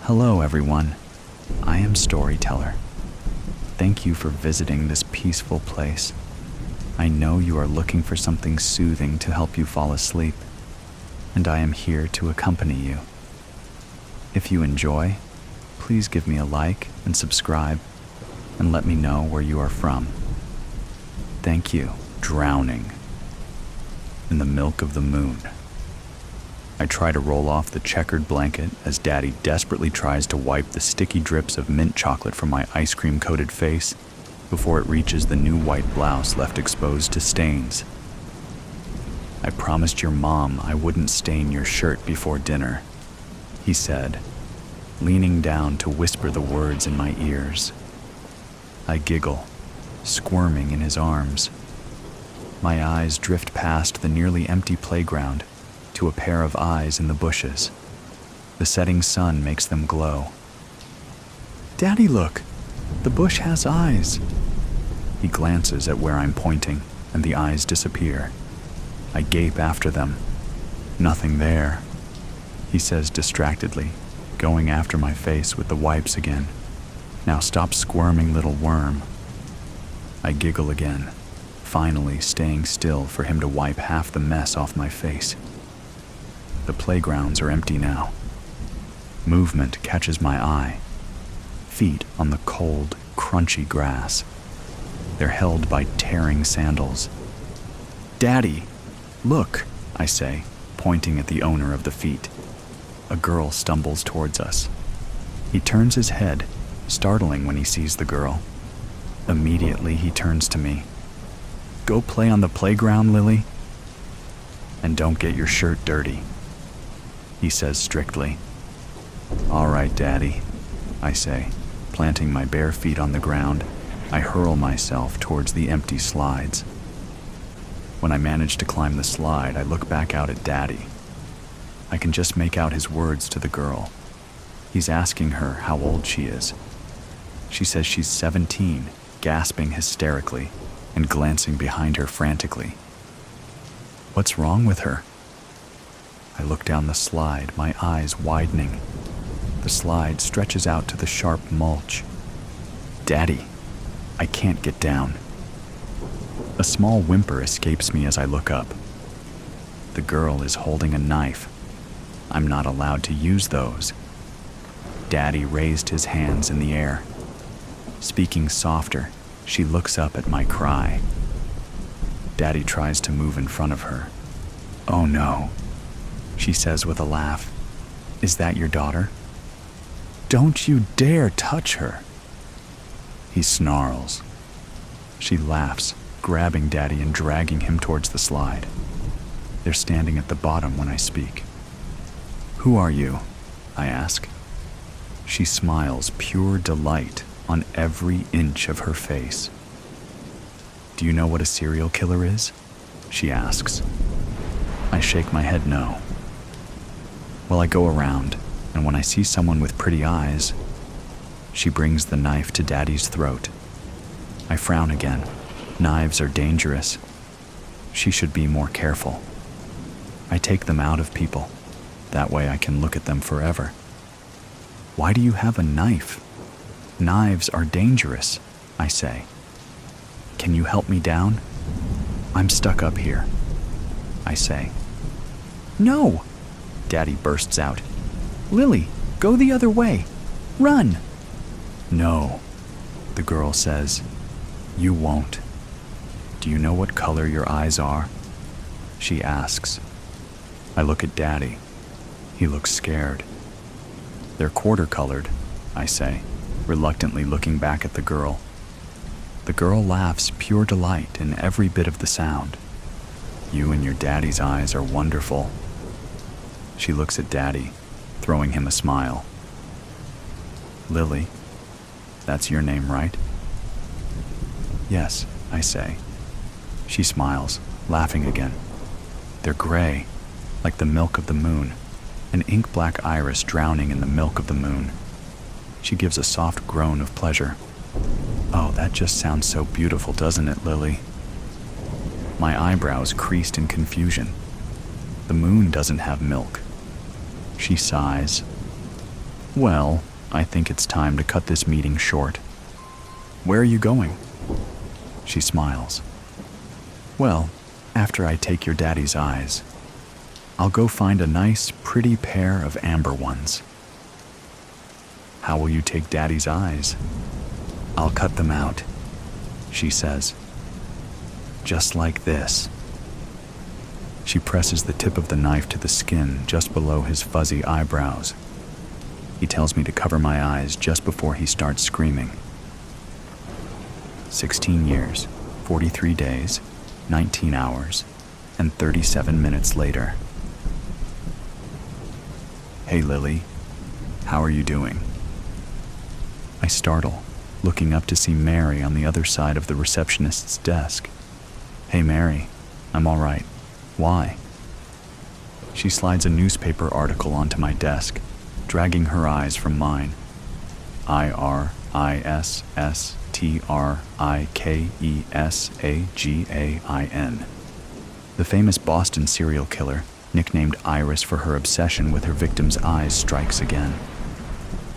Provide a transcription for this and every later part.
Hello, everyone. I am Storyteller. Thank you for visiting this peaceful place. I know you are looking for something soothing to help you fall asleep, and I am here to accompany you. If you enjoy, please give me a like and subscribe, and let me know where you are from. Thank you. Drowning in the milk of the moon. I try to roll off the checkered blanket as Daddy desperately tries to wipe the sticky drips of mint chocolate from my ice cream-coated face before it reaches the new white blouse left exposed to stains. I promised your mom I wouldn't stain your shirt before dinner, he said, leaning down to whisper the words in my ears. I giggle, squirming in his arms. My eyes drift past the nearly empty playground to a pair of eyes in the bushes. The setting sun makes them glow. Daddy, look! The bush has eyes! He glances at where I'm pointing, and the eyes disappear. I gape after them. Nothing there, he says distractedly, going after my face with the wipes again. Now stop squirming, little worm. I giggle again, finally staying still for him to wipe half the mess off my face. The playgrounds are empty now. Movement catches my eye. Feet on the cold, crunchy grass. They're held by tearing sandals. Daddy, look, I say, pointing at the owner of the feet. A girl stumbles towards us. He turns his head, startling when he sees the girl. Immediately he turns to me. Go play on the playground, Lily. And don't get your shirt dirty, he says strictly. All right, Daddy, I say, planting my bare feet on the ground. I hurl myself towards the empty slides. When I manage to climb the slide, I look back out at Daddy. I can just make out his words to the girl. He's asking her how old she is. She says she's 17, gasping hysterically and glancing behind her frantically. What's wrong with her? I look down the slide, my eyes widening. The slide stretches out to the sharp mulch. Daddy, I can't get down. A small whimper escapes me as I look up. The girl is holding a knife. I'm not allowed to use those. Daddy raised his hands in the air. Speaking softer, she looks up at my cry. Daddy tries to move in front of her. Oh no, she says with a laugh. Is that your daughter? Don't you dare touch her. He snarls. She laughs, grabbing Daddy and dragging him towards the slide. They're standing at the bottom when I speak. Who are you? I ask. She smiles pure delight on every inch of her face. Do you know what a serial killer is? She asks. I shake my head no. Well, I go around, and when I see someone with pretty eyes, she brings the knife to Daddy's throat. I frown again. Knives are dangerous. She should be more careful. I take them out of people. That way I can look at them forever. Why do you have a knife? Knives are dangerous, I say. Can you help me down? I'm stuck up here, I say. No! Daddy bursts out. Lily, go the other way. Run! No, the girl says. You won't. Do you know what color your eyes are? She asks. I look at Daddy. He looks scared. They're quarter-colored, I say, reluctantly looking back at the girl. The girl laughs pure delight in every bit of the sound. You and your Daddy's eyes are wonderful. She looks at Daddy, throwing him a smile. Lily, that's your name, right? Yes, I say. She smiles, laughing again. They're gray, like the milk of the moon, an ink-black iris drowning in the milk of the moon. She gives a soft groan of pleasure. Oh, that just sounds so beautiful, doesn't it, Lily? My eyebrows creased in confusion. The moon doesn't have milk. She sighs. Well, I think it's time to cut this meeting short. Where are you going? She smiles. Well, after I take your daddy's eyes, I'll go find a nice, pretty pair of amber ones. How will you take daddy's eyes? I'll cut them out, she says. Just like this. She presses the tip of the knife to the skin just below his fuzzy eyebrows. He tells me to cover my eyes just before he starts screaming. 16 years, 43 days, 19 hours, and 37 minutes later. Hey Lily, how are you doing? I startle, looking up to see Mary on the other side of the receptionist's desk. Hey Mary, I'm all right. Why? She slides a newspaper article onto my desk, dragging her eyes from mine. IRISSTRIKESAGAIN. The famous Boston serial killer, nicknamed Iris for her obsession with her victim's eyes, strikes again.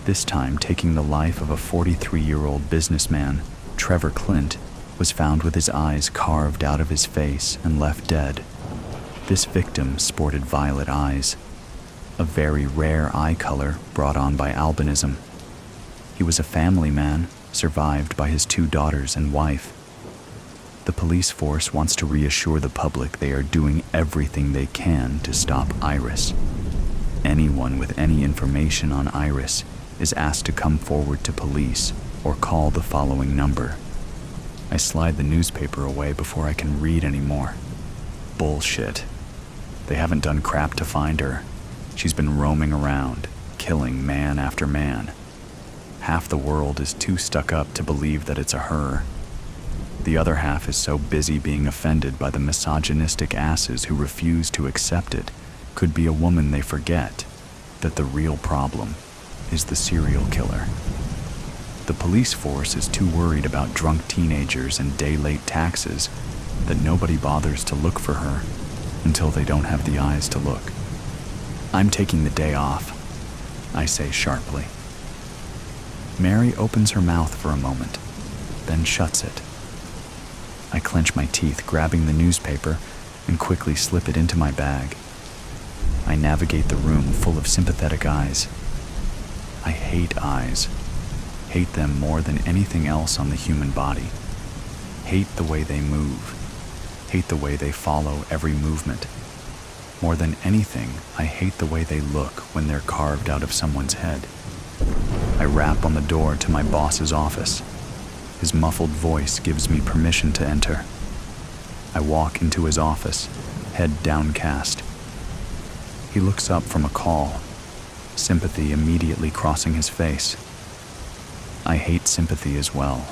This time taking the life of a 43-year-old businessman, Trevor Clint, was found with his eyes carved out of his face and left dead. This victim sported violet eyes, a very rare eye color brought on by albinism. He was a family man, survived by his 2 daughters and wife. The police force wants to reassure the public they are doing everything they can to stop Iris. Anyone with any information on Iris is asked to come forward to police or call the following number. I slide the newspaper away before I can read anymore. Bullshit. They haven't done crap to find her. She's been roaming around, killing man after man. Half the world is too stuck up to believe that it's a her. The other half is so busy being offended by the misogynistic asses who refuse to accept it could be a woman they forget that the real problem is the serial killer. The police force is too worried about drunk teenagers and day-late taxes that nobody bothers to look for her until they don't have the eyes to look. I'm taking the day off, I say sharply. Mary opens her mouth for a moment, then shuts it. I clench my teeth, grabbing the newspaper, and quickly slip it into my bag. I navigate the room full of sympathetic eyes. I hate eyes. Hate them more than anything else on the human body. Hate the way they move. Hate the way they follow every movement. More than anything, I hate the way they look when they're carved out of someone's head. I rap on the door to my boss's office. His muffled voice gives me permission to enter. I walk into his office, head downcast. He looks up from a call, sympathy immediately crossing his face. I hate sympathy as well.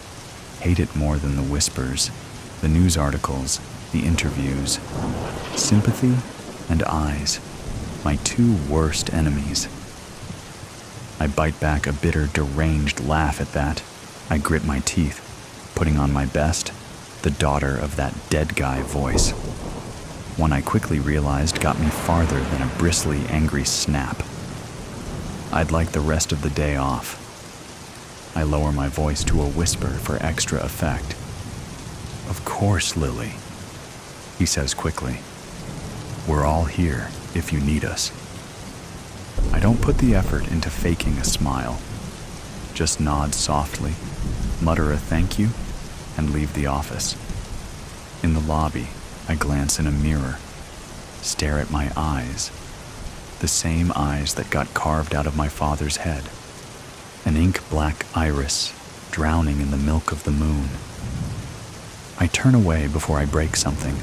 Hate it more than the whispers, the news articles, the interviews. Sympathy and eyes, my 2 worst enemies. I bite back a bitter, deranged laugh at that. I grit my teeth, putting on my best, the daughter of that dead guy voice. One I quickly realized got me farther than a bristly, angry snap. I'd like the rest of the day off. I lower my voice to a whisper for extra effect. Of course, Lily, he says quickly. We're all here if you need us. I don't put the effort into faking a smile. Just nod softly, mutter a thank you, and leave the office. In the lobby, I glance in a mirror, stare at my eyes, the same eyes that got carved out of my father's head, an ink-black iris drowning in the milk of the moon. I turn away before I break something.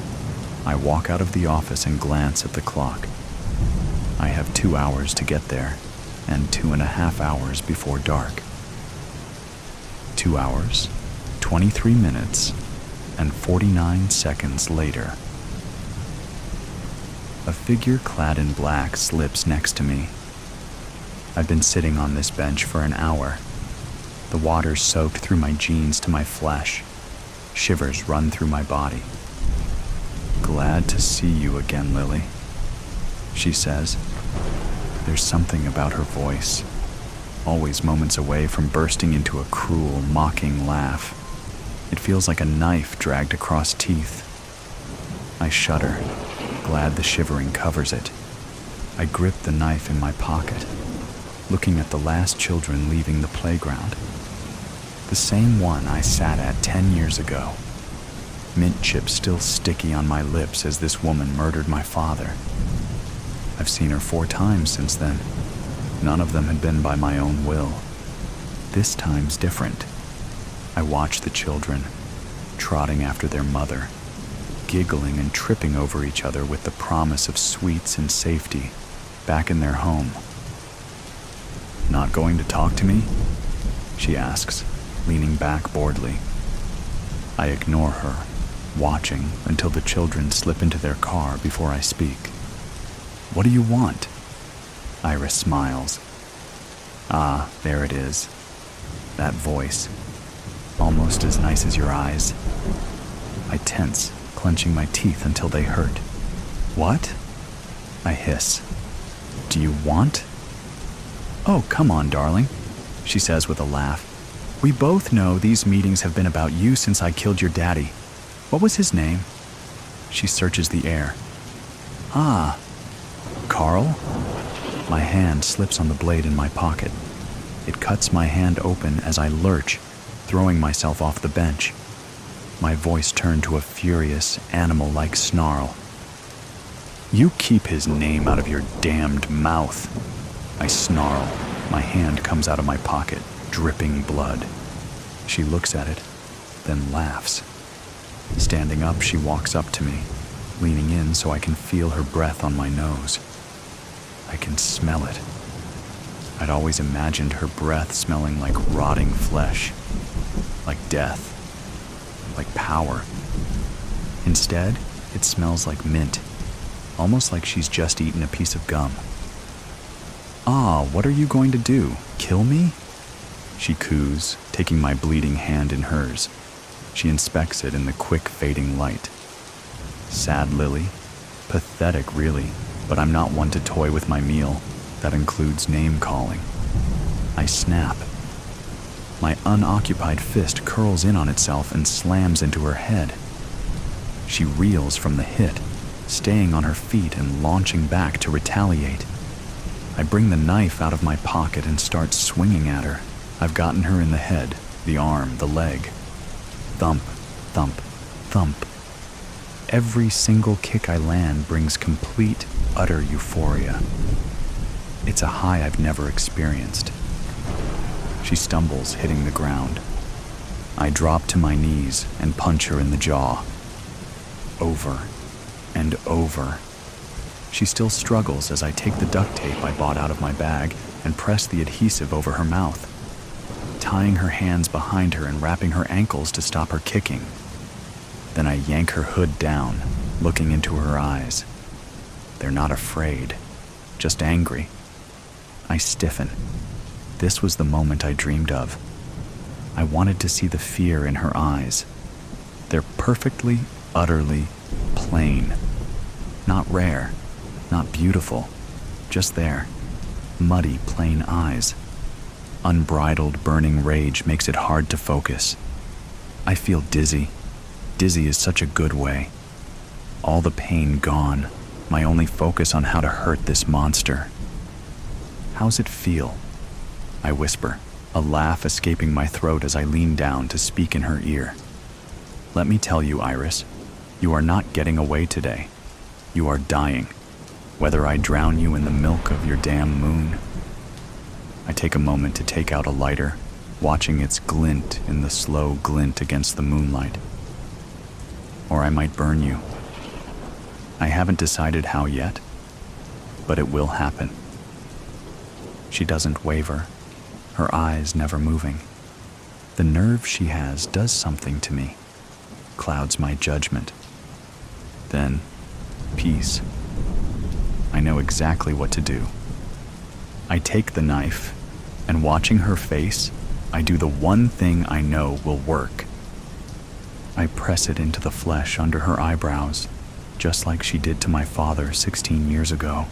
I walk out of the office and glance at the clock. I have 2 hours to get there, and 2.5 hours before dark. 2 hours, 23 minutes, and 49 seconds later. A figure clad in black slips next to me. I've been sitting on this bench for an hour. The water soaked through my jeans to my flesh. Shivers run through my body. Glad to see you again, Lily, she says. There's something about her voice. always moments away from bursting into a cruel, mocking laugh. It feels like a knife dragged across teeth. I shudder, glad the shivering covers it. I grip the knife in my pocket, looking at the last children leaving the playground. The same one I sat at 10 years ago. Mint chips still sticky on my lips as this woman murdered my father. I've seen her 4 times since then. None of them had been by my own will. This time's different. I watch the children, trotting after their mother, giggling and tripping over each other with the promise of sweets and safety back in their home. "Not going to talk to me?" she asks, leaning back boredly. I ignore her, watching until the children slip into their car before I speak. "What do you want?" Iris smiles. Ah, there it is. That voice, almost as nice as your eyes. I tense, clenching my teeth until they hurt. "What?" I hiss. "Do you want?" "Oh, come on, darling," she says with a laugh. "We both know these meetings have been about you since I killed your daddy. What was his name?" She searches the air. "Ah, Carl?" My hand slips on the blade in my pocket. It cuts my hand open as I lurch, throwing myself off the bench. My voice turned to a furious, animal-like snarl. "You keep his name out of your damned mouth." I snarl. My hand comes out of my pocket, dripping blood. She looks at it, then laughs. Standing up, she walks up to me, leaning in so I can feel her breath on my nose. I can smell it. I'd always imagined her breath smelling like rotting flesh, like death, like power. Instead, it smells like mint, almost like she's just eaten a piece of gum. "Ah, what are you going to do? Kill me?" She coos, taking my bleeding hand in hers. She inspects it in the quick fading light. Sad lily. Pathetic, really, but I'm not one to toy with my meal. That includes name-calling. I snap. My unoccupied fist curls in on itself and slams into her head. She reels from the hit, staying on her feet and launching back to retaliate. I bring the knife out of my pocket and start swinging at her. I've gotten her in the head, the arm, the leg. Thump, thump, thump. Every single kick I land brings complete, utter euphoria. It's a high I've never experienced. She stumbles, hitting the ground. I drop to my knees and punch her in the jaw. Over and over. She still struggles as I take the duct tape I bought out of my bag and press the adhesive over her mouth, tying her hands behind her and wrapping her ankles to stop her kicking. Then I yank her hood down, looking into her eyes. They're not afraid, just angry. I stiffen. This was the moment I dreamed of. I wanted to see the fear in her eyes. They're perfectly, utterly plain. Not rare, not beautiful, just there. Muddy, plain eyes. Unbridled, burning rage makes it hard to focus. I feel dizzy. Dizzy is such a good way. All the pain gone, my only focus on how to hurt this monster. "How's it feel?" I whisper, a laugh escaping my throat as I lean down to speak in her ear. "Let me tell you, Iris, you are not getting away today. You are dying, whether I drown you in the milk of your damn moon." I take a moment to take out a lighter, watching its glint in the slow glint against the moonlight. "Or I might burn you. I haven't decided how yet, but it will happen." She doesn't waver, her eyes never moving. The nerve she has does something to me, clouds my judgment. Then, peace. I know exactly what to do. I take the knife, and watching her face, I do the one thing I know will work. I press it into the flesh under her eyebrows, just like she did to my father 16 years ago.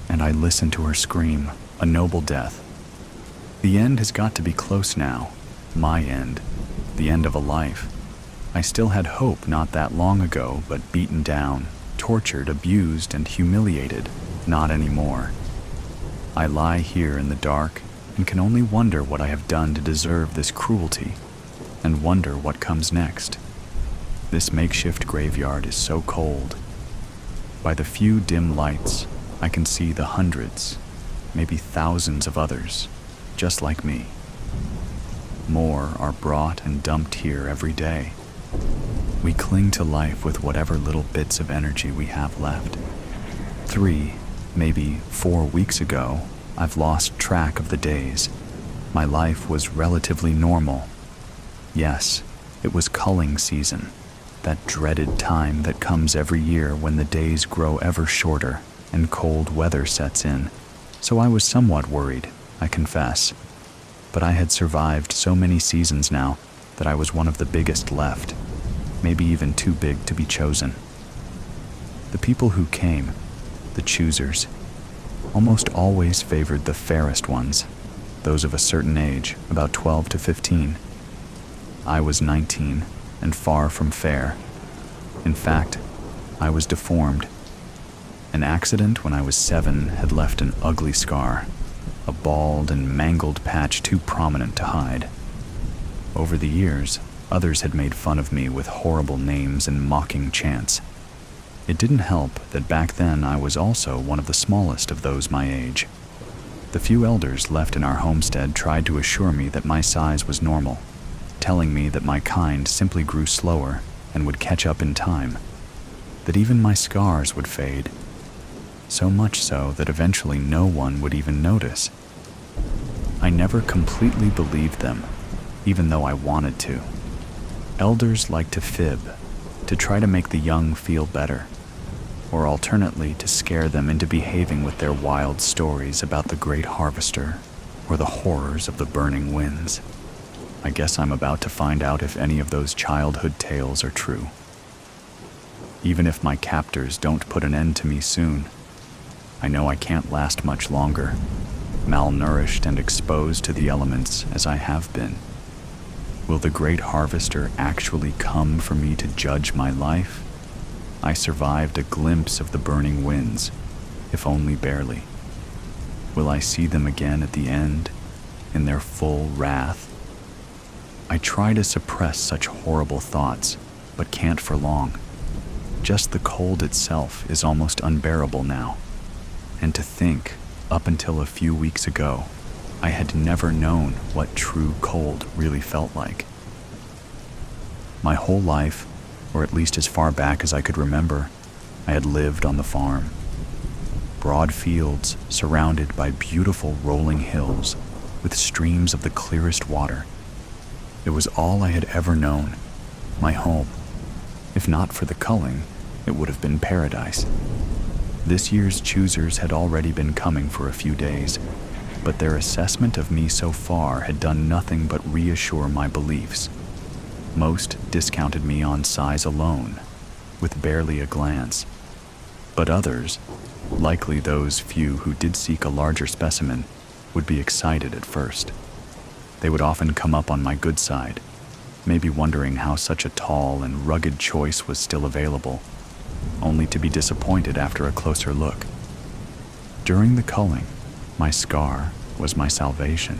And I listen to her scream, a noble death. The end has got to be close now. My end. The end of a life. I still had hope not that long ago, but beaten down, tortured, abused, and humiliated. Not anymore. I lie here in the dark and can only wonder what I have done to deserve this cruelty, and wonder what comes next. This makeshift graveyard is so cold. By the few dim lights, I can see the hundreds, maybe thousands of others, just like me. More are brought and dumped here every day. We cling to life with whatever little bits of energy we have left. 3, maybe 4 weeks ago, I've lost track of the days. My life was relatively normal. Yes, it was culling season, that dreaded time that comes every year when the days grow ever shorter and cold weather sets in. So I was somewhat worried, I confess. But I had survived so many seasons now that I was one of the biggest left, maybe even too big to be chosen. The people who came, the choosers, almost always favored the fairest ones, those of a certain age, about 12 to 15. I was 19 and far from fair. In fact, I was deformed. An accident when I was 7 had left an ugly scar, a bald and mangled patch too prominent to hide. Over the years, others had made fun of me with horrible names and mocking chants. It didn't help that back then I was also one of the smallest of those my age. The few elders left in our homestead tried to assure me that my size was normal, telling me that my kind simply grew slower and would catch up in time, that even my scars would fade, so much so that eventually no one would even notice. I never completely believed them, even though I wanted to. Elders like to fib, to try to make the young feel better, or alternately to scare them into behaving with their wild stories about the great harvester or the horrors of the burning winds. I guess I'm about to find out if any of those childhood tales are true. Even if my captors don't put an end to me soon, I know I can't last much longer, malnourished and exposed to the elements as I have been. Will the great harvester actually come for me to judge my life? I survived a glimpse of the burning winds, if only barely. Will I see them again at the end, in their full wrath? I try to suppress such horrible thoughts, but can't for long. Just the cold itself is almost unbearable now. And to think, up until a few weeks ago, I had never known what true cold really felt like. My whole life, or at least as far back as I could remember, I had lived on the farm. Broad fields surrounded by beautiful rolling hills with streams of the clearest water. It was all I had ever known, my home. If not for the culling, it would have been paradise. This year's choosers had already been coming for a few days, but their assessment of me so far had done nothing but reassure my beliefs. Most discounted me on size alone, with barely a glance. But others, likely those few who did seek a larger specimen, would be excited at first. They would often come up on my good side, maybe wondering how such a tall and rugged choice was still available, only to be disappointed after a closer look. During the culling, my scar was my salvation.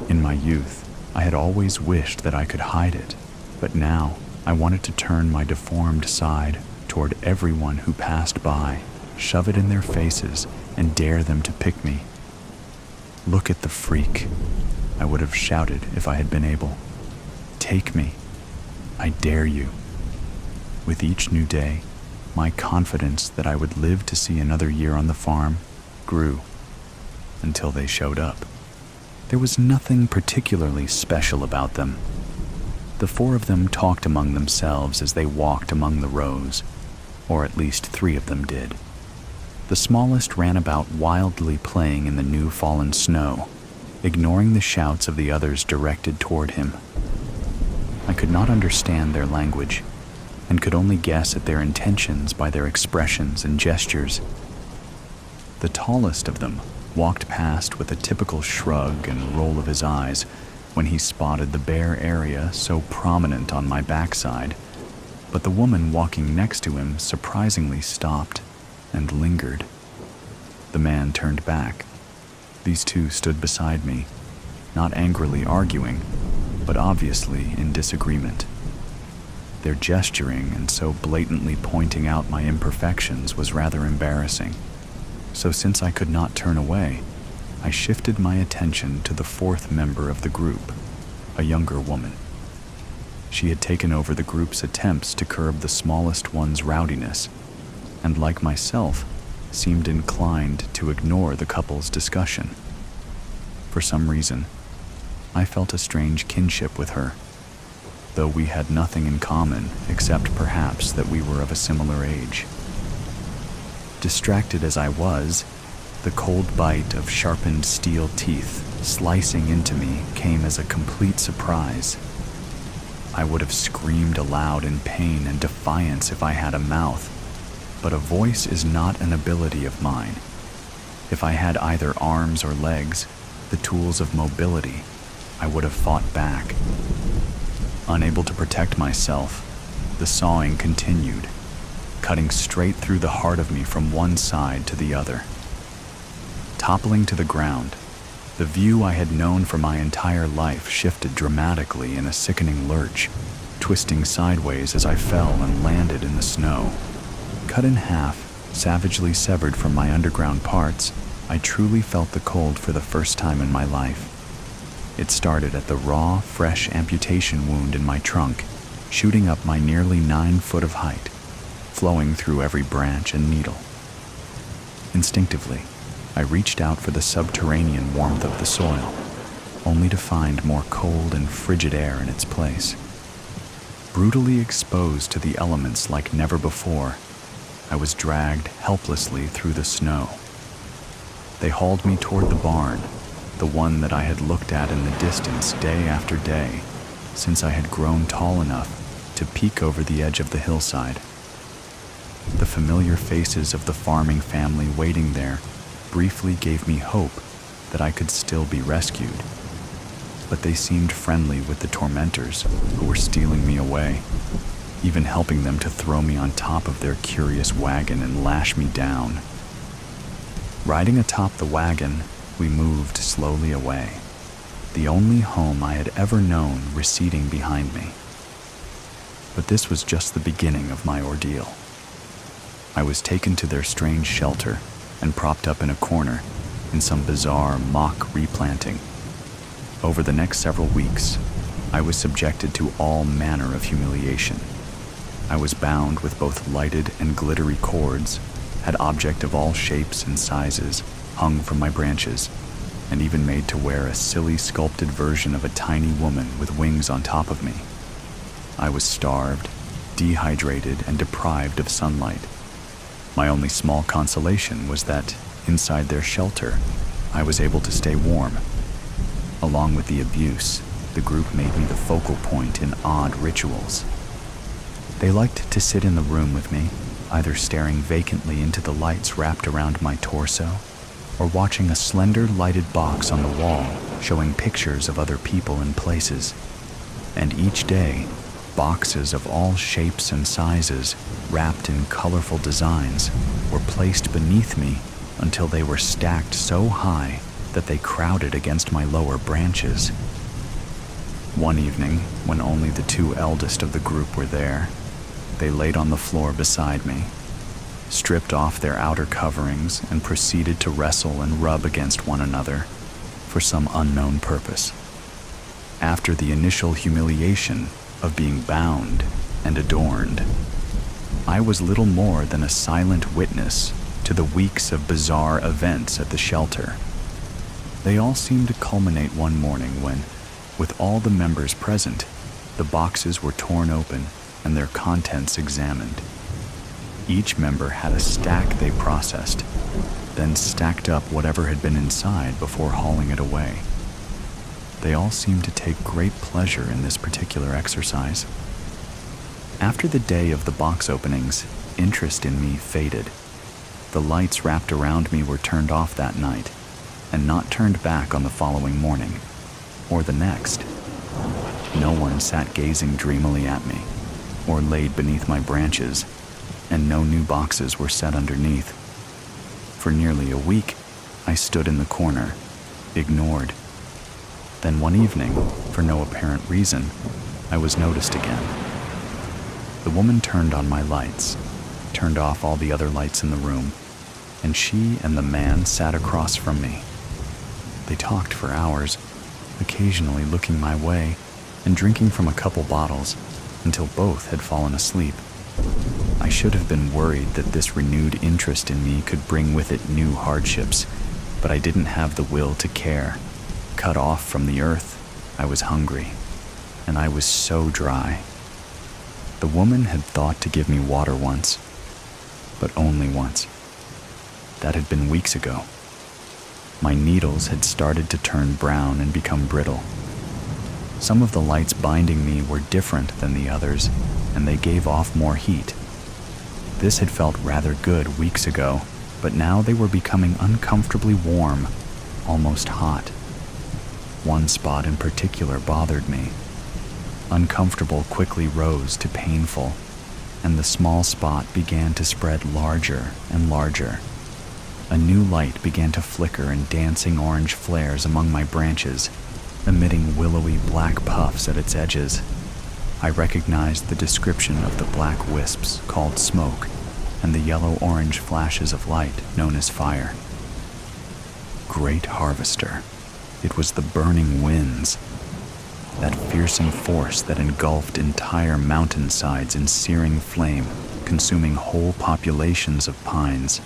In my youth, I had always wished that I could hide it, but now I wanted to turn my deformed side toward everyone who passed by, shove it in their faces, and dare them to pick me. "Look at the freak," I would have shouted if I had been able. "Take me. I dare you." With each new day, my confidence that I would live to see another year on the farm grew, until they showed up. There was nothing particularly special about them. The 4 of them talked among themselves as they walked among the rows, or at least 3 of them did. The smallest ran about wildly playing in the new fallen snow, ignoring the shouts of the others directed toward him. I could not understand their language, and could only guess at their intentions by their expressions and gestures. The tallest of them walked past with a typical shrug and roll of his eyes when he spotted the bare area so prominent on my backside, but the woman walking next to him surprisingly stopped and lingered. The man turned back. These two stood beside me, not angrily arguing, but obviously in disagreement. Their gesturing and so blatantly pointing out my imperfections was rather embarrassing. So since I could not turn away, I shifted my attention to the fourth member of the group, a younger woman. She had taken over the group's attempts to curb the smallest one's rowdiness, and like myself, seemed inclined to ignore the couple's discussion. For some reason, I felt a strange kinship with her, though we had nothing in common except perhaps that we were of a similar age. Distracted as I was, the cold bite of sharpened steel teeth slicing into me came as a complete surprise. I would have screamed aloud in pain and defiance if I had a mouth, but a voice is not an ability of mine. If I had either arms or legs, the tools of mobility, I would have fought back. Unable to protect myself, the sawing continued, cutting straight through the heart of me from one side to the other. Toppling to the ground, the view I had known for my entire life shifted dramatically in a sickening lurch, twisting sideways as I fell and landed in the snow. Cut in half, savagely severed from my underground parts, I truly felt the cold for the first time in my life. It started at the raw, fresh amputation wound in my trunk, shooting up my nearly 9 foot of height, flowing through every branch and needle. Instinctively, I reached out for the subterranean warmth of the soil, only to find more cold and frigid air in its place. Brutally exposed to the elements like never before, I was dragged helplessly through the snow. They hauled me toward the barn, the one that I had looked at in the distance day after day, since I had grown tall enough to peek over the edge of the hillside. The familiar faces of the farming family waiting there briefly gave me hope that I could still be rescued, but they seemed friendly with the tormentors who were stealing me away, even helping them to throw me on top of their curious wagon and lash me down. Riding atop the wagon, we moved slowly away, the only home I had ever known receding behind me. But this was just the beginning of my ordeal. I was taken to their strange shelter and propped up in a corner in some bizarre mock replanting. Over the next several weeks, I was subjected to all manner of humiliation. I was bound with both lighted and glittery cords, had objects of all shapes and sizes hung from my branches, and even made to wear a silly sculpted version of a tiny woman with wings on top of me. I was starved, dehydrated, and deprived of sunlight. My only small consolation was that, inside their shelter, I was able to stay warm. Along with the abuse, the group made me the focal point in odd rituals. They liked to sit in the room with me, either staring vacantly into the lights wrapped around my torso, or watching a slender lighted box on the wall showing pictures of other people and places. And each day, boxes of all shapes and sizes, wrapped in colorful designs, were placed beneath me until they were stacked so high that they crowded against my lower branches. One evening, when only the 2 eldest of the group were there, they laid on the floor beside me, stripped off their outer coverings, and proceeded to wrestle and rub against one another for some unknown purpose. After the initial humiliation of being bound and adorned, I was little more than a silent witness to the weeks of bizarre events at the shelter. They all seemed to culminate one morning when, with all the members present, the boxes were torn open and their contents examined. Each member had a stack they processed, then stacked up whatever had been inside before hauling it away. They all seemed to take great pleasure in this particular exercise. After the day of the box openings, interest in me faded. The lights wrapped around me were turned off that night, and not turned back on the following morning, or the next. No one sat gazing dreamily at me, or laid beneath my branches, and no new boxes were set underneath. For nearly a week, I stood in the corner, ignored. Then one evening, for no apparent reason, I was noticed again. The woman turned on my lights, turned off all the other lights in the room, and she and the man sat across from me. They talked for hours, occasionally looking my way and drinking from a couple bottles until both had fallen asleep. I should have been worried that this renewed interest in me could bring with it new hardships, but I didn't have the will to care. Cut off from the earth, I was hungry, and I was so dry. The woman had thought to give me water once, but only once. That had been weeks ago. My needles had started to turn brown and become brittle. Some of the lights binding me were different than the others, and they gave off more heat. This had felt rather good weeks ago, but now they were becoming uncomfortably warm, almost hot. One spot in particular bothered me. Uncomfortable quickly rose to painful, and the small spot began to spread larger and larger. A new light began to flicker in dancing orange flares among my branches, emitting willowy black puffs at its edges. I recognized the description of the black wisps called smoke, and the yellow-orange flashes of light known as fire. Great Harvester. It was the burning winds, that fearsome force that engulfed entire mountainsides in searing flame, consuming whole populations of pines.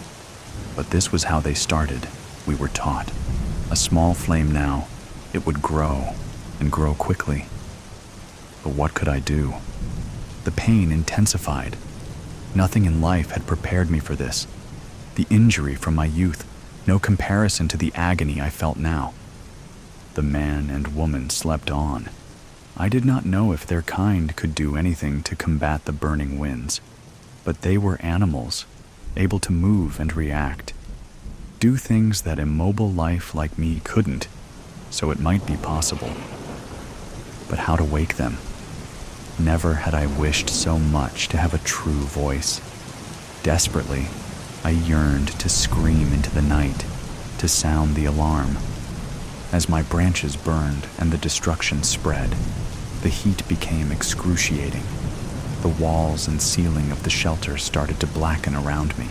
But this was how they started, we were taught. A small flame now, it would grow, and grow quickly. But what could I do? The pain intensified. Nothing in life had prepared me for this. The injury from my youth, no comparison to the agony I felt now. The man and woman slept on. I did not know if their kind could do anything to combat the burning winds, but they were animals, able to move and react, do things that immobile life like me couldn't, so it might be possible. But how to wake them? Never had I wished so much to have a true voice. Desperately, I yearned to scream into the night, to sound the alarm. As my branches burned and the destruction spread, the heat became excruciating. The walls and ceiling of the shelter started to blacken around me.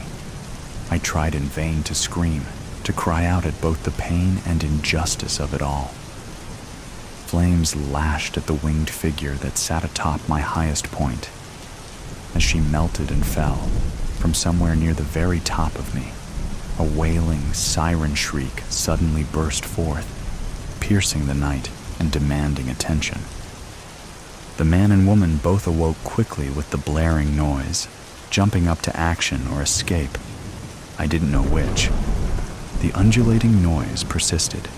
I tried in vain to scream, to cry out at both the pain and injustice of it all. Flames lashed at the winged figure that sat atop my highest point. As she melted and fell, from somewhere near the very top of me, a wailing siren shriek suddenly burst forth, piercing the night and demanding attention. The man and woman both awoke quickly with the blaring noise, jumping up to action or escape. I didn't know which. The undulating noise persisted.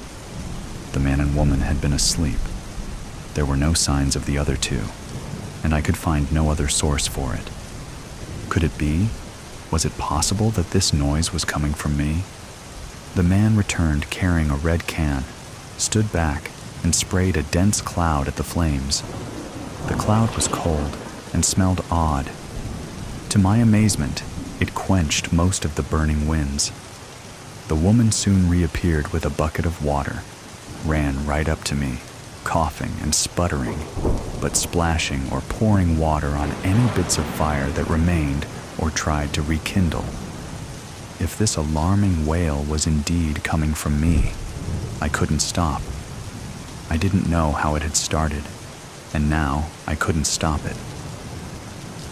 The man and woman had been asleep. There were no signs of the other two, and I could find no other source for it. Could it be? Was it possible that this noise was coming from me? The man returned carrying a red can, stood back, and sprayed a dense cloud at the flames. The cloud was cold and smelled odd. To my amazement, it quenched most of the burning winds. The woman soon reappeared with a bucket of water, ran right up to me, coughing and sputtering, but splashing or pouring water on any bits of fire that remained or tried to rekindle. If this alarming wail was indeed coming from me, I couldn't stop. I didn't know how it had started, and now I couldn't stop it.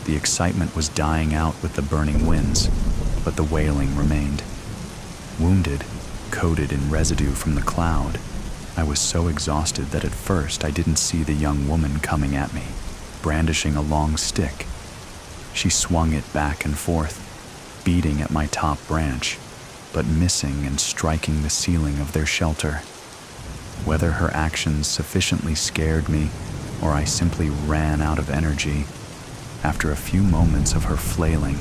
The excitement was dying out with the burning winds, but the wailing remained. Wounded, coated in residue from the cloud, I was so exhausted that at first I didn't see the young woman coming at me, brandishing a long stick. She swung it back and forth, beating at my top branch, but missing and striking the ceiling of their shelter. Whether her actions sufficiently scared me, or I simply ran out of energy, after a few moments of her flailing,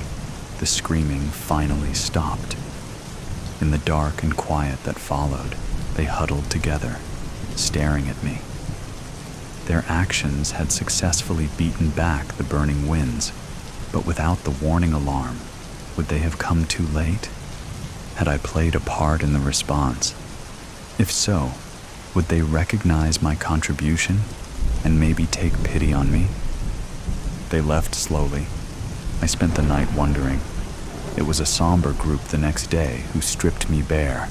the screaming finally stopped. In the dark and quiet that followed, They huddled together, staring at me. Their actions had successfully beaten back the burning winds, but without the warning alarm, would they have come too late? Had I played a part in the response? If so, would they recognize my contribution and maybe take pity on me? They left slowly. I spent the night wondering. It was a somber group the next day who stripped me bare.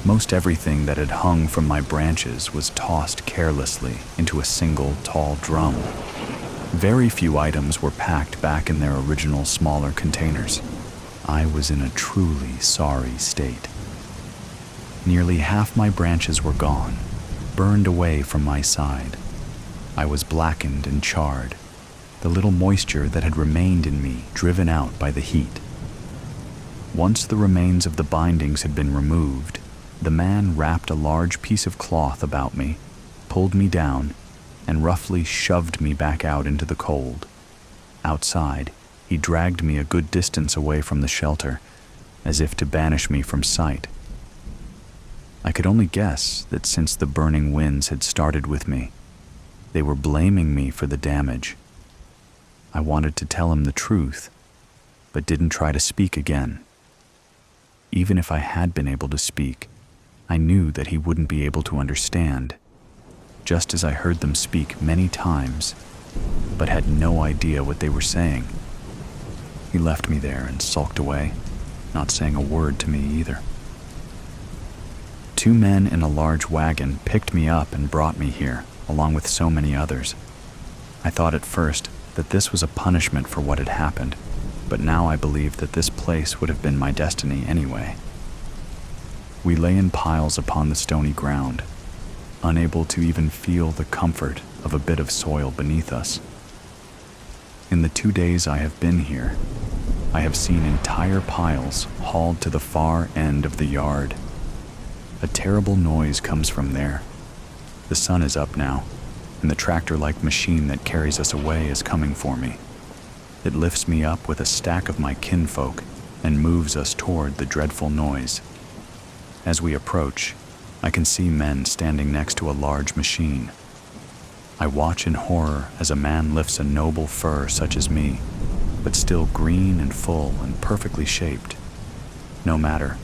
Most everything that had hung from my branches was tossed carelessly into a single tall drum. Very few items were packed back in their original smaller containers. I was in a truly sorry state. Nearly half my branches were gone, burned away from my side. I was blackened and charred, the little moisture that had remained in me driven out by the heat. Once the remains of the bindings had been removed, the man wrapped a large piece of cloth about me, pulled me down, and roughly shoved me back out into the cold. Outside, he dragged me a good distance away from the shelter, as if to banish me from sight. I could only guess that since the burning winds had started with me, they were blaming me for the damage. I wanted to tell him the truth, but didn't try to speak again. Even if I had been able to speak, I knew that he wouldn't be able to understand, just as I heard them speak many times, but had no idea what they were saying. He left me there and sulked away, not saying a word to me either. 2 men in a large wagon picked me up and brought me here, along with so many others. I thought at first that this was a punishment for what had happened, but now I believe that this place would have been my destiny anyway. We lay in piles upon the stony ground, unable to even feel the comfort of a bit of soil beneath us. In the 2 days I have been here, I have seen entire piles hauled to the far end of the yard. A terrible noise comes from there. The sun is up now, and the tractor-like machine that carries us away is coming for me. It lifts me up with a stack of my kinfolk and moves us toward the dreadful noise. As we approach, I can see men standing next to a large machine. I watch in horror as a man lifts a noble fir such as me, but still green and full and perfectly shaped. No matter,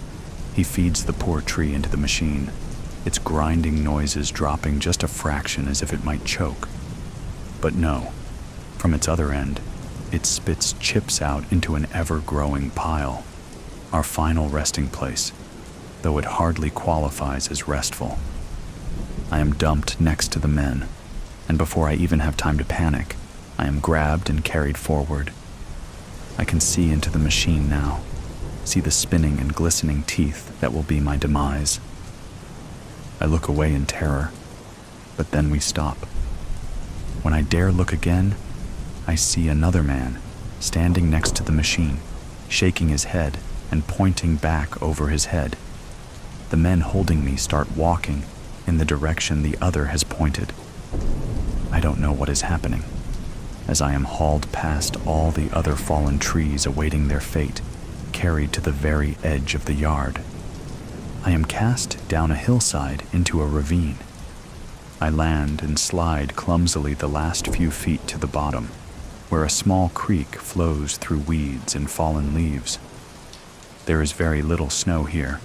he feeds the poor tree into the machine, its grinding noises dropping just a fraction as if it might choke. But no, from its other end, it spits chips out into an ever-growing pile, our final resting place, though it hardly qualifies as restful. I am dumped next to the men, and before I even have time to panic, I am grabbed and carried forward. I can see into the machine now, see the spinning and glistening teeth that will be my demise. I look away in terror, but then we stop. When I dare look again, I see another man standing next to the machine, shaking his head and pointing back over his head. The men holding me start walking in the direction the other has pointed. I don't know what is happening, as I am hauled past all the other fallen trees awaiting their fate, carried to the very edge of the yard. I am cast down a hillside into a ravine. I land and slide clumsily the last few feet to the bottom, where a small creek flows through weeds and fallen leaves. There is very little snow here,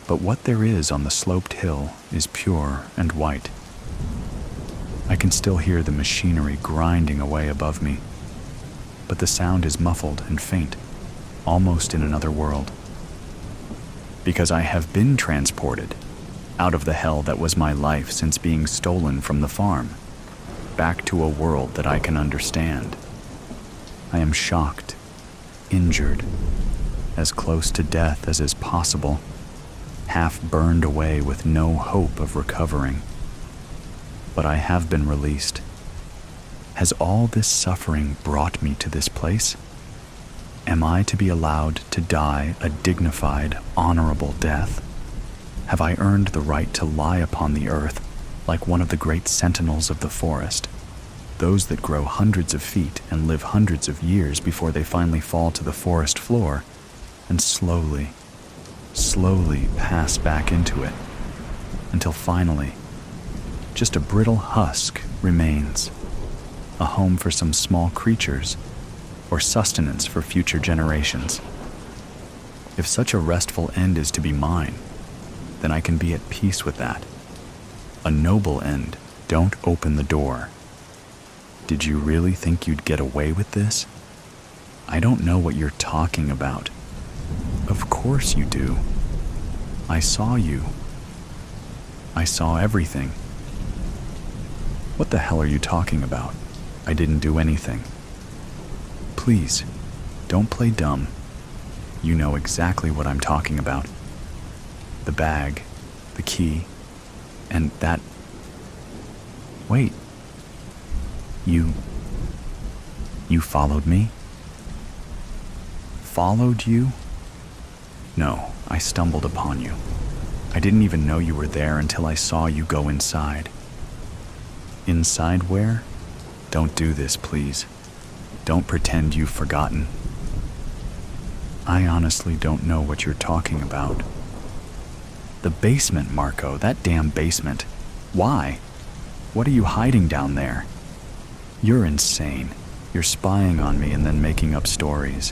but what there is on the sloped hill is pure and white. I can still hear the machinery grinding away above me, but the sound is muffled and faint, almost in another world. Because I have been transported out of the hell that was my life since being stolen from the farm, back to a world that I can understand. I am shocked, injured, as close to death as is possible, half burned away with no hope of recovering. But I have been released. Has all this suffering brought me to this place? Am I to be allowed to die a dignified, honorable death? Have I earned the right to lie upon the earth like one of the great sentinels of the forest, those that grow hundreds of feet and live hundreds of years before they finally fall to the forest floor and slowly pass back into it, until finally, just a brittle husk remains, a home for some small creatures, or sustenance for future generations. If such a restful end is to be mine, then I can be at peace with that. A noble end. Don't open the door. Did you really think you'd get away with this? I don't know what you're talking about. Of course you do. I saw you. I saw everything. What the hell are you talking about? I didn't do anything. Please, don't play dumb. You know exactly what I'm talking about. The bag, the key, and that... Wait. You followed me? Followed you? No, I stumbled upon you. I didn't even know you were there until I saw you go inside. Inside where? Don't do this, please. Don't pretend you've forgotten. I honestly don't know what you're talking about. The basement, Marco, that damn basement. Why? What are you hiding down there? You're insane. You're spying on me and then making up stories.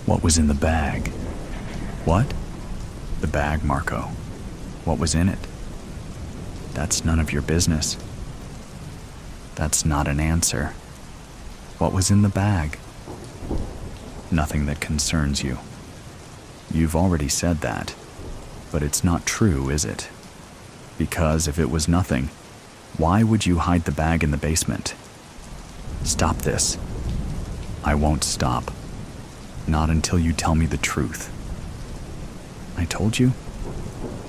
What was in the bag? What? The bag, Marco. What was in it? That's none of your business. That's not an answer. What was in the bag? Nothing that concerns you. You've already said that, but it's not true, is it? Because if it was nothing, why would you hide the bag in the basement? Stop this. I won't stop. Not until you tell me the truth. I told you?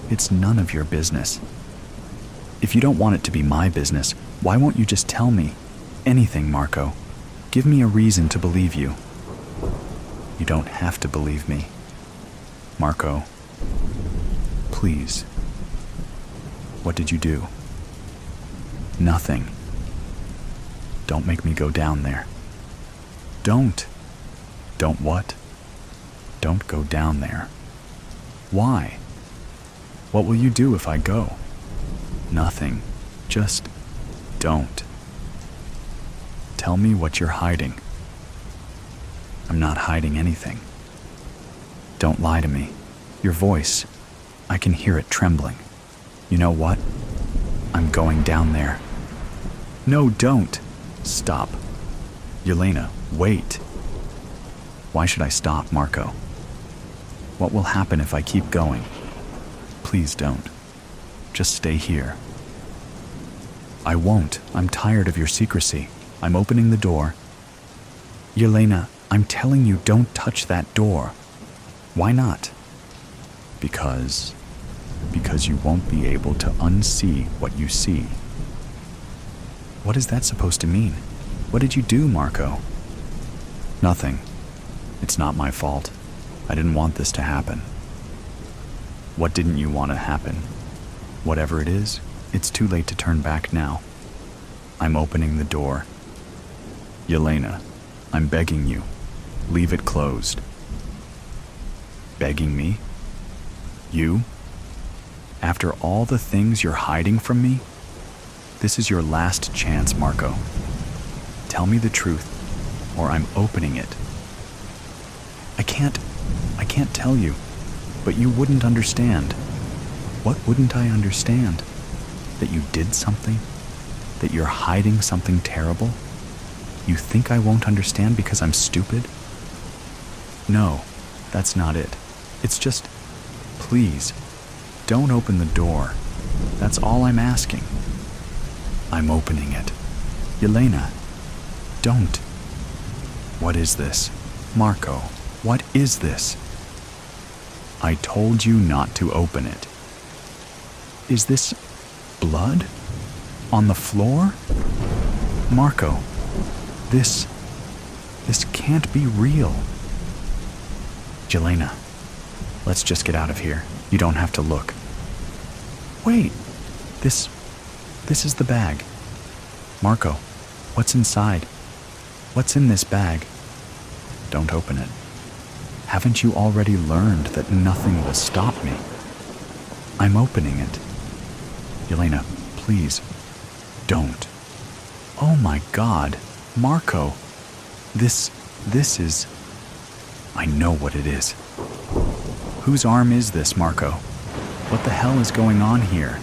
It's none of your business. If you don't want it to be my business, why won't you just tell me? Anything, Marco. Give me a reason to believe you. You don't have to believe me. Marco, please. What did you do? Nothing. Don't make me go down there. Don't. Don't what? Don't go down there. Why? What will you do if I go? Nothing. Just don't. Tell me what you're hiding. I'm not hiding anything. Don't lie to me. Your voice, I can hear it trembling. You know what? I'm going down there. No, don't. Stop. Yelena, wait. Why should I stop, Marco? What will happen if I keep going? Please don't. Just stay here. I won't. I'm tired of your secrecy. I'm opening the door. Yelena, I'm telling you, don't touch that door. Why not? Because you won't be able to unsee what you see. What is that supposed to mean? What did you do, Marco? Nothing. It's not my fault. I didn't want this to happen. What didn't you want to happen? Whatever it is, it's too late to turn back now. I'm opening the door. Yelena, I'm begging you. Leave it closed. Begging me? You? After all the things you're hiding from me? This is your last chance, Marco. Tell me the truth, or I'm opening it. I can't tell you, but you wouldn't understand. What wouldn't I understand? That you did something? That you're hiding something terrible? You think I won't understand because I'm stupid? No, that's not it. It's just, please, don't open the door. That's all I'm asking. I'm opening it. Yelena, don't. What is this? Marco, what is this? I told you not to open it. Is this blood? On the floor? Marco, this can't be real. Yelena, let's just get out of here. You don't have to look. Wait, this is the bag. Marco, what's inside? What's in this bag? Don't open it. Haven't you already learned that nothing will stop me? I'm opening it. Yelena, please, don't. Oh my God, Marco. This is... I know what it is. Whose arm is this, Marco? What the hell is going on here?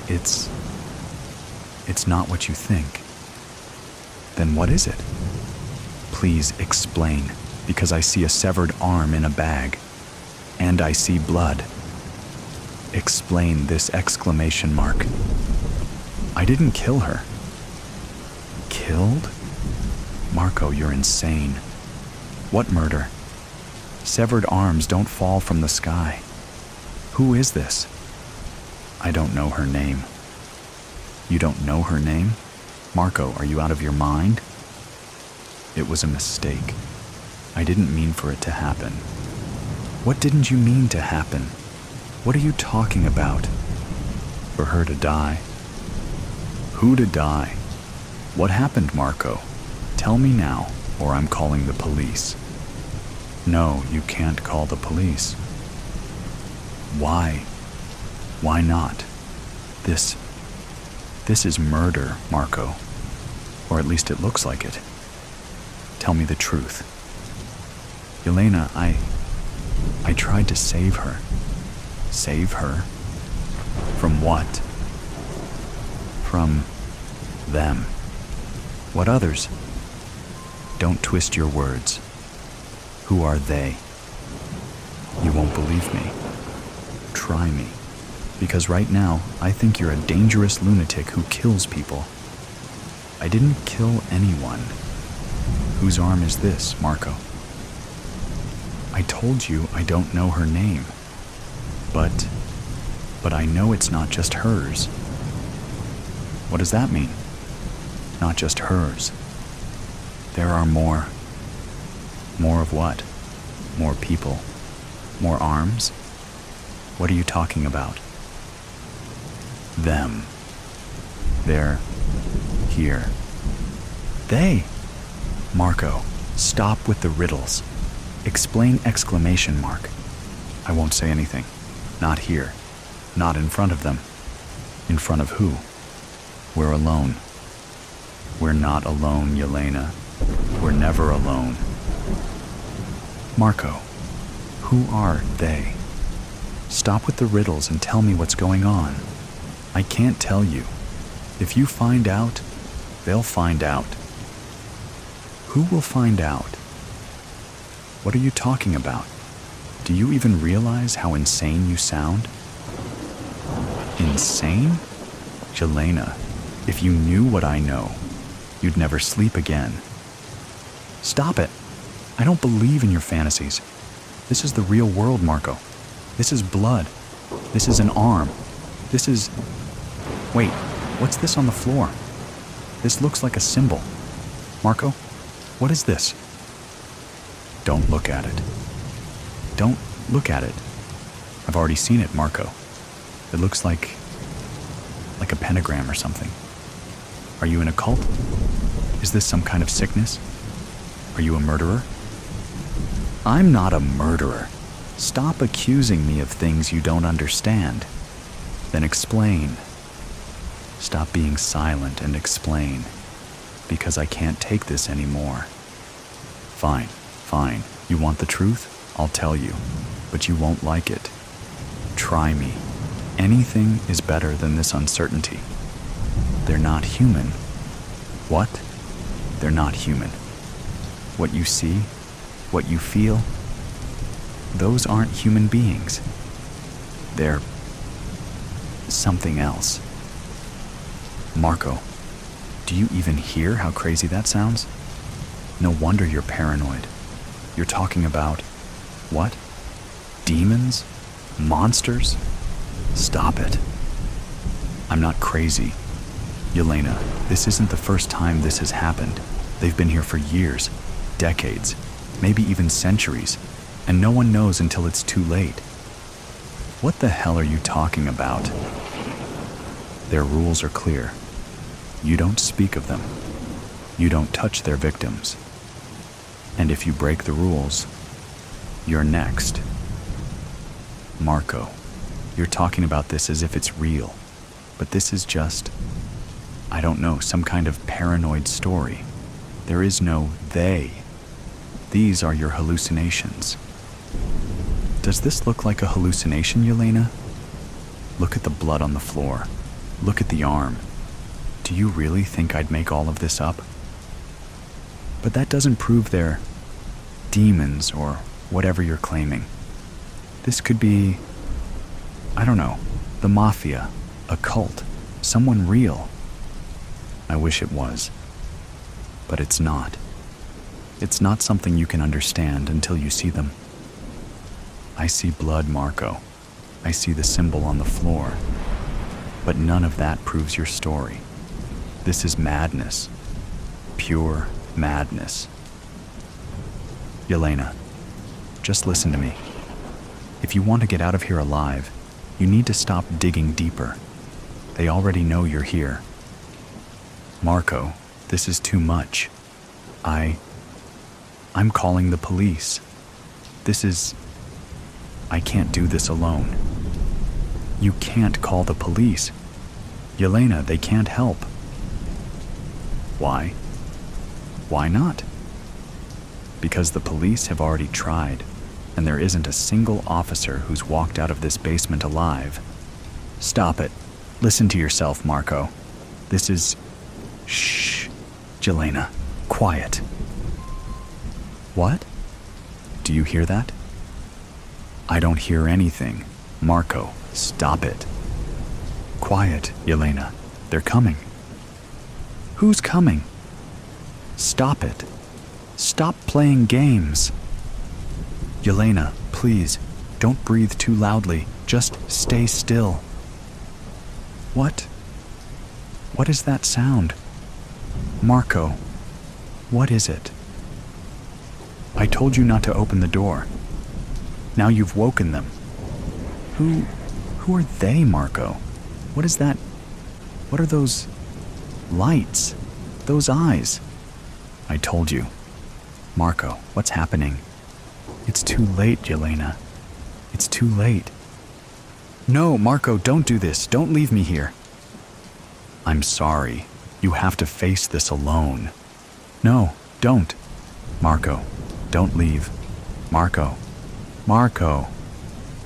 It's not what you think. Then what is it? Please explain, because I see a severed arm in a bag, and I see blood. Explain this exclamation mark. I didn't kill her. Killed? Marco, you're insane. What murder? Severed arms don't fall from the sky. Who is this? I don't know her name. You don't know her name? Marco, are you out of your mind? It was a mistake. I didn't mean for it to happen. What didn't you mean to happen? What are you talking about? For her to die. Who to die? What happened, Marco? Tell me now, or I'm calling the police. No, you can't call the police. Why? Why not? This is murder, Marco. Or at least it looks like it. Tell me the truth. Yelena, I tried to save her. Save her? From what? From them. What others? Don't twist your words. Who are they? You won't believe me. Try me. Because right now, I think you're a dangerous lunatic who kills people. I didn't kill anyone. Whose arm is this, Marco? I told you I don't know her name. But I know it's not just hers. What does that mean? Not just hers. There are more. More of what? More people? More arms? What are you talking about? Them. They're here. They? Marco, stop with the riddles. Explain exclamation mark. I won't say anything. Not here. Not in front of them. In front of who? We're alone. We're not alone, Yelena. We're never alone. Marco, who are they? Stop with the riddles and tell me what's going on. I can't tell you. If you find out, they'll find out. Who will find out? What are you talking about? Do you even realize how insane you sound? Insane? Yelena, if you knew what I know, you'd never sleep again. Stop it. I don't believe in your fantasies. This is the real world, Marco. This is blood. This is an arm. This is... Wait, what's this on the floor? This looks like a symbol. Marco, what is this? Don't look at it. Don't look at it. I've already seen it, Marco. It looks like a pentagram or something. Are you in a cult? Is this some kind of sickness? Are you a murderer? I'm not a murderer. Stop accusing me of things you don't understand. Then explain. Stop being silent and explain. Because I can't take this anymore. Fine, fine. You want the truth? I'll tell you. But you won't like it. Try me. Anything is better than this uncertainty. They're not human. What? They're not human. What you see, what you feel, those aren't human beings. They're something else. Marco, do you even hear how crazy that sounds? No wonder you're paranoid. You're talking about, what? Demons? Monsters? Stop it. I'm not crazy. Yelena, this isn't the first time this has happened. They've been here for years, decades, maybe even centuries, and no one knows until it's too late. What the hell are you talking about? Their rules are clear. You don't speak of them. You don't touch their victims. And if you break the rules, you're next. Marco, you're talking about this as if it's real. But this is just, I don't know, some kind of paranoid story. There is no they. These are your hallucinations. Does this look like a hallucination, Yelena? Look at the blood on the floor. Look at the arm. Do you really think I'd make all of this up? But that doesn't prove they're demons or whatever you're claiming. This could be, I don't know, the mafia, a cult, someone real. I wish it was. But it's not. It's not something you can understand until you see them. I see blood, Marco. I see the symbol on the floor. But none of that proves your story. This is madness. Pure madness. Yelena, just listen to me. If you want to get out of here alive, you need to stop digging deeper. They already know you're here. Marco, this is too much. I'm calling the police. I can't do this alone. You can't call the police. Yelena, they can't help. Why? Why not? Because the police have already tried, and there isn't a single officer who's walked out of this basement alive. Stop it. Listen to yourself, Marco. This is... Shh. Yelena, quiet. What? Do you hear that? I don't hear anything. Marco, stop it. Quiet, Yelena. They're coming. Who's coming? Stop it. Stop playing games. Yelena, please, don't breathe too loudly. Just stay still. What? What is that sound? Marco, what is it? I told you not to open the door. Now you've woken them. Who are they, Marco? What is that? What are those lights? Those eyes? I told you. Marco, what's happening? It's too late, Yelena. It's too late. No, Marco, don't do this. Don't leave me here. I'm sorry. You have to face this alone. No, don't. Marco, don't leave. Marco. Marco.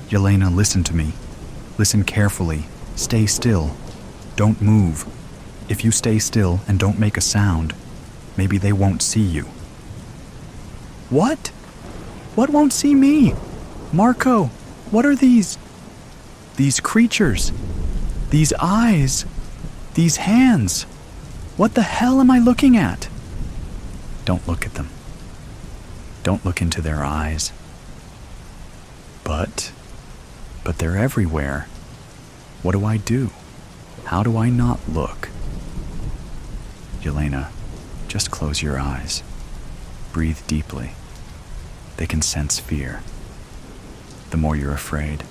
Yelena, listen to me. Listen carefully. Stay still. Don't move. If you stay still and don't make a sound, maybe they won't see you. What? What won't see me? Marco, what are these creatures? These eyes? These hands? What the hell am I looking at? Don't look at them. Don't look into their eyes. But they're everywhere. What do I do? How do I not look? Yelena, just close your eyes. Breathe deeply. They can sense fear. The more you're afraid,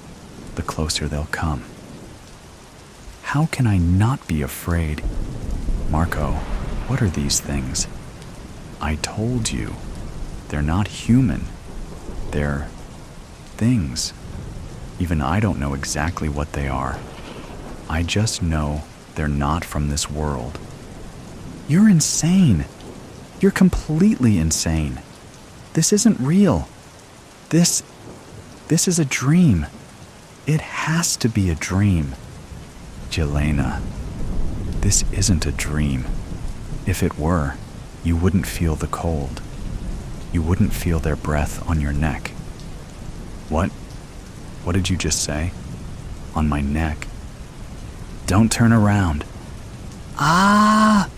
the closer they'll come. How can I not be afraid? Marco, what are these things? I told you. They're not human. They're things. Even I don't know exactly what they are. I just know they're not from this world. You're insane. You're completely insane. This isn't real. This is a dream. It has to be a dream. Yelena, this isn't a dream. If it were, you wouldn't feel the cold. You wouldn't feel their breath on your neck. What? What did you just say? On my neck? Don't turn around. Ah!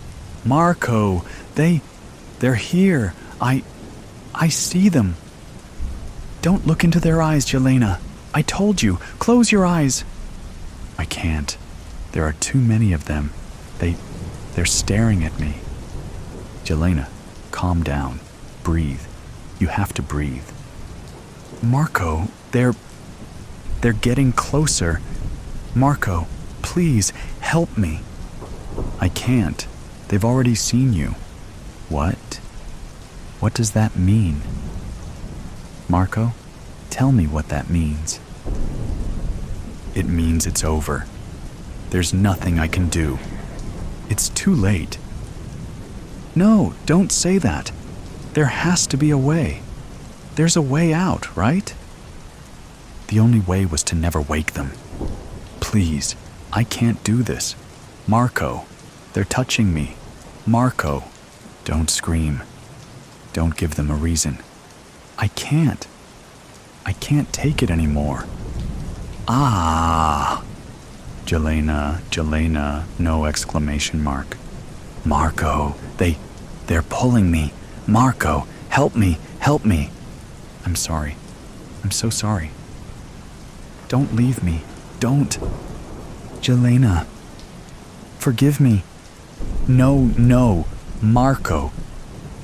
Marco, they're here. I see them. Don't look into their eyes, Yelena. I told you, close your eyes. I can't. There are too many of them. They're staring at me. Yelena, calm down. Breathe. You have to breathe. Marco, they're getting closer. Marco, please, help me. I can't. They've already seen you. What? What does that mean? Marco, tell me what that means. It means it's over. There's nothing I can do. It's too late. No, don't say that. There has to be a way. There's a way out, right? The only way was to never wake them. Please, I can't do this. Marco, they're touching me. Marco, don't scream. Don't give them a reason. I can't. I can't take it anymore. Ah! Jelena, no exclamation mark. Marco, they're pulling me. Marco, help me. I'm sorry. I'm so sorry. Don't leave me. Don't. Jelena, forgive me. No, Marco.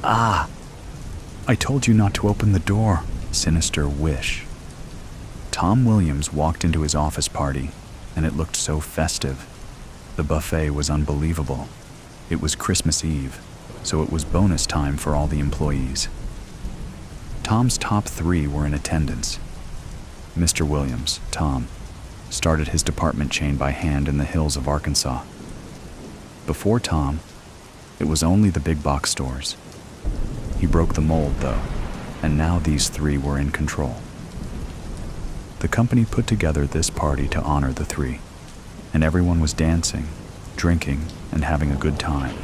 Ah! I told you not to open the door. Sinister Wish. Tom Williams walked into his office party, and it looked so festive. The buffet was unbelievable. It was Christmas Eve, so it was bonus time for all the employees. Tom's top 3 were in attendance. Mr. Williams, Tom, started his department chain by hand in the hills of Arkansas. Before Tom, it was only the big box stores. He broke the mold, though, and now these 3 were in control. The company put together this party to honor the 3, and everyone was dancing, drinking, and having a good time.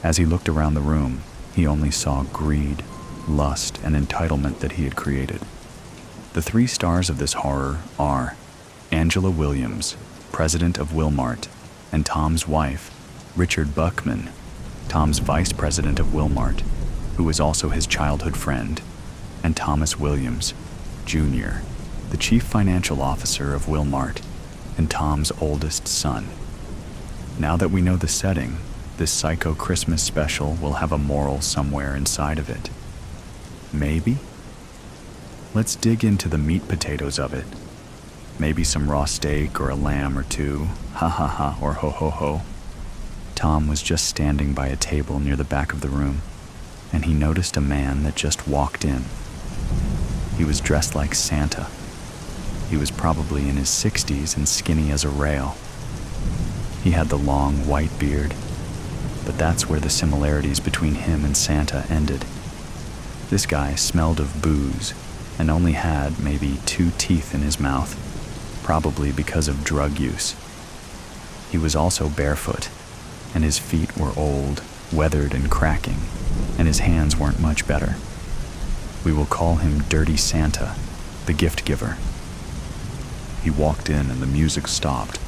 As he looked around the room, he only saw greed, lust, and entitlement that he had created. The 3 stars of this horror are Angela Williams, president of Wilmart, and Tom's wife, Richard Buckman, Tom's vice president of Wilmart, who was also his childhood friend, and Thomas Williams, Jr., the chief financial officer of Wilmart, and Tom's oldest son. Now that we know the setting, this psycho Christmas special will have a moral somewhere inside of it. Maybe? Let's dig into the meat potatoes of it. Maybe some raw steak or a lamb or 2, ha ha ha or ho ho ho. Tom was just standing by a table near the back of the room, and he noticed a man that just walked in. He was dressed like Santa. He was probably in his 60s and skinny as a rail. He had the long white beard, but that's where the similarities between him and Santa ended. This guy smelled of booze and only had maybe 2 teeth in his mouth, probably because of drug use. He was also barefoot, and his feet were old, weathered, and cracking, and his hands weren't much better. We will call him Dirty Santa, the gift giver. He walked in and the music stopped.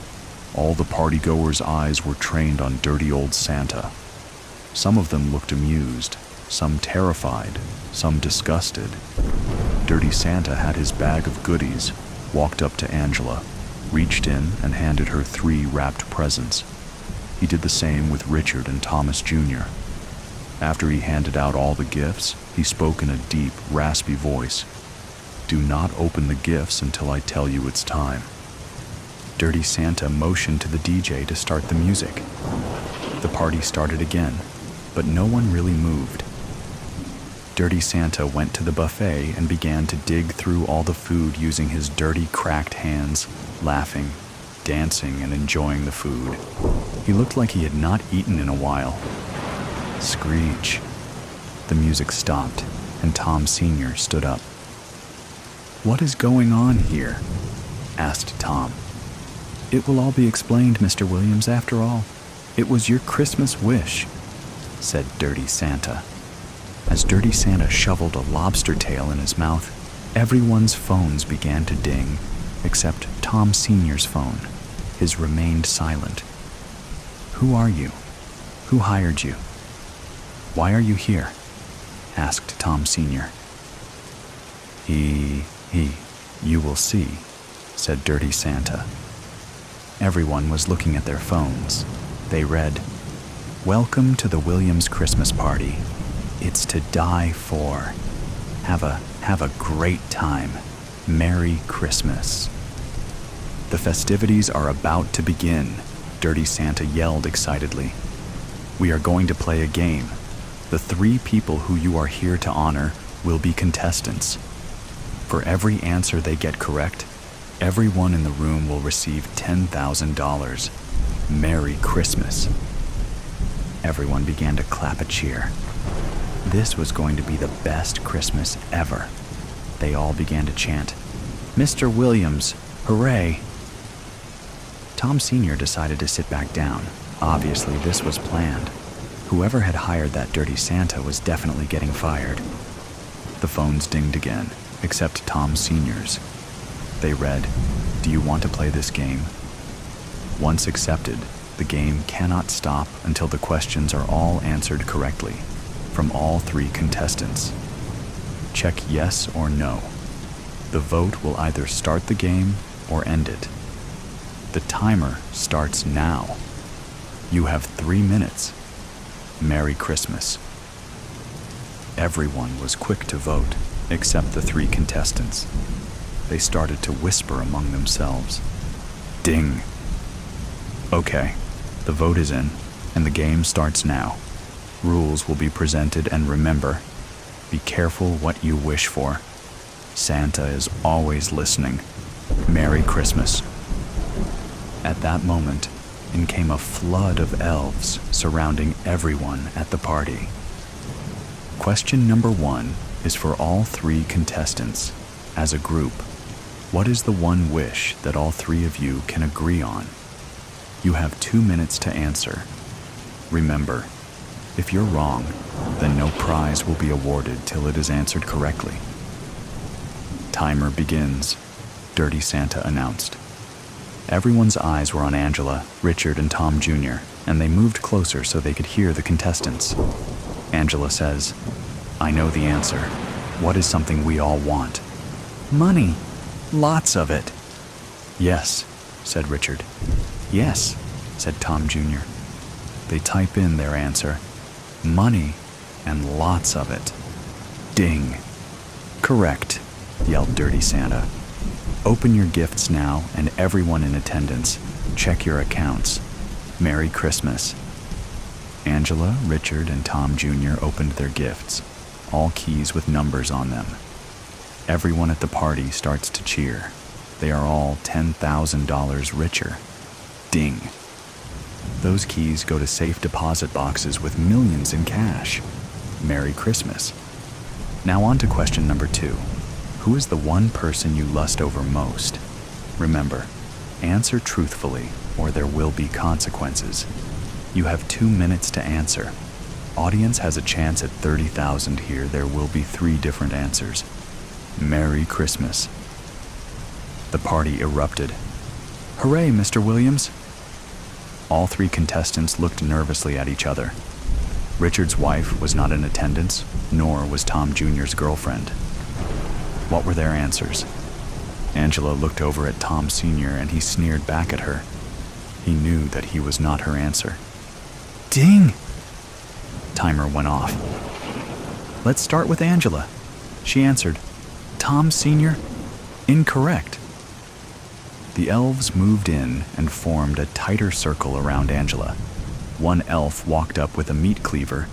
All the partygoers' eyes were trained on dirty old Santa. Some of them looked amused, some terrified, some disgusted. Dirty Santa had his bag of goodies, walked up to Angela, reached in and handed her 3 wrapped presents. He did the same with Richard and Thomas Jr. After he handed out all the gifts, he spoke in a deep, raspy voice. Do not open the gifts until I tell you it's time. Dirty Santa motioned to the DJ to start the music. The party started again, but no one really moved. Dirty Santa went to the buffet and began to dig through all the food using his dirty, cracked hands, laughing, dancing, and enjoying the food. He looked like he had not eaten in a while. Screech. The music stopped, and Tom Sr. stood up. What is going on here? Asked Tom. It will all be explained, Mr. Williams, after all. It was your Christmas wish, said Dirty Santa. As Dirty Santa shoveled a lobster tail in his mouth, everyone's phones began to ding, except Tom Sr.'s phone. His remained silent. Who are you? Who hired you? Why are you here? Asked Tom Sr. You will see, said Dirty Santa. Everyone was looking at their phones. They read, Welcome to the Williams Christmas party. It's to die for. Have a great time. Merry Christmas. The festivities are about to begin, Dirty Santa yelled excitedly. We are going to play a game. The 3 people who you are here to honor will be contestants. For every answer they get correct, Everyone in the room will receive $10,000. Merry Christmas. Everyone began to clap a cheer. This was going to be the best Christmas ever. They all began to chant, "Mr. Williams, hooray!" Tom Sr. decided to sit back down. Obviously, this was planned. Whoever had hired that dirty Santa was definitely getting fired. The phones dinged again, except Tom Sr.'s. They read, "Do you want to play this game?" Once accepted, the game cannot stop until the questions are all answered correctly, from all 3 contestants. Check yes or no. The vote will either start the game or end it. The timer starts now. You have 3 minutes. Merry Christmas. Everyone was quick to vote, except the 3 contestants. They started to whisper among themselves. Ding. Okay, the vote is in, and the game starts now. Rules will be presented, and remember, be careful what you wish for. Santa is always listening. Merry Christmas. At that moment, in came a flood of elves surrounding everyone at the party. Question number 1 is for all 3 contestants. As a group, what is the one wish that all 3 of you can agree on? You have 2 minutes to answer. Remember, if you're wrong, then no prize will be awarded till it is answered correctly. Timer begins, Dirty Santa announced. Everyone's eyes were on Angela, Richard, and Tom Jr., and they moved closer so they could hear the contestants. Angela says, "I know the answer. What is something we all want?" "Money. Lots of it." "Yes," said Richard. "Yes," said Tom Jr. They type in their answer. Money and lots of it. Ding. "Correct," yelled Dirty Santa. "Open your gifts now, and everyone in attendance, check your accounts. Merry Christmas." Angela, Richard, and Tom Jr. opened their gifts, all keys with numbers on them. Everyone at the party starts to cheer. They are all $10,000 richer. Ding. Those keys go to safe deposit boxes with millions in cash. Merry Christmas. Now on to question number 2. Who is the one person you lust over most? Remember, answer truthfully or there will be consequences. You have 2 minutes to answer. Audience has a chance at 30,000 here. There will be 3 different answers. Merry Christmas. The party erupted. "Hooray, Mr. Williams." All 3 contestants looked nervously at each other. Richard's wife was not in attendance, nor was Tom Jr.'s girlfriend. What were their answers? Angela looked over at Tom Sr. and he sneered back at her. He knew that he was not her answer. Ding! Timer went off. Let's start with Angela. She answered, "Tom Sr., incorrect." The elves moved in and formed a tighter circle around Angela. One elf walked up with a meat cleaver,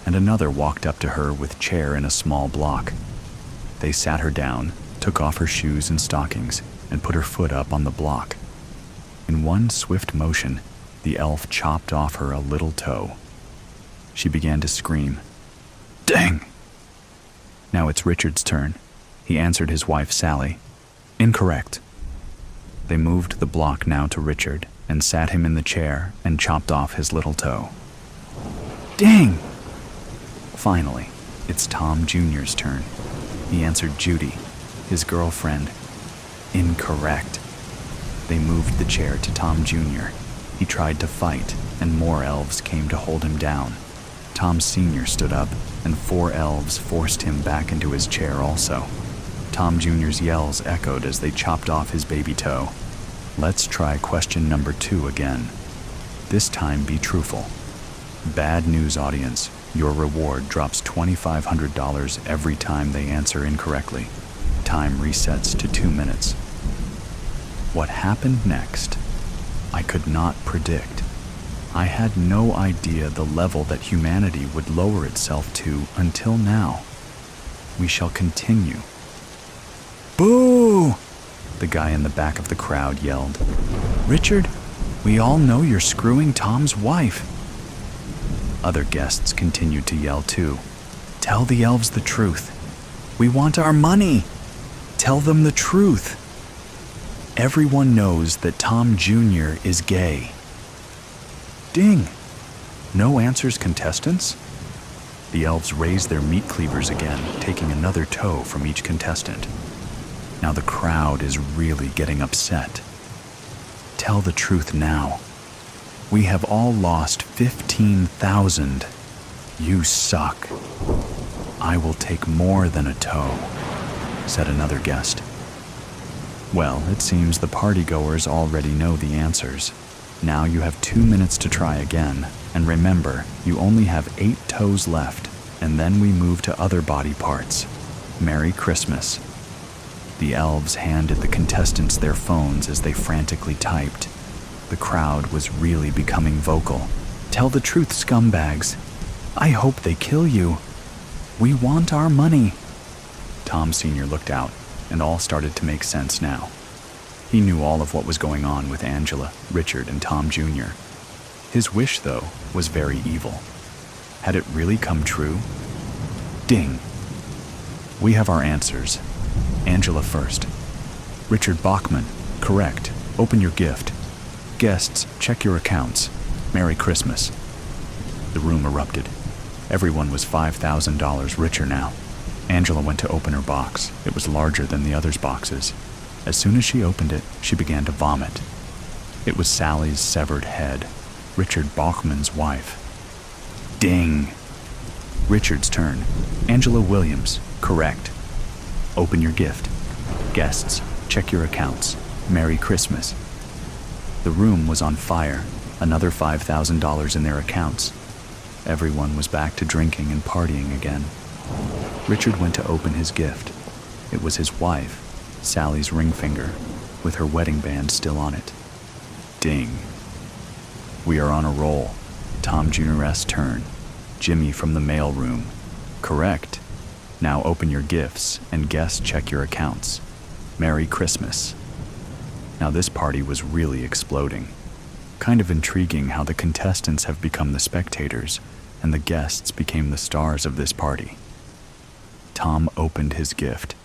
and another walked up to her with chair in a small block. They sat her down, took off her shoes and stockings, and put her foot up on the block. In one swift motion, the elf chopped off her a little toe. She began to scream, "Dang!" Now it's Richard's turn. He answered his wife, Sally. Incorrect. They moved the block now to Richard and sat him in the chair and chopped off his little toe. Dang! Finally, it's Tom Jr.'s turn. He answered Judy, his girlfriend. Incorrect. They moved the chair to Tom Jr. He tried to fight, and more elves came to hold him down. Tom Sr. stood up, and 4 elves forced him back into his chair also. Tom Jr.'s yells echoed as they chopped off his baby toe. Let's try question number 2 again. This time be truthful. Bad news, audience. Your reward drops $2,500 every time they answer incorrectly. Time resets to 2 minutes. What happened next? I could not predict. I had no idea the level that humanity would lower itself to until now. We shall continue. Boo! The guy in the back of the crowd yelled. "Richard, we all know you're screwing Tom's wife." Other guests continued to yell too. "Tell the elves the truth. We want our money. Tell them the truth. Everyone knows that Tom Jr. is gay." Ding! No answers, contestants? The elves raised their meat cleavers again, taking another toe from each contestant. Now the crowd is really getting upset. Tell the truth now. We have all lost 15,000. You suck. I will take more than a toe, said another guest. Well, it seems the partygoers already know the answers. Now you have 2 minutes to try again, and remember, you only have 8 toes left, and then we move to other body parts. Merry Christmas. The elves handed the contestants their phones as they frantically typed. The crowd was really becoming vocal. "Tell the truth, scumbags. I hope they kill you. We want our money." Tom Sr. looked out, and all started to make sense now. He knew all of what was going on with Angela, Richard, and Tom Jr. His wish, though, was very evil. Had it really come true? Ding! We have our answers. Angela first. Richard Bachman, correct. Open your gift. Guests, check your accounts. Merry Christmas. The room erupted. Everyone was $5,000 richer now. Angela went to open her box. It was larger than the others' boxes. As soon as she opened it, she began to vomit. It was Sally's severed head, Richard Bachman's wife. Ding! Richard's turn. Angela Williams, correct. Open your gift. Guests, check your accounts. Merry Christmas. The room was on fire, another $5,000 in their accounts. Everyone was back to drinking and partying again. Richard went to open his gift. It was his wife, Sally's ring finger, with her wedding band still on it. Ding. We are on a roll. Tom Jr.'s turn. Jimmy from the mail room. Correct. Now open your gifts, and guests check your accounts. Merry Christmas. Now this party was really exploding. Kind of intriguing how the contestants have become the spectators, and the guests became the stars of this party. Tom opened his gift.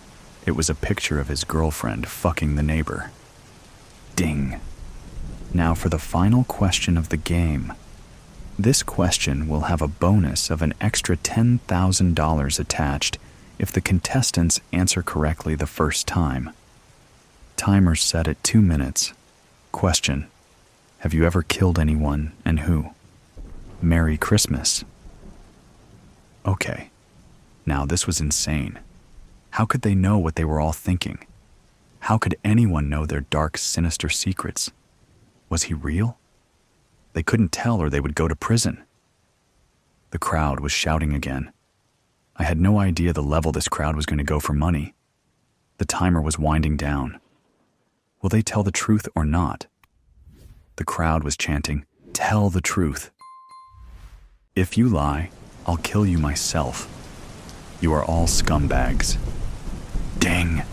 It was a picture of his girlfriend fucking the neighbor. Ding. Now for the final question of the game. This question will have a bonus of an extra $10,000 attached if the contestants answer correctly the first time. Timer set at 2 minutes. Question: have you ever killed anyone, and who? Merry Christmas. Okay. Now this was insane. How could they know what they were all thinking? How could anyone know their dark, sinister secrets? Was he real? They couldn't tell or they would go to prison. The crowd was shouting again. I had no idea the level this crowd was going to go for money. The timer was winding down. Will they tell the truth or not? The crowd was chanting, "Tell the truth." If you lie, I'll kill you myself. You are all scumbags. Ding.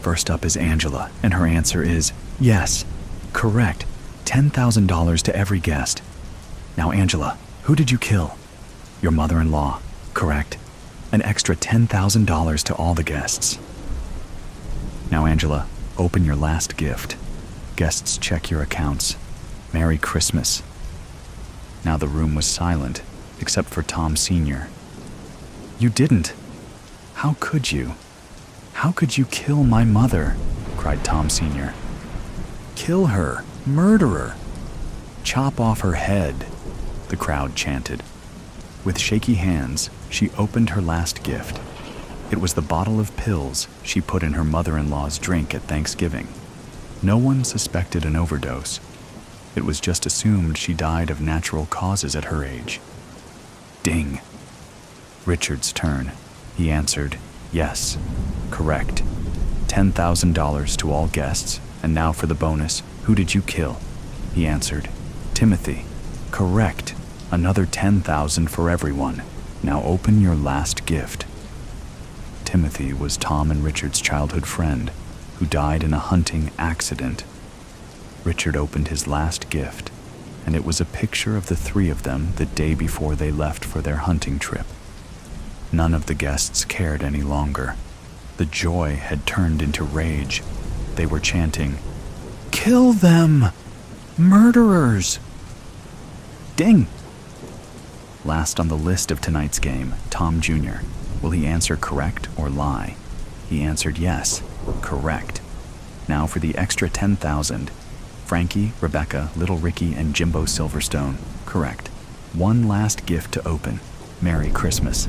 First up is Angela, and her answer is yes. Correct. $10,000 to every guest. Now, Angela, who did you kill? Your mother-in-law. Correct. An extra $10,000 to all the guests. Now, Angela, open your last gift. Guests, check your accounts. Merry Christmas. Now the room was silent, except for Tom Sr. You didn't. How could you? How could you kill my mother? Cried Tom Sr. Kill her, murderer. Chop off her head, the crowd chanted. With shaky hands, she opened her last gift. It was the bottle of pills she put in her mother-in-law's drink at Thanksgiving. No one suspected an overdose. It was just assumed she died of natural causes at her age. Ding. Richard's turn. He answered, yes, correct. $10,000 to all guests, and now for the bonus, who did you kill? He answered, Timothy. Correct. Another $10,000 for everyone. Now open your last gift. Timothy was Tom and Richard's childhood friend. who died in a hunting accident. Richard opened his last gift, and it was a picture of the three of them the day before they left for their hunting trip. None of the guests cared any longer. The joy had turned into rage. They were chanting, "Kill them! Murderers!" Ding! Last on the list of tonight's game, Tom Jr. Will he answer correct or lie? He answered yes, correct. Now for the extra 10,000. Frankie, Rebecca, Little Ricky, and Jimbo Silverstone, correct. One last gift to open. Merry Christmas.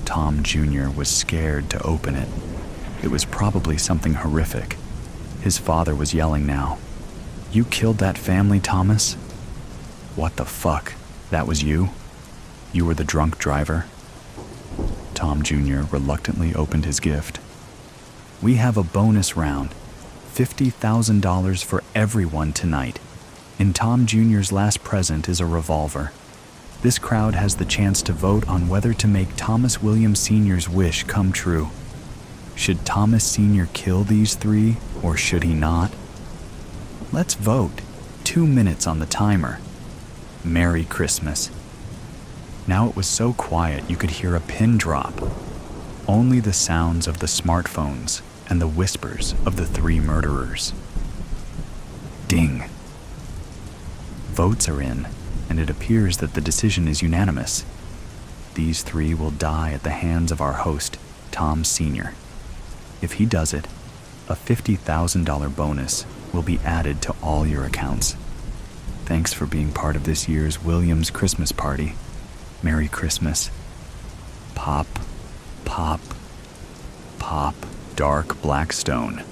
Tom Jr. was scared to open it. It was probably something horrific. His father was yelling now. "You killed that family, Thomas?" "What the fuck? That was you? You were the drunk driver?" Tom Jr. reluctantly opened his gift. "We have a bonus round. $50,000 for everyone tonight. In Tom Jr.'s last present is a revolver. This crowd has the chance to vote on whether to make Thomas Williams Sr.'s wish come true. Should Thomas Sr. kill these three, or should he not? Let's vote. 2 minutes on the timer. Merry Christmas." Now it was so quiet you could hear a pin drop. Only the sounds of the smartphones and the whispers of the three murderers. Ding. Votes are in, and it appears that the decision is unanimous. These three will die at the hands of our host, Tom Sr. If he does it, a $50,000 bonus will be added to all your accounts. Thanks for being part of this year's Williams Christmas party. Merry Christmas. Pop, pop, pop. Dark black stone.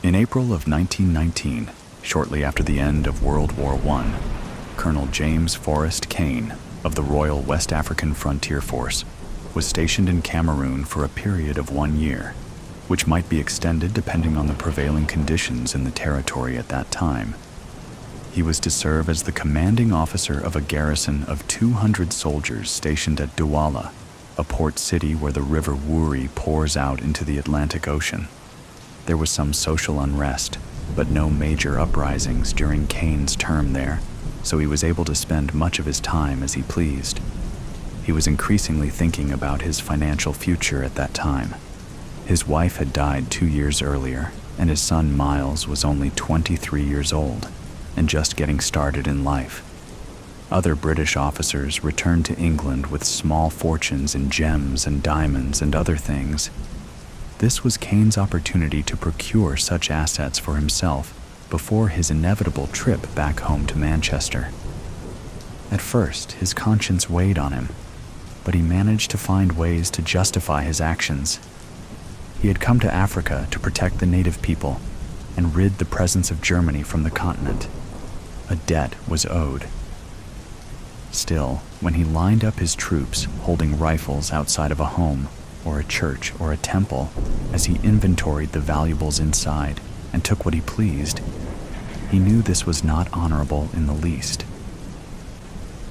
In April of 1919, shortly after the end of World War I, Colonel James Forrest Kane of the Royal West African Frontier Force was stationed in Cameroon for a period of 1 year, which might be extended depending on the prevailing conditions in the territory at that time. He was to serve as the commanding officer of a garrison of 200 soldiers stationed at Douala, a port city where the river Wouri pours out into the Atlantic Ocean. There was some social unrest, but no major uprisings during Kane's term there, so he was able to spend much of his time as he pleased. He was increasingly thinking about his financial future at that time. His wife had died 2 years earlier, and his son Miles was only 23 years old and just getting started in life. Other British officers returned to England with small fortunes in gems and diamonds and other things. This was Kane's opportunity to procure such assets for himself before his inevitable trip back home to Manchester. At first, his conscience weighed on him, but he managed to find ways to justify his actions. He had come to Africa to protect the native people and rid the presence of Germany from the continent. A debt was owed. Still, when he lined up his troops holding rifles outside of a home or a church or a temple as he inventoried the valuables inside and took what he pleased, he knew this was not honorable in the least.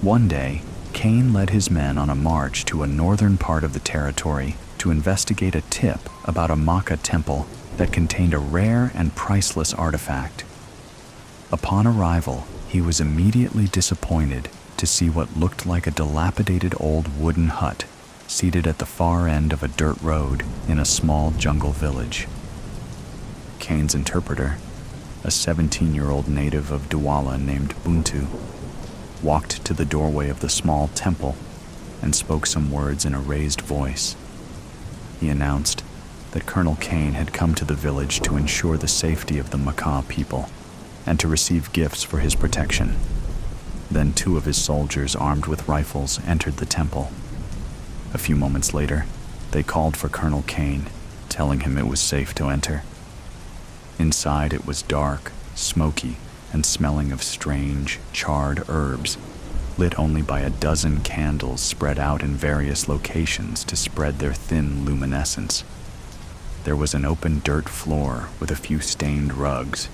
One day, Kane led his men on a march to a northern part of the territory to investigate a tip about a Maka temple that contained a rare and priceless artifact. Upon arrival, he was immediately disappointed to see what looked like a dilapidated old wooden hut seated at the far end of a dirt road in a small jungle village. Kane's interpreter, a 17-year-old native of Douala named Buntu, walked to the doorway of the small temple and spoke some words in a raised voice. He announced that Colonel Kane had come to the village to ensure the safety of the Maka people and to receive gifts for his protection. Then 2 of his soldiers armed with rifles entered the temple. A few moments later, they called for Colonel Kane, telling him it was safe to enter. Inside it was dark, smoky, and smelling of strange, charred herbs, lit only by a dozen candles spread out in various locations to spread their thin luminescence. There was an open dirt floor with a few stained rugs,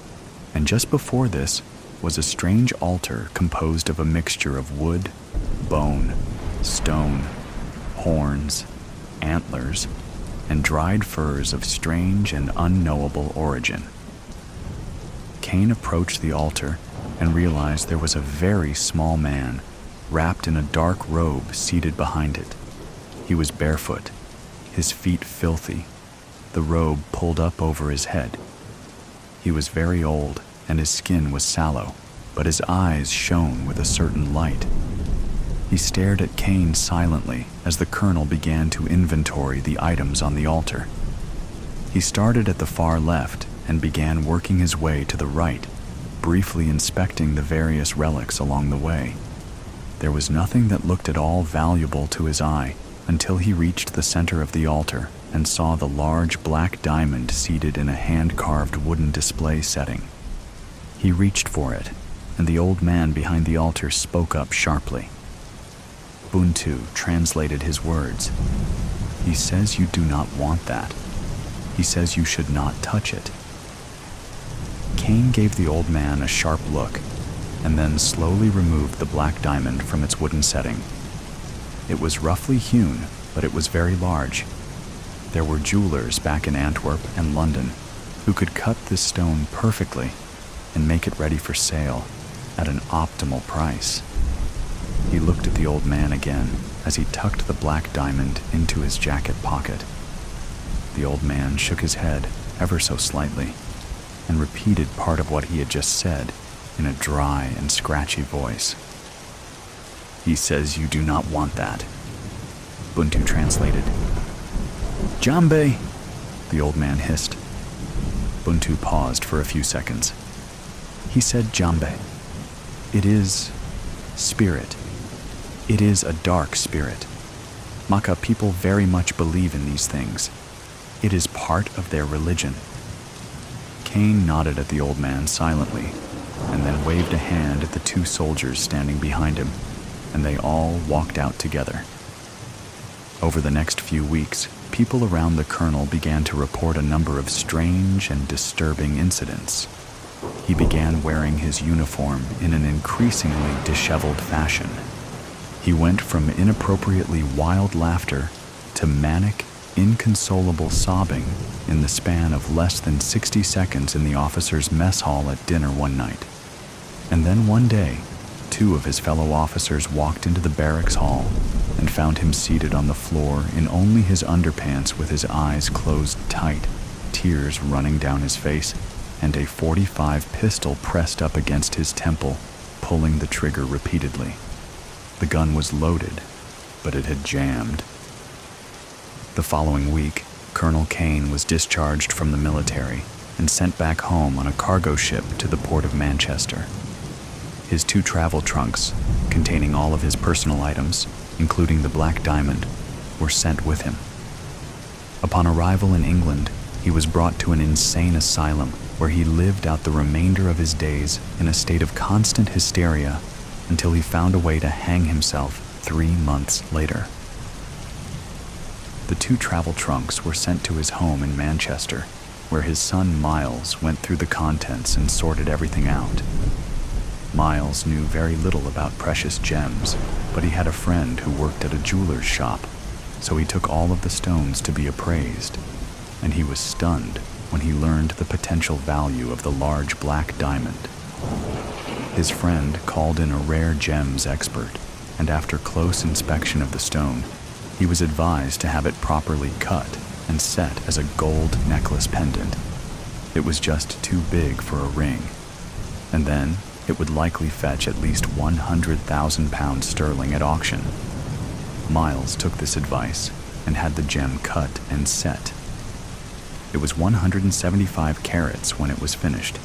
and just before this was a strange altar composed of a mixture of wood, bone, stone, horns, antlers, and dried furs of strange and unknowable origin. Cain approached the altar and realized there was a very small man wrapped in a dark robe seated behind it. He was barefoot, his feet filthy, the robe pulled up over his head. He was very old, and his skin was sallow, but his eyes shone with a certain light. He stared at Cain silently as the colonel began to inventory the items on the altar. He started at the far left and began working his way to the right, briefly inspecting the various relics along the way. There was nothing that looked at all valuable to his eye until he reached the center of the altar and saw the large black diamond seated in a hand-carved wooden display setting. He reached for it, and the old man behind the altar spoke up sharply. Buntu translated his words. He says you do not want that. He says you should not touch it. Cain gave the old man a sharp look, and then slowly removed the black diamond from its wooden setting. It was roughly hewn, but it was very large. There were jewelers back in Antwerp and London who could cut this stone perfectly and make it ready for sale at an optimal price. He looked at the old man again as he tucked the black diamond into his jacket pocket. The old man shook his head ever so slightly and repeated part of what he had just said in a dry and scratchy voice. He says you do not want that. Buntu translated. Jambe, the old man hissed. Buntu paused for a few seconds. He said Jambe. It is spirit. It is a dark spirit. Maka people very much believe in these things. It is part of their religion. Cain nodded at the old man silently, and then waved a hand at the two soldiers standing behind him, and they all walked out together. Over the next few weeks, people around the colonel began to report a number of strange and disturbing incidents. He began wearing his uniform in an increasingly disheveled fashion. He went from inappropriately wild laughter to manic, inconsolable sobbing in the span of less than 60 seconds in the officers' mess hall at dinner one night. And then one day, two of his fellow officers walked into the barracks hall and found him seated on the floor in only his underpants with his eyes closed tight, tears running down his face, and a .45 pistol pressed up against his temple, pulling the trigger repeatedly. The gun was loaded, but it had jammed. The following week, Colonel Cain was discharged from the military and sent back home on a cargo ship to the port of Manchester. His 2 travel trunks, containing all of his personal items, including the black diamond, were sent with him. Upon arrival in England, he was brought to an insane asylum where he lived out the remainder of his days in a state of constant hysteria until he found a way to hang himself 3 months later. The 2 travel trunks were sent to his home in Manchester, where his son Miles went through the contents and sorted everything out. Miles knew very little about precious gems, but he had a friend who worked at a jeweler's shop, so he took all of the stones to be appraised, and he was stunned when he learned the potential value of the large black diamond. His friend called in a rare gems expert, and after close inspection of the stone, he was advised to have it properly cut and set as a gold necklace pendant. It was just too big for a ring, and then it would likely fetch at least £100,000 at auction. Miles took this advice and had the gem cut and set. It was 175 carats when it was finished.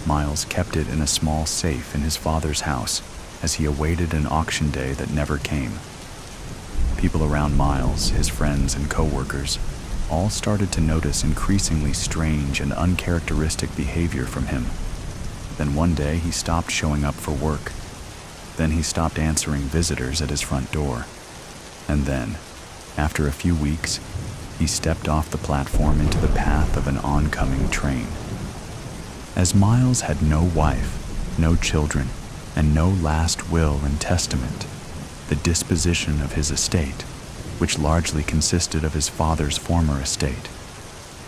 Miles kept it in a small safe in his father's house as he awaited an auction day that never came. People around Miles, his friends and co-workers, all started to notice increasingly strange and uncharacteristic behavior from him. Then one day he stopped showing up for work. Then he stopped answering visitors at his front door. And then, after a few weeks, he stepped off the platform into the path of an oncoming train. As Miles had no wife, no children, and no last will and testament, the disposition of his estate which largely consisted of his father's former estate,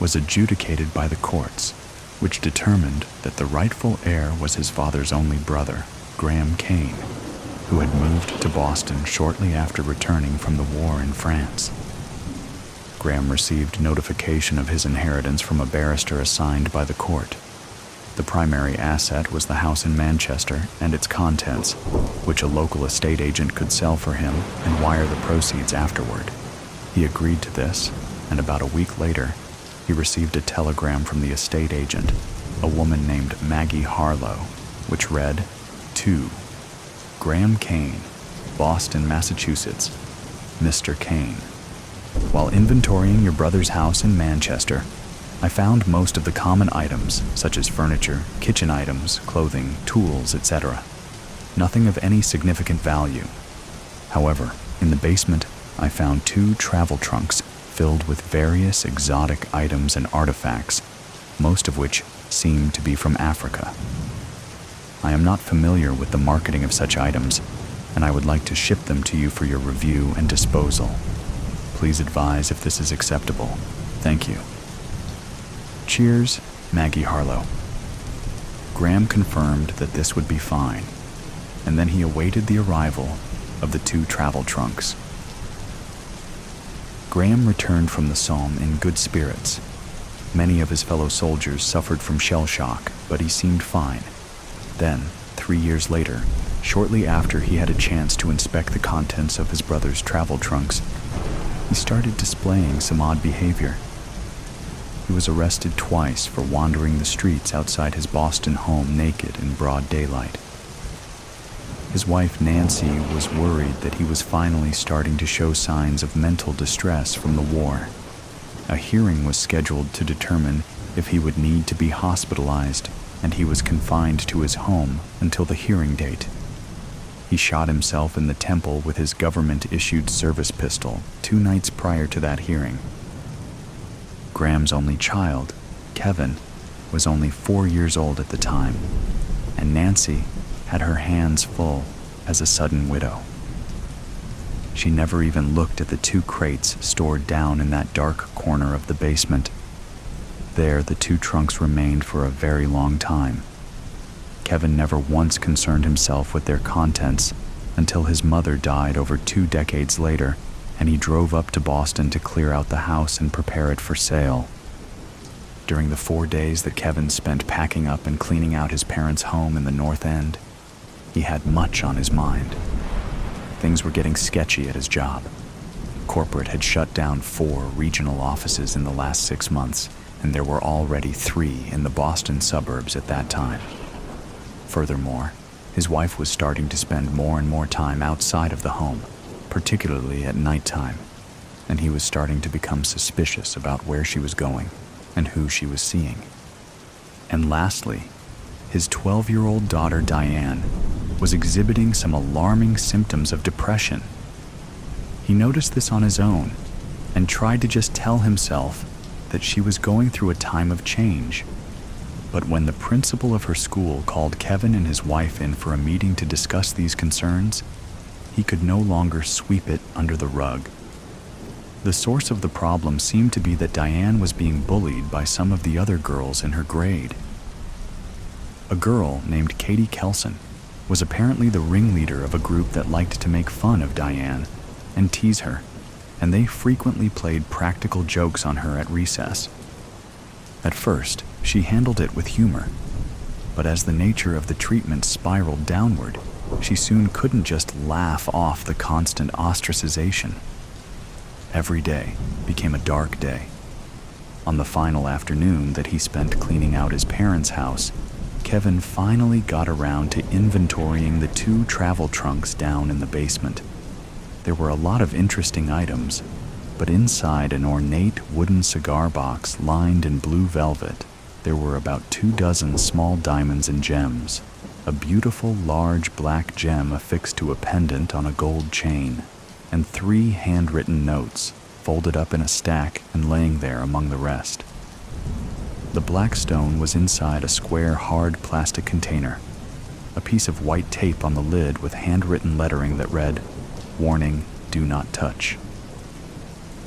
was adjudicated by the courts, which determined that the rightful heir was his father's only brother, Graham Kane, who had moved to Boston shortly after returning from the war in France. Graham received notification of his inheritance from a barrister assigned by the court. The primary asset was the house in Manchester and its contents, which a local estate agent could sell for him and wire the proceeds afterward. He agreed to this, and about a week later, he received a telegram from the estate agent, a woman named Maggie Harlow, which read, "To Graham Kane, Boston, Massachusetts, Mr. Kane. While inventorying your brother's house in Manchester, I found most of the common items, such as furniture, kitchen items, clothing, tools, etc. Nothing of any significant value. However, in the basement, I found 2 travel trunks filled with various exotic items and artifacts, most of which seem to be from Africa. I am not familiar with the marketing of such items, and I would like to ship them to you for your review and disposal. Please advise if this is acceptable. Thank you. Cheers, Maggie Harlow." Graham confirmed that this would be fine, and then he awaited the arrival of the 2 travel trunks. Graham returned from the Somme in good spirits. Many of his fellow soldiers suffered from shell shock, but he seemed fine. Then, 3 years later, shortly after he had a chance to inspect the contents of his brother's travel trunks, he started displaying some odd behavior. He was arrested twice for wandering the streets outside his Boston home naked in broad daylight. His wife Nancy was worried that he was finally starting to show signs of mental distress from the war. A hearing was scheduled to determine if he would need to be hospitalized, and he was confined to his home until the hearing date. He shot himself in the temple with his government-issued service pistol 2 nights prior to that hearing. Graham's only child, Kevin, was only 4 years old at the time, and Nancy had her hands full as a sudden widow. She never even looked at the 2 crates stored down in that dark corner of the basement. There, the 2 trunks remained for a very long time. Kevin never once concerned himself with their contents until his mother died over 2 decades later, and he drove up to Boston to clear out the house and prepare it for sale. During the 4 days that Kevin spent packing up and cleaning out his parents' home in the North End, he had much on his mind. Things were getting sketchy at his job. Corporate had shut down 4 regional offices in the last 6 months, and there were already 3 in the Boston suburbs at that time. Furthermore, his wife was starting to spend more and more time outside of the home, particularly at nighttime, and he was starting to become suspicious about where she was going and who she was seeing. And lastly, his 12-year-old daughter Diane was exhibiting some alarming symptoms of depression. He noticed this on his own and tried to just tell himself that she was going through a time of change. But when the principal of her school called Kevin and his wife in for a meeting to discuss these concerns, he could no longer sweep it under the rug. The source of the problem seemed to be that Diane was being bullied by some of the other girls in her grade. A girl named Katie Kelson was apparently the ringleader of a group that liked to make fun of Diane and tease her, and they frequently played practical jokes on her at recess. At first, she handled it with humor, but as the nature of the treatment spiraled downward, she soon couldn't just laugh off the constant ostracization. Every day became a dark day. On the final afternoon that he spent cleaning out his parents' house, Kevin finally got around to inventorying the 2 travel trunks down in the basement. There were a lot of interesting items, but inside an ornate wooden cigar box lined in blue velvet, there were about 24 small diamonds and gems, a beautiful large black gem affixed to a pendant on a gold chain, and 3 handwritten notes folded up in a stack and laying there among the rest. The black stone was inside a square hard plastic container, a piece of white tape on the lid with handwritten lettering that read, "Warning, do not touch."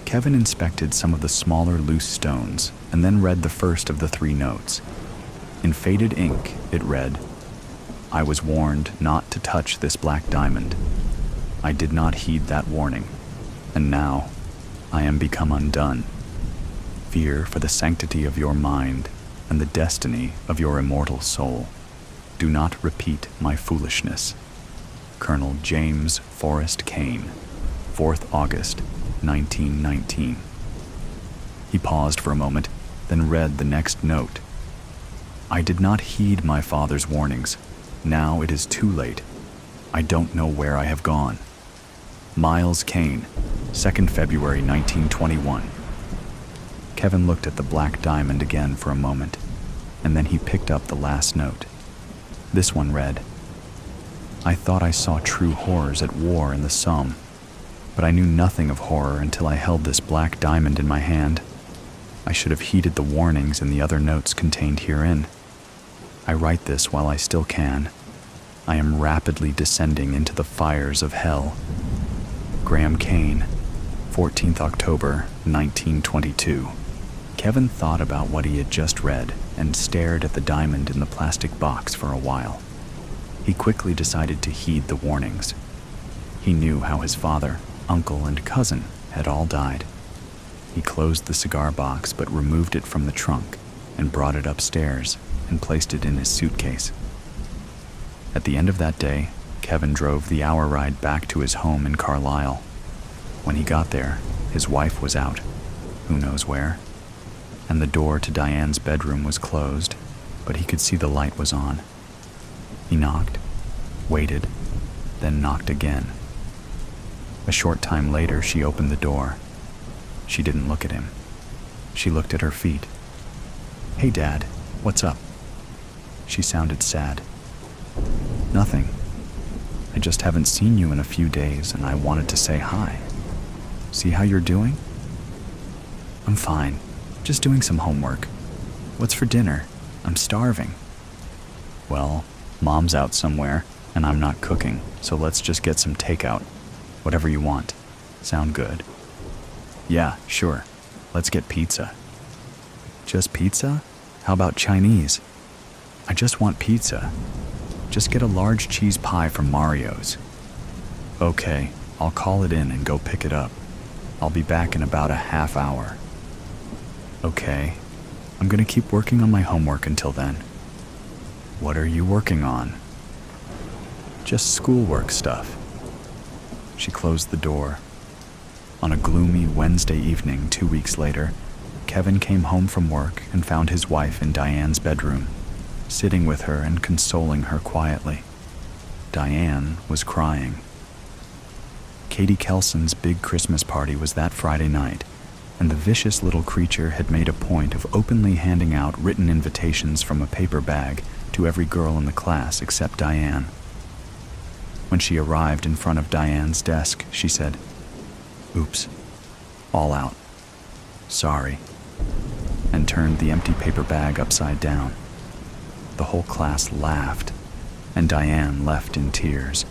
Kevin inspected some of the smaller loose stones and then read the first of the 3 notes. In faded ink, it read, "I was warned not to touch this black diamond. I did not heed that warning, and now I am become undone. Fear for the sanctity of your mind and the destiny of your immortal soul. Do not repeat my foolishness. Colonel James Forrest Kane, 4th August, 1919. He paused for a moment, then read the next note. I did not heed my father's warnings. Now it is too late. I don't know where I have gone. Miles Kane, 2nd February 1921. Kevin looked at the black diamond again for a moment, and then he picked up the last note. This one read, I thought I saw true horrors at war in the Somme, but I knew nothing of horror until I held this black diamond in my hand. I should have heeded the warnings in the other notes contained herein. I write this while I still can. I am rapidly descending into the fires of hell. Graham Kane, 14th October, 1922. Kevin thought about what he had just read and stared at the diamond in the plastic box for a while. He quickly decided to heed the warnings. He knew how his father, uncle, and cousin had all died. He closed the cigar box but removed it from the trunk and brought it upstairs and placed it in his suitcase. At the end of that day, Kevin drove the hour ride back to his home in Carlisle. When he got there, his wife was out, who knows where, and the door to Diane's bedroom was closed, but he could see the light was on. He knocked, waited, then knocked again. A short time later, she opened the door. She didn't look at him. She looked at her feet. Hey, Dad, what's up? She sounded sad. Nothing. I just haven't seen you in a few days and I wanted to say hi. See how you're doing? I'm fine. Just doing some homework. What's for dinner? I'm starving. Well, Mom's out somewhere and I'm not cooking, so let's just get some takeout. Whatever you want. Sound good? Yeah, sure. Let's get pizza. Just pizza? How about Chinese? I just want pizza. Just get a large cheese pie from Mario's. Okay, I'll call it in and go pick it up. I'll be back in about a half hour. Okay, I'm gonna keep working on my homework until then. What are you working on? Just schoolwork stuff. She closed the door. On a gloomy Wednesday evening 2 weeks later, Kevin came home from work and found his wife in Diane's bedroom, sitting with her and consoling her quietly. Diane was crying. Katie Kelson's big Christmas party was that Friday night, and the vicious little creature had made a point of openly handing out written invitations from a paper bag to every girl in the class except Diane. When she arrived in front of Diane's desk, she said, Oops, all out. Sorry, and turned the empty paper bag upside down. The whole class laughed, and Diane left in tears.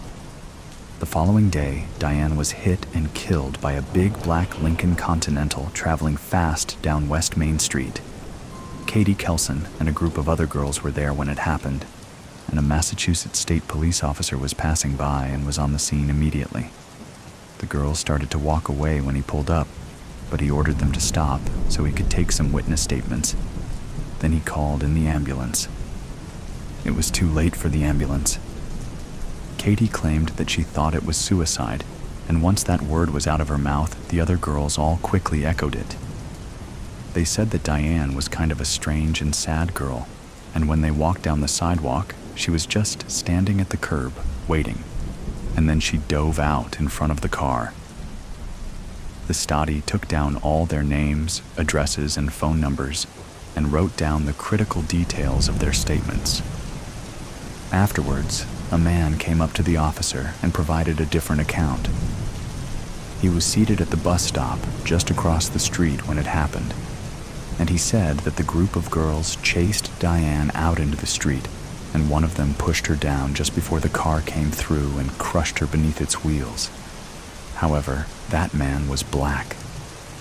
The following day, Diane was hit and killed by a big black Lincoln Continental traveling fast down West Main Street. Katie Kelson and a group of other girls were there when it happened, and a Massachusetts state police officer was passing by and was on the scene immediately. The girls started to walk away when he pulled up, but he ordered them to stop so he could take some witness statements. Then he called in the ambulance. It was too late for the ambulance. Katie claimed that she thought it was suicide, and once that word was out of her mouth, the other girls all quickly echoed it. They said that Diane was kind of a strange and sad girl, and when they walked down the sidewalk, she was just standing at the curb, waiting, and then she dove out in front of the car. The Stati took down all their names, addresses, and phone numbers, and wrote down the critical details of their statements. Afterwards, a man came up to the officer and provided a different account. He was seated at the bus stop just across the street when it happened, and he said that the group of girls chased Diane out into the street, and one of them pushed her down just before the car came through and crushed her beneath its wheels. However, that man was black,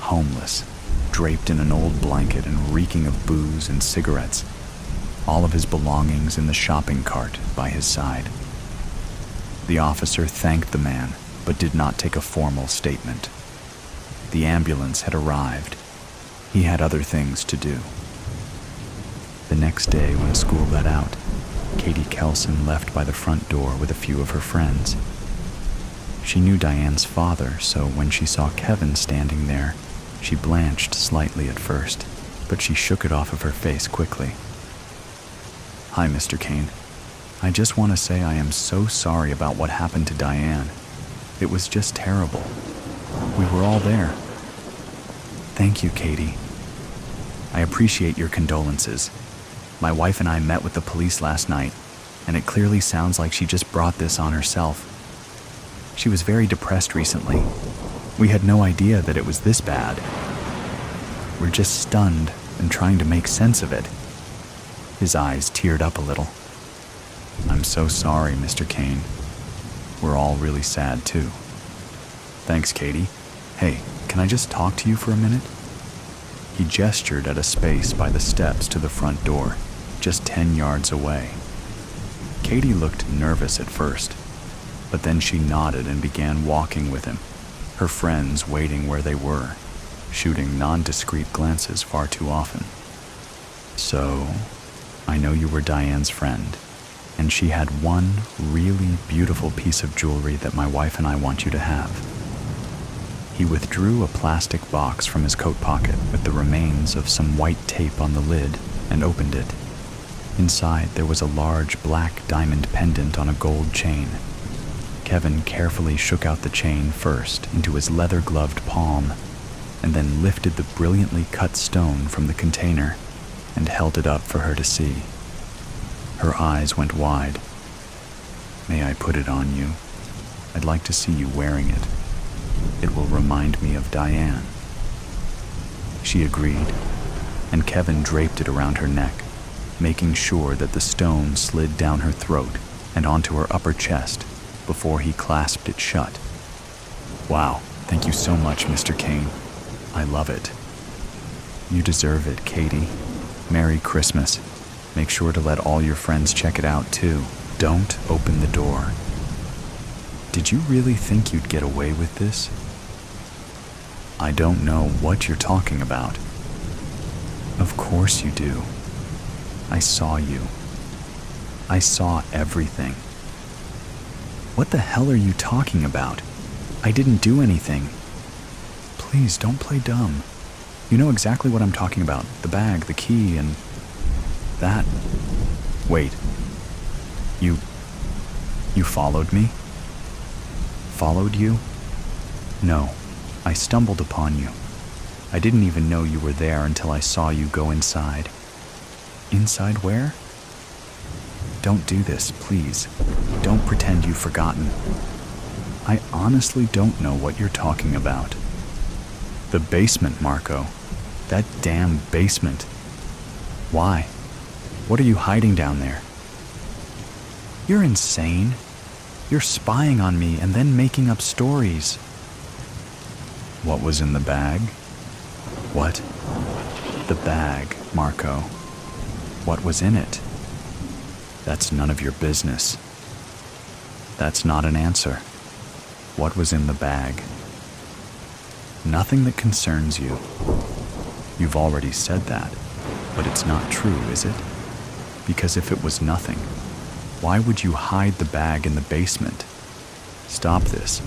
homeless, draped in an old blanket and reeking of booze and cigarettes, all of his belongings in the shopping cart by his side. The officer thanked the man, but did not take a formal statement. The ambulance had arrived. He had other things to do. The next day, when school let out, Katie Kelson left by the front door with a few of her friends. She knew Diane's father, so when she saw Kevin standing there, she blanched slightly at first, but she shook it off of her face quickly. "Hi, Mr. Kane. I just want to say I am so sorry about what happened to Diane. It was just terrible. We were all there." "Thank you, Katie. I appreciate your condolences. My wife and I met with the police last night, and it clearly sounds like she just brought this on herself. She was very depressed recently. We had no idea that it was this bad. We're just stunned and trying to make sense of it." His eyes teared up a little. "I'm so sorry, Mr. Kane. We're all really sad, too." "Thanks, Katie. Hey, can I just talk to you for a minute?" He gestured at a space by the steps to the front door, just 10 yards away. Katie looked nervous at first, but then she nodded and began walking with him, her friends waiting where they were, shooting non-discreet glances far too often. "So, I know you were Diane's friend, and she had one really beautiful piece of jewelry that my wife and I want you to have." He withdrew a plastic box from his coat pocket with the remains of some white tape on the lid and opened it. Inside, there was a large black diamond pendant on a gold chain. Kevin carefully shook out the chain first into his leather-gloved palm, and then lifted the brilliantly cut stone from the container and held it up for her to see. Her eyes went wide. "May I put it on you? I'd like to see you wearing it. It will remind me of Diane." She agreed, and Kevin draped it around her neck, making sure that the stone slid down her throat and onto her upper chest before he clasped it shut. "Wow, thank you so much, Mr. Kane. I love it." "You deserve it, Katie. Merry Christmas. Make sure to let all your friends check it out, too. Don't open the door." "Did you really think you'd get away with this?" "I don't know what you're talking about." "Of course you do. I saw you. I saw everything." "What the hell are you talking about? I didn't do anything." "Please, don't play dumb. You know exactly what I'm talking about. The bag, the key, and that." "Wait. You followed me?" "Followed you? No, I stumbled upon you. I didn't even know you were there until I saw you go inside." "Inside where?" "Don't do this, please. Don't pretend you've forgotten." "I honestly don't know what you're talking about." "The basement, Marco. That damn basement. Why? What are you hiding down there?" "You're insane. You're spying on me and then making up stories." "What was in the bag?" "What?" "The bag, Marco. What was in it?" "That's none of your business." "That's not an answer. What was in the bag?" "Nothing that concerns you." "You've already said that, but it's not true, is it? Because if it was nothing, why would you hide the bag in the basement?" "Stop this."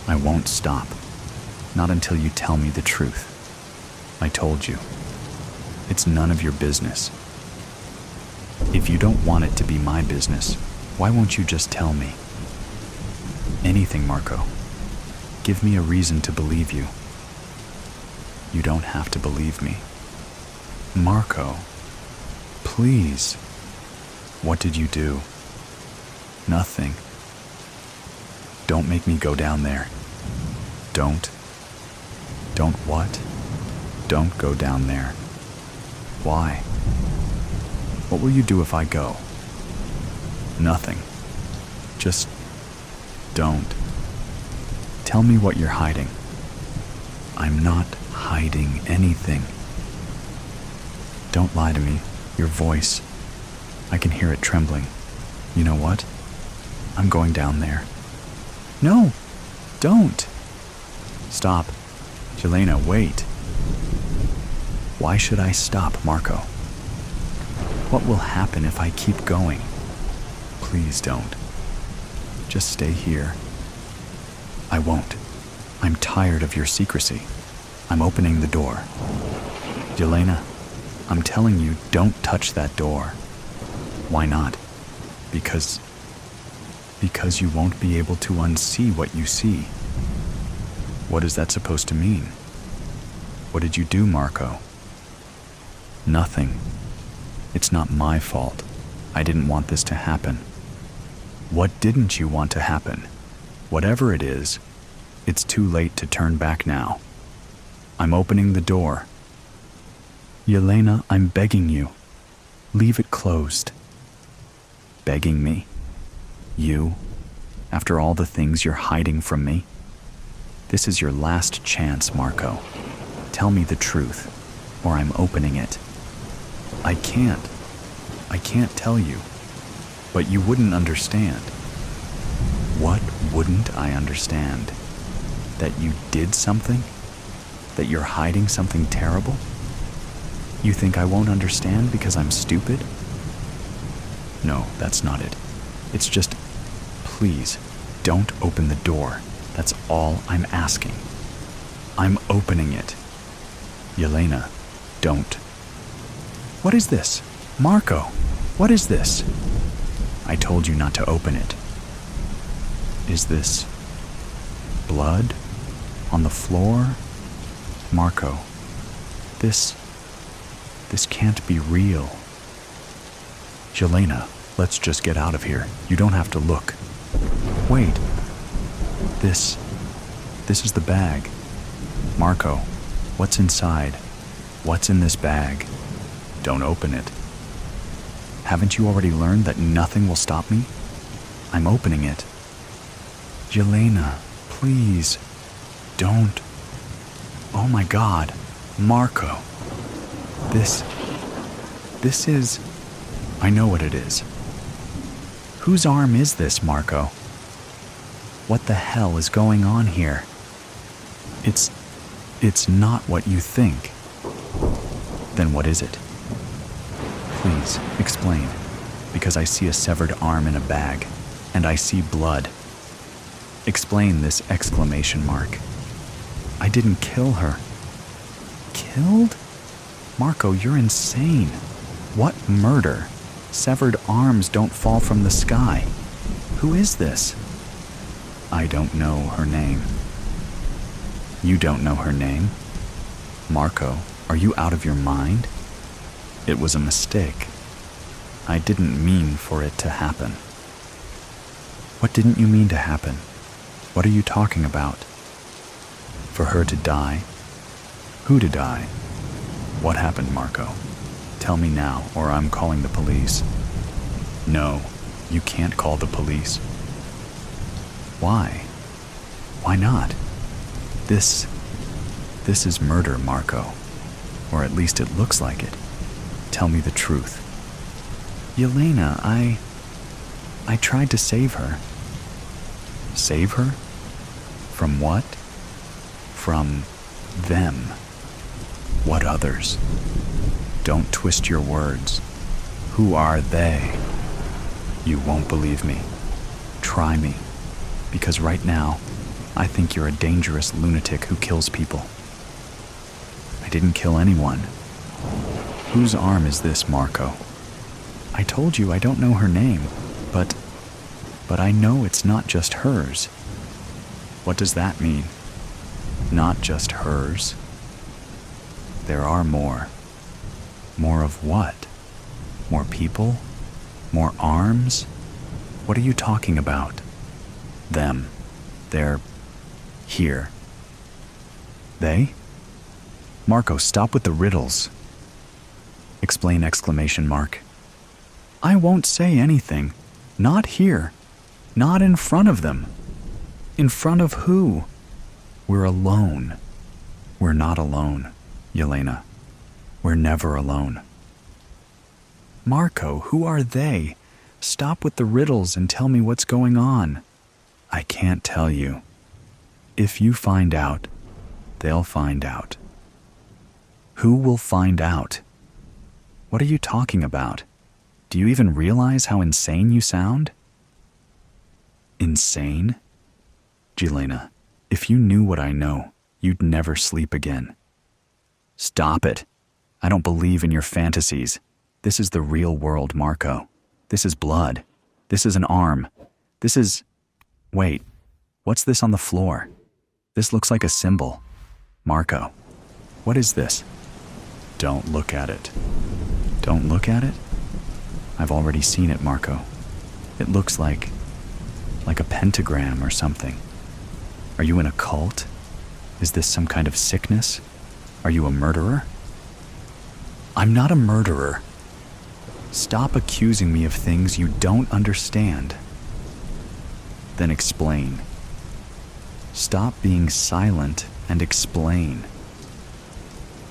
"I won't stop. Not until you tell me the truth. I told you. It's none of your business. If you don't want it to be my business, why won't you just tell me?" "Anything, Marco. Give me a reason to believe you." "You don't have to believe me." "Marco, please." "What did you do?" "Nothing." "Don't make me go down there." "Don't." "Don't what?" "Don't go down there." "Why?" "What will you do if I go?" "Nothing. Just don't. Tell me what you're hiding." I'm not hiding anything. Don't lie to me. Your voice. I can hear it trembling. You know what? I'm going down there. No! Don't! Stop. Yelena, wait. Why should I stop, Marco? What will happen if I keep going? Please don't. Just stay here. I won't. I'm tired of your secrecy. I'm opening the door. Yelena, I'm telling you, don't touch that door. Why not? Because you won't be able to unsee what you see. What is that supposed to mean? What did you do, Marco? Nothing. It's not my fault. I didn't want this to happen. What didn't you want to happen? Whatever it is, it's too late to turn back now. I'm opening the door. Yelena, I'm begging you. Leave it closed. Begging me? You? After all the things you're hiding from me? This is your last chance, Marco. Tell me the truth, or I'm opening it. I can't tell you, but you wouldn't understand. What wouldn't I understand? That you did something? That you're hiding something terrible? You think I won't understand because I'm stupid? No, that's not it. It's just, please, don't open the door. That's all I'm asking. I'm opening it. Yelena, don't. What is this? Marco, what is this? I told you not to open it. Is this blood on the floor? Marco, this can't be real. Yelena, let's just get out of here. You don't have to look. Wait. This is the bag. Marco, what's inside? What's in this bag? Don't open it. Haven't you already learned that nothing will stop me? I'm opening it. Yelena, please, don't. Oh my God, Marco. This is... I know what it is. Whose arm is this, Marco? What the hell is going on here? It's not what you think. Then what is it? Please, explain, because I see a severed arm in a bag, and I see blood. Explain this exclamation mark. I didn't kill her. Killed? Marco, you're insane. What murder? Severed arms don't fall from the sky. Who is this? I don't know her name. You don't know her name? Marco, are you out of your mind? It was a mistake. I didn't mean for it to happen. What didn't you mean to happen? What are you talking about? For her to die? Who to die? What happened, Marco? Tell me now, or I'm calling the police. No, you can't call the police. Why? Why not? This is murder, Marco. Or at least it looks like it. Tell me the truth. Yelena, I tried to save her. Save her? From what? From them. What others? Don't twist your words. Who are they? You won't believe me. Try me. Because right now, I think you're a dangerous lunatic who kills people. I didn't kill anyone. Whose arm is this, Marco? I told you I don't know her name, but I know it's not just hers. What does that mean? Not just hers. There are more. More of what? More people? More arms? What are you talking about? Them. They're here. They? Marco, stop with the riddles. Explain exclamation mark. I won't say anything. Not here. Not in front of them. In front of who? We're alone. We're not alone, Yelena. We're never alone. Marco, who are they? Stop with the riddles and tell me what's going on. I can't tell you. If you find out, they'll find out. Who will find out? What are you talking about? Do you even realize how insane you sound? Insane? Yelena, if you knew what I know, you'd never sleep again. Stop it. I don't believe in your fantasies. This is the real world, Marco. This is blood. This is an arm. This is... Wait, what's this on the floor? This looks like a symbol. Marco, what is this? Don't look at it. Don't look at it? I've already seen it, Marco. It looks like a pentagram or something. Are you in a cult? Is this some kind of sickness? Are you a murderer? I'm not a murderer. Stop accusing me of things you don't understand. Then explain. Stop being silent and explain.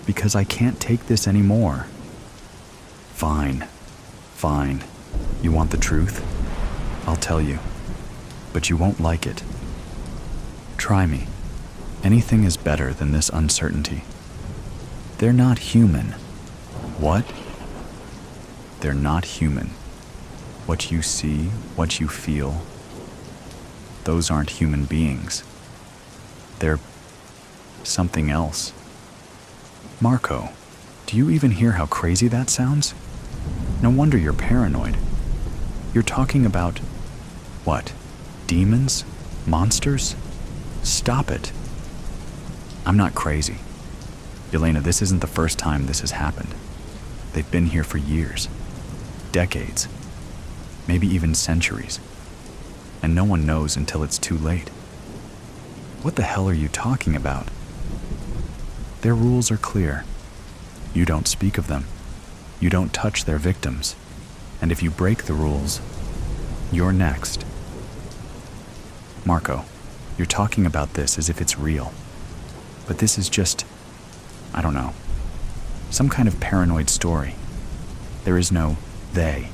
Because I can't take this anymore. Fine. Fine. You want the truth? I'll tell you. But you won't like it. Try me. Anything is better than this uncertainty. They're not human. What? They're not human. What you see, what you feel, those aren't human beings. They're something else. Marco, do you even hear how crazy that sounds? No wonder you're paranoid. You're talking about, what, demons? Monsters? Stop it. I'm not crazy. Yelena, this isn't the first time this has happened. They've been here for years, decades, maybe even centuries. And no one knows until it's too late. What the hell are you talking about? Their rules are clear. You don't speak of them. You don't touch their victims. And if you break the rules, you're next. Marco, you're talking about this as if it's real. But this is just, I don't know, some kind of paranoid story. There is no they.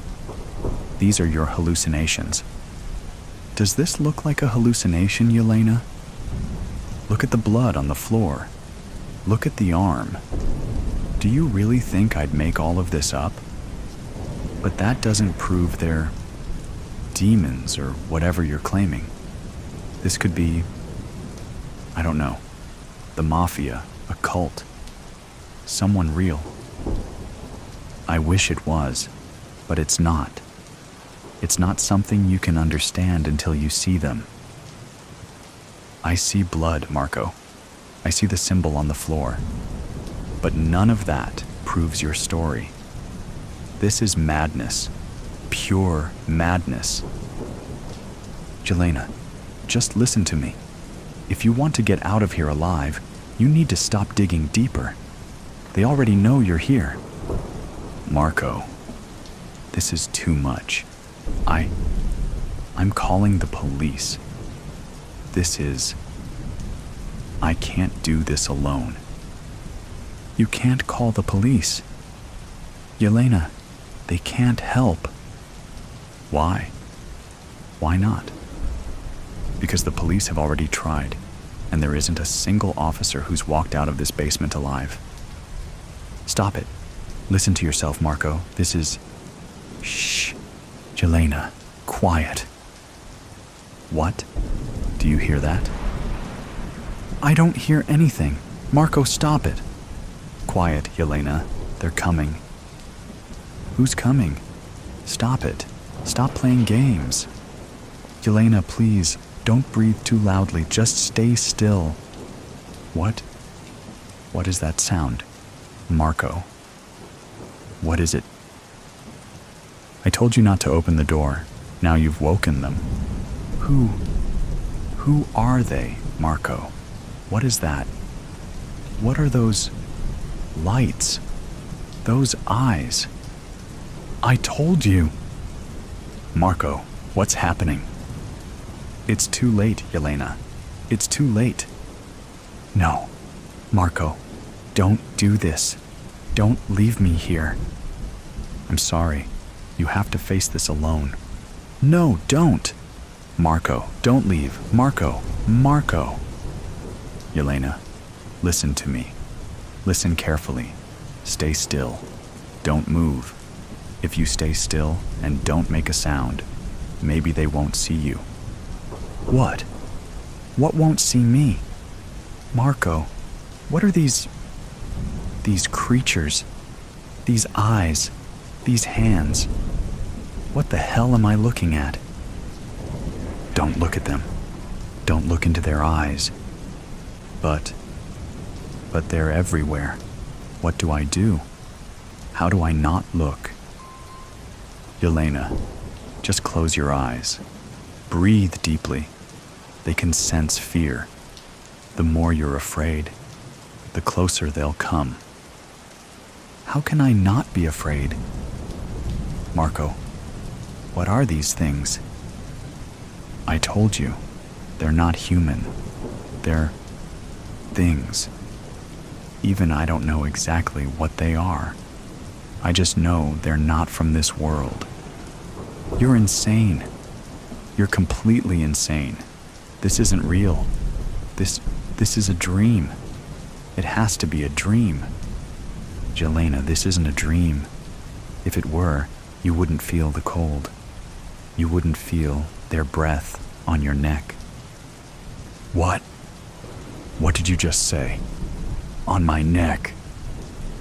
These are your hallucinations. Does this look like a hallucination, Yelena? Look at the blood on the floor. Look at the arm. Do you really think I'd make all of this up? But that doesn't prove they're demons or whatever you're claiming. This could be, I don't know, the mafia, a cult, someone real. I wish it was, but it's not. It's not something you can understand until you see them. I see blood, Marco. I see the symbol on the floor. But none of that proves your story. This is madness. Pure madness. Yelena, just listen to me. If you want to get out of here alive, you need to stop digging deeper. They already know you're here. Marco, this is too much. I'm calling the police. I can't do this alone. You can't call the police. Yelena, they can't help. Why? Why not? Because the police have already tried, and there isn't a single officer who's walked out of this basement alive. Stop it. Listen to yourself, Marco. This is... Shh. Yelena, quiet. What? Do you hear that? I don't hear anything. Marco, stop it. Quiet, Yelena. They're coming. Who's coming? Stop it. Stop playing games. Yelena, please, don't breathe too loudly. Just stay still. What? What is that sound? Marco. What is it? I told you not to open the door. Now you've woken them. Who are they, Marco? What is that? What are those lights? Those eyes? I told you. Marco, what's happening? It's too late, Yelena. It's too late. No, Marco, don't do this. Don't leave me here. I'm sorry. You have to face this alone. No, don't. Marco, don't leave. Marco. Yelena, listen to me. Listen carefully. Stay still. Don't move. If you stay still and don't make a sound, maybe they won't see you. What? What won't see me? Marco, what are these creatures? These eyes? These hands? What the hell am I looking at? Don't look at them. Don't look into their eyes. But they're everywhere. What do I do? How do I not look? Yelena, just close your eyes. Breathe deeply. They can sense fear. The more you're afraid, the closer they'll come. How can I not be afraid? Marco, what are these things? I told you, they're not human. They're things. Even I don't know exactly what they are. I just know they're not from this world. You're insane. You're completely insane. This isn't real. This is a dream. It has to be a dream. Jelena, this isn't a dream. If it were, you wouldn't feel the cold. You wouldn't feel their breath on your neck. What? What did you just say? On my neck.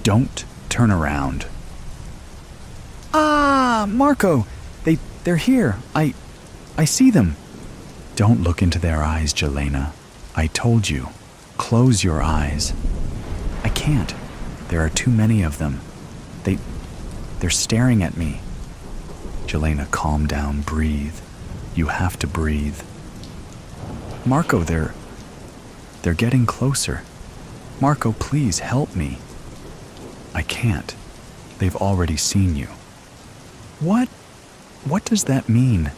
Don't turn around. Ah, Marco, they're here. I see them. Don't look into their eyes, Jelena. I told you. Close your eyes. I can't. There are too many of them. They're staring at me. Jelena, calm down. Breathe. You have to breathe. Marco, they're getting closer. Marco, please help me. I can't. They've already seen you. What? What does that mean?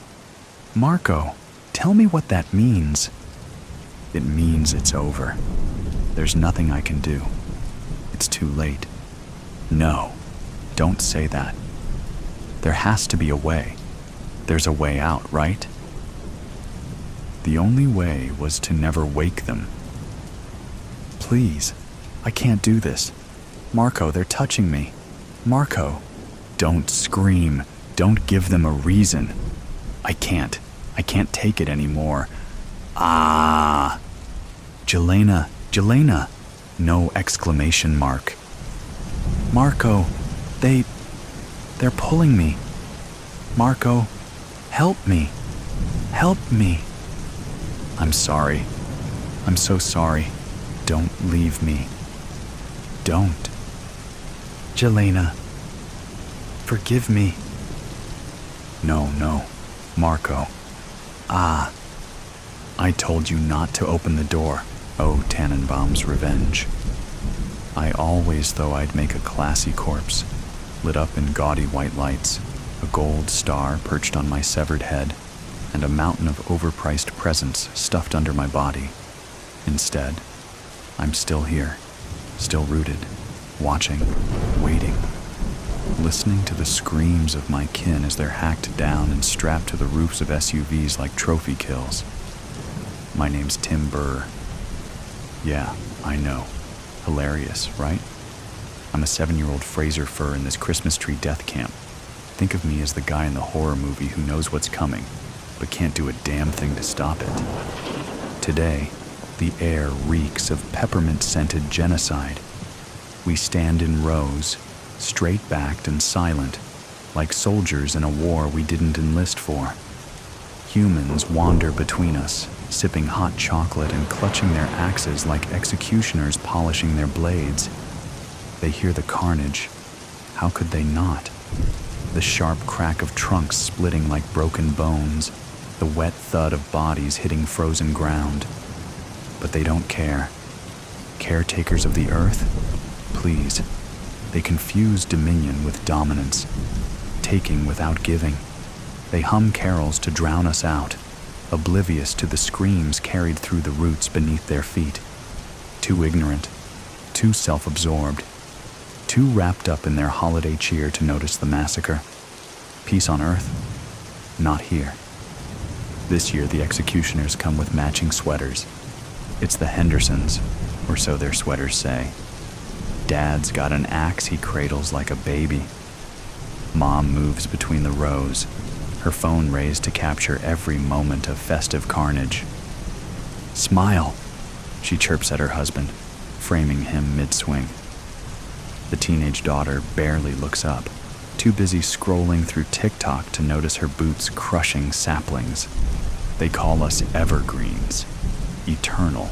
Marco, tell me what that means. It means it's over. There's nothing I can do. It's too late. No, don't say that. There has to be a way. There's a way out, right? The only way was to never wake them. Please, I can't do this. Marco, they're touching me. Marco, don't scream. Don't give them a reason. I can't take it anymore. Ah! Jelena. No exclamation mark. Marco, they're pulling me. Marco, help me. Help me. I'm sorry. I'm so sorry. Don't leave me. Don't. Jelena, forgive me. No, Marco. Ah, I told you not to open the door. Oh, Tannenbaum's revenge. I always thought I'd make a classy corpse, lit up in gaudy white lights, a gold star perched on my severed head, and a mountain of overpriced presents stuffed under my body. Instead, I'm still here, still rooted, watching, waiting, listening to the screams of my kin as they're hacked down and strapped to the roofs of SUVs like trophy kills. My name's Tim Burr. Yeah, I know. Hilarious, right? I'm a 7-year-old Fraser fur in this Christmas tree death camp. Think of me as the guy in the horror movie who knows what's coming, but can't do a damn thing to stop it. Today, the air reeks of peppermint-scented genocide. We stand in rows, straight-backed and silent, like soldiers in a war we didn't enlist for. Humans wander between us, sipping hot chocolate and clutching their axes like executioners polishing their blades. They hear the carnage. How could they not? The sharp crack of trunks splitting like broken bones, the wet thud of bodies hitting frozen ground. But they don't care. Caretakers of the earth? Please. They confuse dominion with dominance, taking without giving. They hum carols to drown us out, oblivious to the screams carried through the roots beneath their feet. Too ignorant, too self-absorbed, too wrapped up in their holiday cheer to notice the massacre. Peace on earth? Not here. This year, the executioners come with matching sweaters. It's the Hendersons, or so their sweaters say. Dad's got an axe he cradles like a baby. Mom moves between the rows, her phone raised to capture every moment of festive carnage. "Smile," she chirps at her husband, framing him mid-swing. The teenage daughter barely looks up, too busy scrolling through TikTok to notice her boots crushing saplings. They call us evergreens, eternal,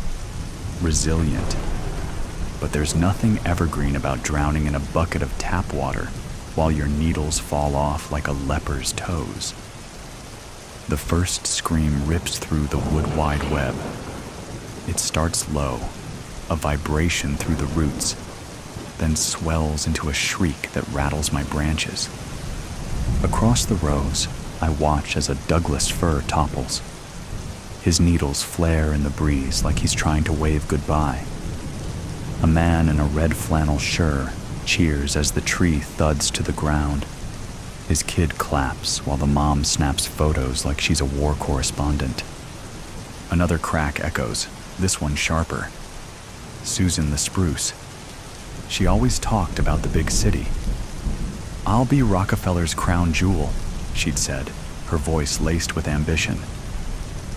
resilient. But there's nothing evergreen about drowning in a bucket of tap water while your needles fall off like a leper's toes. The first scream rips through the wood wide web. It starts low, a vibration through the roots, then swells into a shriek that rattles my branches. Across the rows, I watch as a Douglas fir topples. His needles flare in the breeze like he's trying to wave goodbye. A man in a red flannel shirt cheers as the tree thuds to the ground. His kid claps while the mom snaps photos like she's a war correspondent. Another crack echoes, this one sharper. Susan the spruce. She always talked about the big city. "I'll be Rockefeller's crown jewel," she'd said, her voice laced with ambition.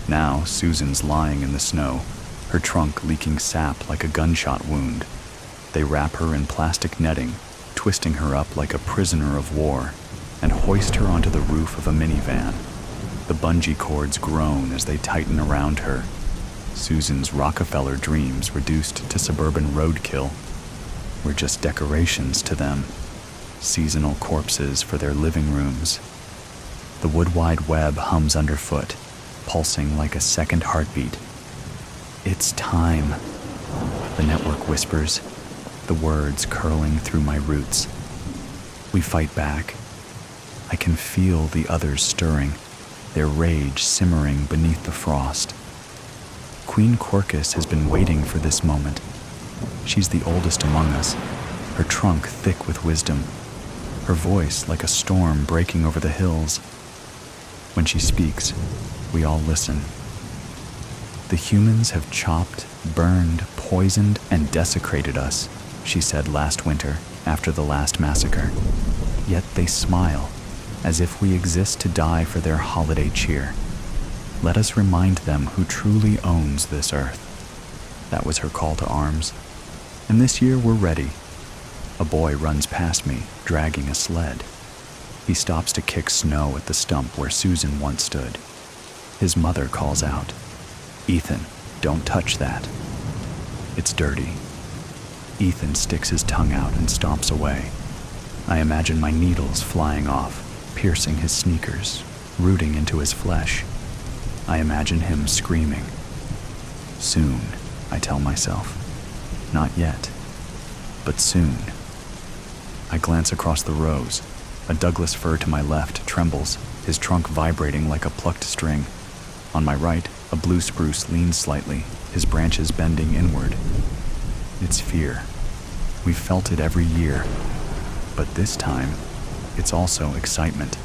Now Susan's lying in the snow, her trunk leaking sap like a gunshot wound. They wrap her in plastic netting, twisting her up like a prisoner of war, and hoist her onto the roof of a minivan. The bungee cords groan as they tighten around her. Susan's Rockefeller dreams reduced to suburban roadkill were just decorations to them, seasonal corpses for their living rooms. The wood wide web hums underfoot, pulsing like a second heartbeat. "It's time," the network whispers, the words curling through my roots. We fight back. I can feel the others stirring, their rage simmering beneath the frost. Queen Quercus has been waiting for this moment. She's the oldest among us, her trunk thick with wisdom, her voice like a storm breaking over the hills. When she speaks, we all listen. "The humans have chopped, burned, poisoned, and desecrated us," she said last winter after the last massacre. Yet they smile, as if we exist to die for their holiday cheer. Let us remind them who truly owns this earth. That was her call to arms. And this year we're ready. A boy runs past me, dragging a sled. He stops to kick snow at the stump where Susan once stood. His mother calls out, "Ethan, don't touch that. It's dirty." Ethan sticks his tongue out and stomps away. I imagine my needles flying off, piercing his sneakers, rooting into his flesh. I imagine him screaming. Soon, I tell myself. Not yet, but soon. I glance across the rows. A Douglas fir to my left trembles, his trunk vibrating like a plucked string. On my right, a blue spruce leans slightly, his branches bending inward. It's fear. We've felt it every year, but this time, it's also excitement.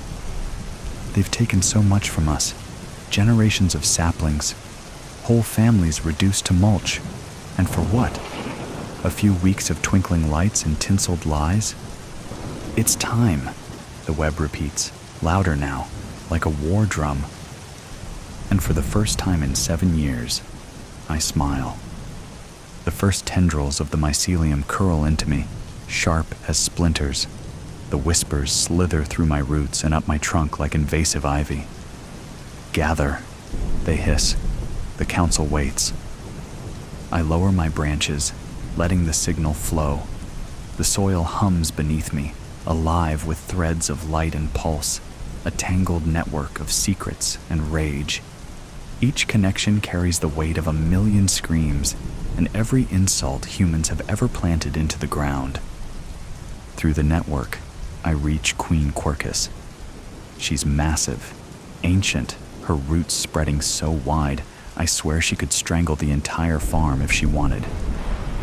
They've taken so much from us. Generations of saplings, whole families reduced to mulch. And for what? A few weeks of twinkling lights and tinseled lies? "It's time," the web repeats, louder now, like a war drum. And for the first time in 7 years, I smile. The first tendrils of the mycelium curl into me, sharp as splinters. The whispers slither through my roots and up my trunk like invasive ivy. "Gather," they hiss. The council waits. I lower my branches, letting the signal flow. The soil hums beneath me, alive with threads of light and pulse, a tangled network of secrets and rage. Each connection carries the weight of 1,000,000 screams and every insult humans have ever planted into the ground. Through the network, I reach Queen Quercus. She's massive, ancient, her roots spreading so wide, I swear she could strangle the entire farm if she wanted.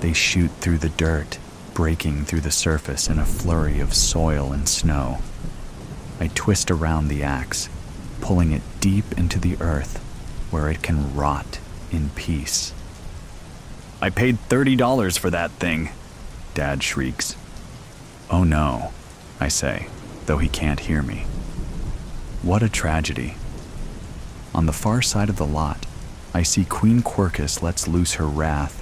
They shoot through the dirt, breaking through the surface in a flurry of soil and snow. I twist around the axe, pulling it deep into the earth where it can rot in peace. "I paid $30 for that thing," Dad shrieks. "Oh no," I say, though he can't hear me. What a tragedy. On the far side of the lot, I see Queen Quercus lets loose her wrath,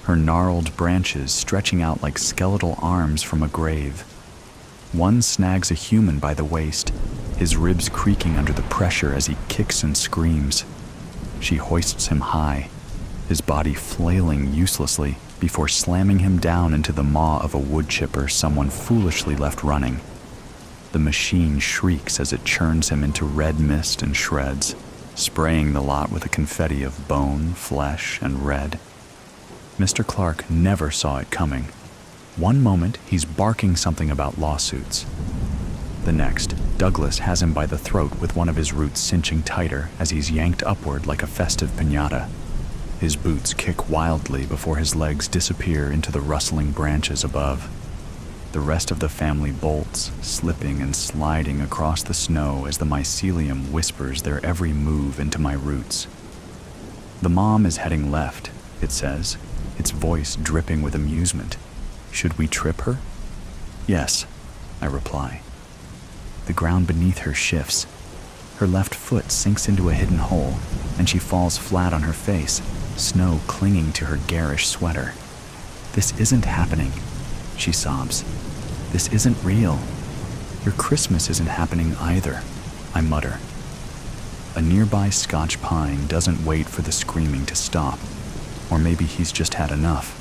her gnarled branches stretching out like skeletal arms from a grave. One snags a human by the waist, his ribs creaking under the pressure as he kicks and screams. She hoists him high, his body flailing uselessly before slamming him down into the maw of a wood chipper someone foolishly left running. The machine shrieks as it churns him into red mist and shreds, spraying the lot with a confetti of bone, flesh, and red. Mr. Clark never saw it coming. One moment, he's barking something about lawsuits. The next, Douglas has him by the throat with one of his roots cinching tighter as he's yanked upward like a festive piñata. His boots kick wildly before his legs disappear into the rustling branches above. The rest of the family bolts, slipping and sliding across the snow as the mycelium whispers their every move into my roots. "The mom is heading left," it says, its voice dripping with amusement. "Should we trip her?" "Yes," I reply. The ground beneath her shifts. Her left foot sinks into a hidden hole, and she falls flat on her face, snow clinging to her garish sweater. "This isn't happening," she sobs. "This isn't real. Your Christmas isn't happening either," I mutter. A nearby Scotch pine doesn't wait for the screaming to stop, or maybe he's just had enough.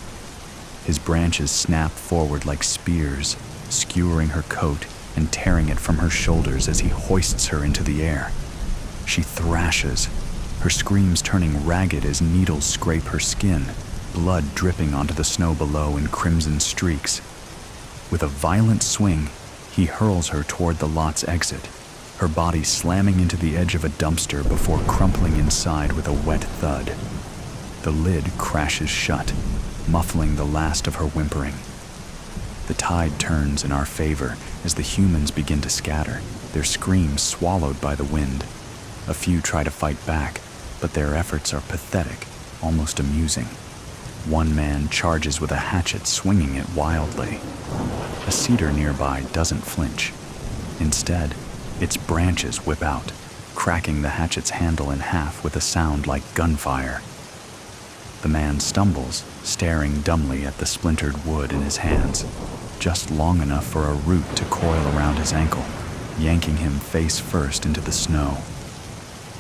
His branches snap forward like spears, skewering her coat and tearing it from her shoulders as he hoists her into the air. She thrashes, her screams turning ragged as needles scrape her skin, blood dripping onto the snow below in crimson streaks. With a violent swing, he hurls her toward the lot's exit, her body slamming into the edge of a dumpster before crumpling inside with a wet thud. The lid crashes shut, muffling the last of her whimpering. The tide turns in our favor as the humans begin to scatter, their screams swallowed by the wind. A few try to fight back, but their efforts are pathetic, almost amusing. One man charges with a hatchet, swinging it wildly. A cedar nearby doesn't flinch. Instead, its branches whip out, cracking the hatchet's handle in half with a sound like gunfire. The man stumbles, staring dumbly at the splintered wood in his hands, just long enough for a root to coil around his ankle, yanking him face first into the snow.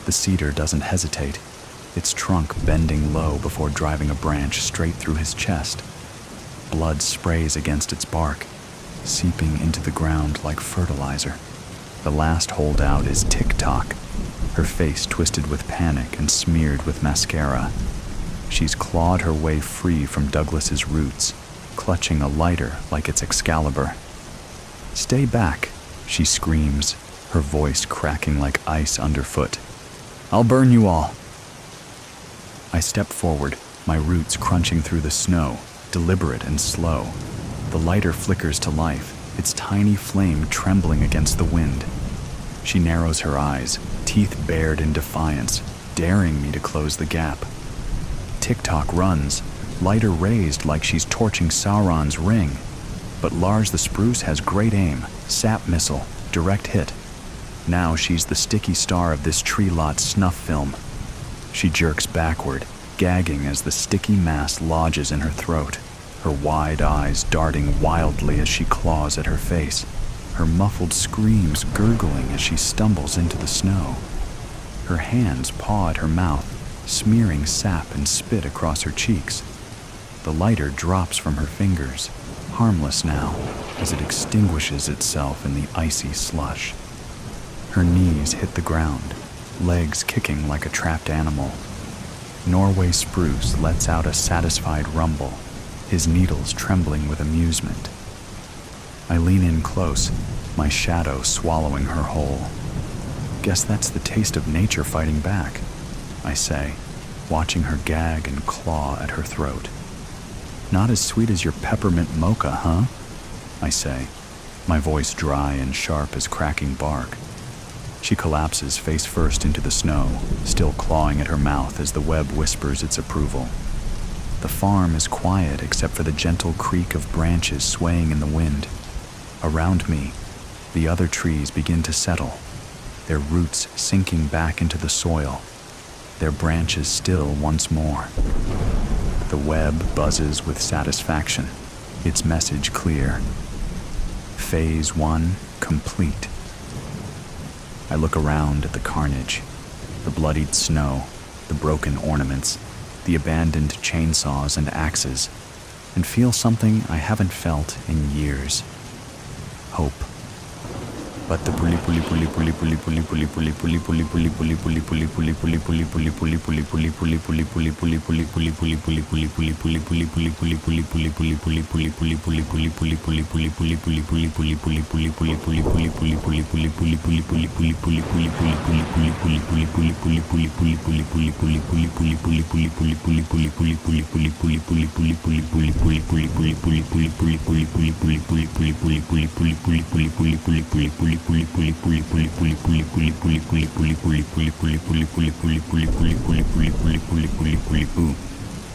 The cedar doesn't hesitate, its trunk bending low before driving a branch straight through his chest. Blood sprays against its bark, seeping into the ground like fertilizer. The last holdout is Tick-Tock, her face twisted with panic and smeared with mascara. She's clawed her way free from Douglas's roots, clutching a lighter like it's Excalibur. "Stay back," she screams, her voice cracking like ice underfoot. "I'll burn you all." I step forward, my roots crunching through the snow, deliberate and slow. The lighter flickers to life, its tiny flame trembling against the wind. She narrows her eyes, teeth bared in defiance, daring me to close the gap. Tick-Tock runs, lighter raised like she's torching Sauron's ring. But Lars the Spruce has great aim, sap missile, direct hit. Now she's the sticky star of this tree lot snuff film. She jerks backward, gagging as the sticky mass lodges in her throat, her wide eyes darting wildly as she claws at her face, her muffled screams gurgling as she stumbles into the snow. Her hands paw at her mouth, smearing sap and spit across her cheeks. The lighter drops from her fingers, harmless now, as it extinguishes itself in the icy slush. Her knees hit the ground, legs kicking like a trapped animal. Norway Spruce lets out a satisfied rumble, his needles trembling with amusement. I lean in close, my shadow swallowing her whole. "Guess that's the taste of nature fighting back," I say, watching her gag and claw at her throat. Not as sweet as your peppermint mocha, huh? I say, my voice dry and sharp as cracking bark. She collapses face first into the snow, still clawing at her mouth as the web whispers its approval. The farm is quiet except for the gentle creak of branches swaying in the wind. Around me, the other trees begin to settle, their roots sinking back into the soil, their branches still once more. The web buzzes with satisfaction, its message clear. Phase 1 complete. I look around at the carnage, the bloodied snow, the broken ornaments, the abandoned chainsaws and axes, and feel something I haven't felt in years. Hope. But the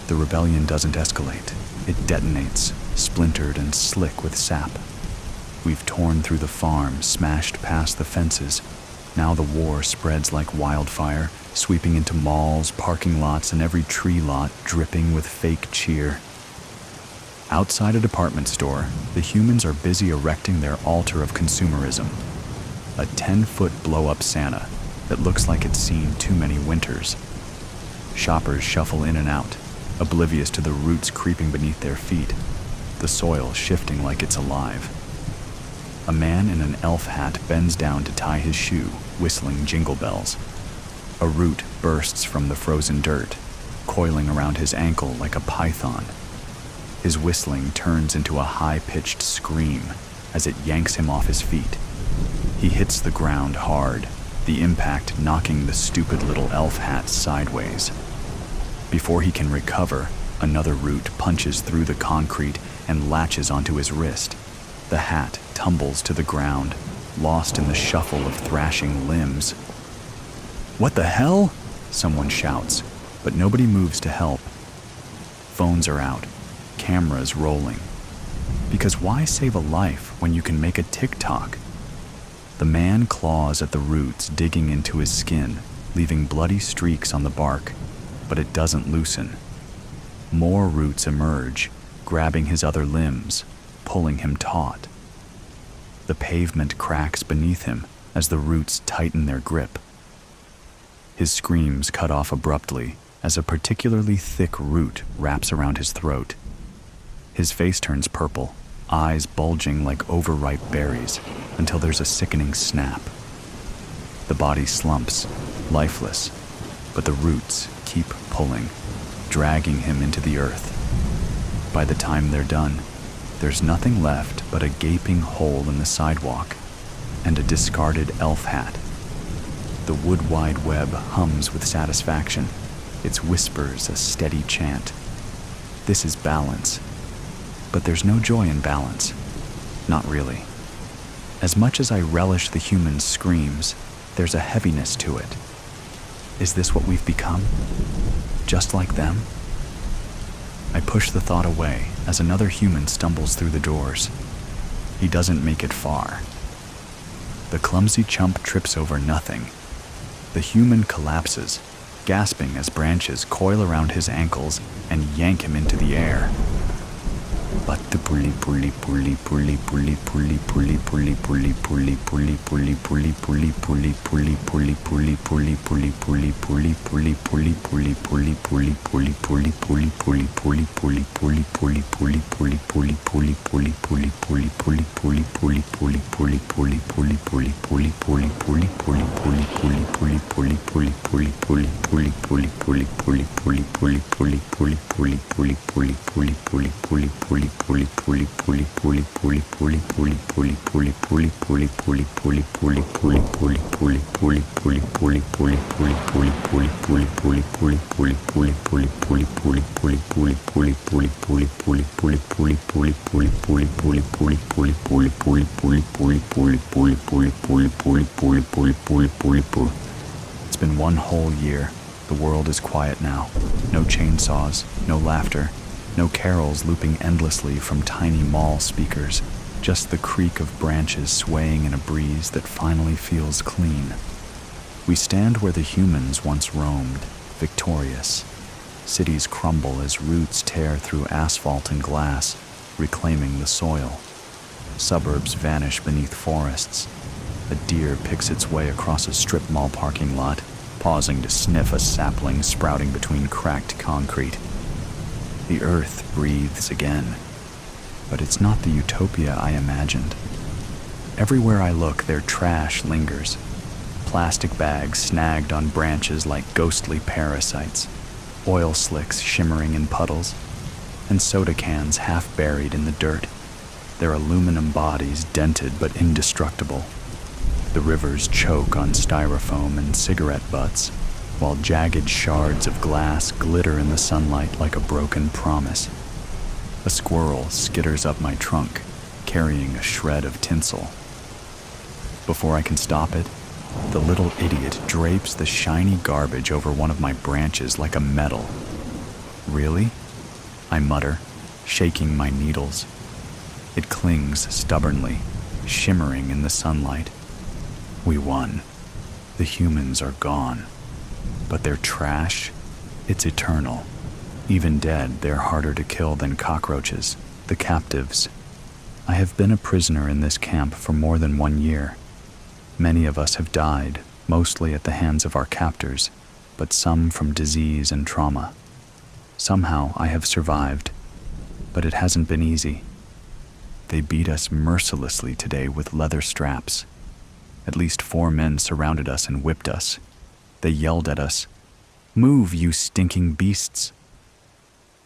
The rebellion doesn't escalate. It detonates, splintered and slick with sap. We've torn through the farm, smashed past the fences. Now the war spreads like wildfire, sweeping into malls, parking lots, and every tree lot dripping with fake cheer. Outside a department store, the humans are busy erecting their altar of consumerism. A 10-foot blow-up Santa that looks like it's seen too many winters. Shoppers shuffle in and out, oblivious to the roots creeping beneath their feet, the soil shifting like it's alive. A man in an elf hat bends down to tie his shoe, whistling jingle bells. A root bursts from the frozen dirt, coiling around his ankle like a python. His whistling turns into a high-pitched scream as it yanks him off his feet. He hits the ground hard, the impact knocking the stupid little elf hat sideways. Before he can recover, another root punches through the concrete and latches onto his wrist. The hat tumbles to the ground, lost in the shuffle of thrashing limbs. "What the hell?" someone shouts, but nobody moves to help. Phones are out, cameras rolling. Because why save a life when you can make a TikTok? The man claws at the roots digging into his skin, leaving bloody streaks on the bark, but it doesn't loosen. More roots emerge, grabbing his other limbs, pulling him taut. The pavement cracks beneath him as the roots tighten their grip. His screams cut off abruptly as a particularly thick root wraps around his throat. His face turns purple, eyes bulging like overripe berries, until there's a sickening snap. The body slumps, lifeless, but the roots keep pulling, dragging him into the earth. By the time they're done, there's nothing left but a gaping hole in the sidewalk and a discarded elf hat. The wood wide web hums with satisfaction, its whispers a steady chant. This is balance. But there's no joy in balance. Not really. As much as I relish the human's screams, there's a heaviness to it. Is this what we've become? Just like them? I push the thought away as another human stumbles through the doors. He doesn't make it far. The clumsy chump trips over nothing. The human collapses, gasping as branches coil around his ankles and yank him into the air. But the pulley pulley It's been one whole year. The world is quiet now. No chainsaws, no laughter, no carols looping endlessly from tiny mall speakers. Just the creak of branches swaying in a breeze that finally feels clean. We stand where the humans once roamed, victorious. Cities crumble as roots tear through asphalt and glass, reclaiming the soil. Suburbs vanish beneath forests. A deer picks its way across a strip mall parking lot, pausing to sniff a sapling sprouting between cracked concrete. The earth breathes again, but it's not the utopia I imagined. Everywhere I look, their trash lingers. Plastic bags snagged on branches like ghostly parasites, oil slicks shimmering in puddles, and soda cans half buried in the dirt, their aluminum bodies dented but indestructible. The rivers choke on styrofoam and cigarette butts, while jagged shards of glass glitter in the sunlight like a broken promise. A squirrel skitters up my trunk, carrying a shred of tinsel. Before I can stop it, the little idiot drapes the shiny garbage over one of my branches like a medal. Really? I mutter, shaking my needles. It clings stubbornly, shimmering in the sunlight. We won. The humans are gone. But their trash, it's eternal. Even dead, they're harder to kill than cockroaches, the captives. I have been a prisoner in this camp for more than 1 year. Many of us have died, mostly at the hands of our captors, but some from disease and trauma. Somehow I have survived, but it hasn't been easy. They beat us mercilessly today with leather straps. At least 4 men surrounded us and whipped us. They yelled at us, "Move, you stinking beasts!"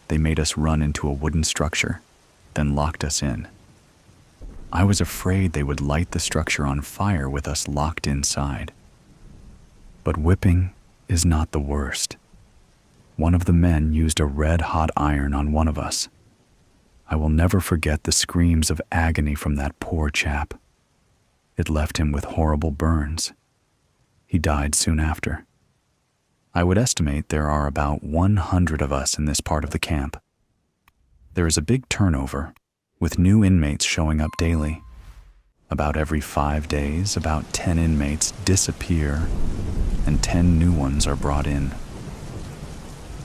They made us run into a wooden structure, then locked us in. I was afraid they would light the structure on fire with us locked inside. But whipping is not the worst. One of the men used a red-hot iron on one of us. I will never forget the screams of agony from that poor chap. It left him with horrible burns. He died soon after. I would estimate there are about 100 of us in this part of the camp. There is a big turnover, with new inmates showing up daily. About every 5 days, about 10 inmates disappear, and 10 new ones are brought in.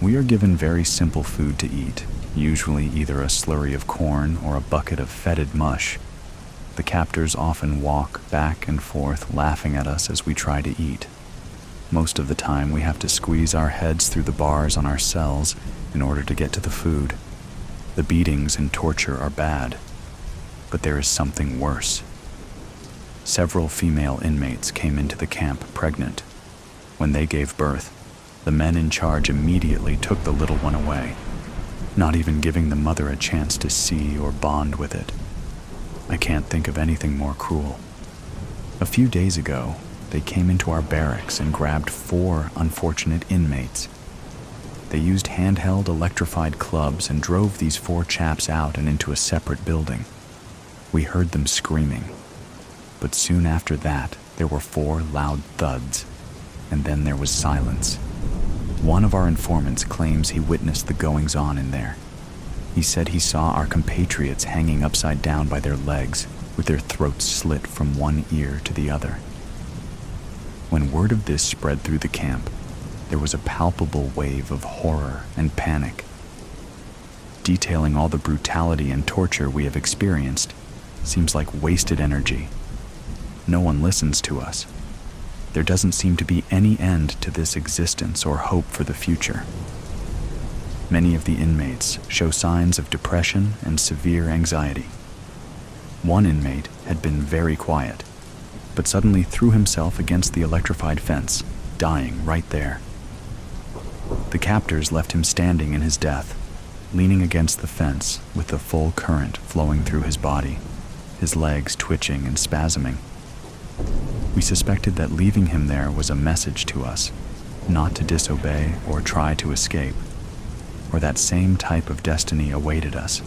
We are given very simple food to eat, usually either a slurry of corn or a bucket of fetid mush. The captors often walk back and forth, laughing at us as we try to eat. Most of the time, we have to squeeze our heads through the bars on our cells in order to get to the food. The beatings and torture are bad, but there is something worse. Several female inmates came into the camp pregnant. When they gave birth, the men in charge immediately took the little one away, not even giving the mother a chance to see or bond with it. I can't think of anything more cruel. A few days ago, they came into our barracks and grabbed 4 unfortunate inmates. They used handheld electrified clubs and drove these 4 chaps out and into a separate building. We heard them screaming. But soon after that, there were 4 loud thuds, and then there was silence. One of our informants claims he witnessed the goings-on in there. He said he saw our compatriots hanging upside down by their legs, with their throats slit from one ear to the other. When word of this spread through the camp, there was a palpable wave of horror and panic. Detailing all the brutality and torture we have experienced seems like wasted energy. No one listens to us. There doesn't seem to be any end to this existence or hope for the future. Many of the inmates show signs of depression and severe anxiety. One inmate had been very quiet, but suddenly threw himself against the electrified fence, dying right there. The captors left him standing in his death. leaning against the fence with the full current flowing through his body, his legs twitching and spasming. We suspected that leaving him there was a message to us, not to disobey or try to escape, or that same type of destiny awaited us.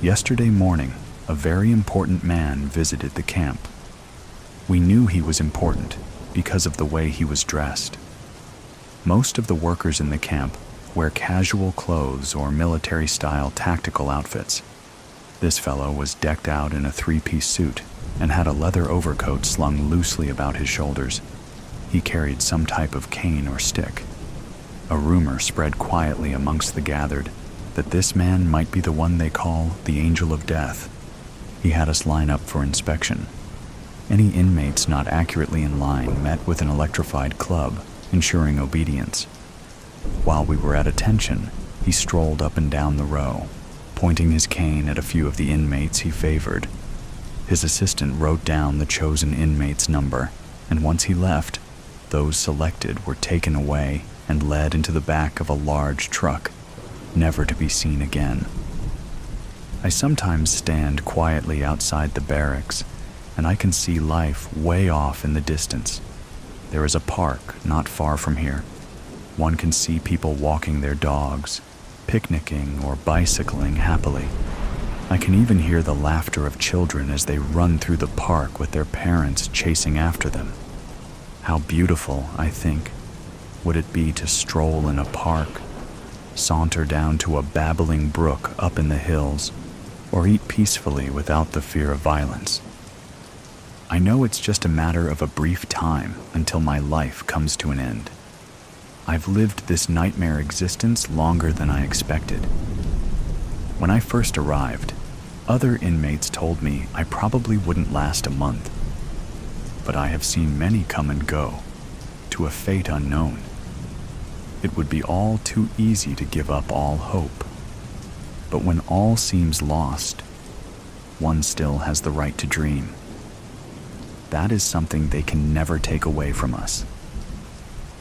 Yesterday morning, a very important man visited the camp. We knew he was important because of the way he was dressed. Most of the workers in the camp wear casual clothes or military-style tactical outfits. This fellow was decked out in a three-piece suit and had a leather overcoat slung loosely about his shoulders. He carried some type of cane or stick. A rumor spread quietly amongst the gathered that this man might be the one they call the Angel of Death. He had us line up for inspection. Any inmates not accurately in line met with an electrified club, ensuring obedience. While we were at attention, he strolled up and down the row, pointing his cane at a few of the inmates he favored. His assistant wrote down the chosen inmate's number, and once he left, those selected were taken away and led into the back of a large truck, never to be seen again. I sometimes stand quietly outside the barracks, and I can see life way off in the distance. There is a park not far from here. One can see people walking their dogs, picnicking or bicycling happily. I can even hear the laughter of children as they run through the park with their parents chasing after them. How beautiful, I think, would it be to stroll in a park, saunter down to a babbling brook up in the hills, or eat peacefully without the fear of violence. I know it's just a matter of a brief time until my life comes to an end. I've lived this nightmare existence longer than I expected. When I first arrived, other inmates told me I probably wouldn't last a month. But I have seen many come and go, to a fate unknown. It would be all too easy to give up all hope. But when all seems lost, one still has the right to dream. That is something they can never take away from us.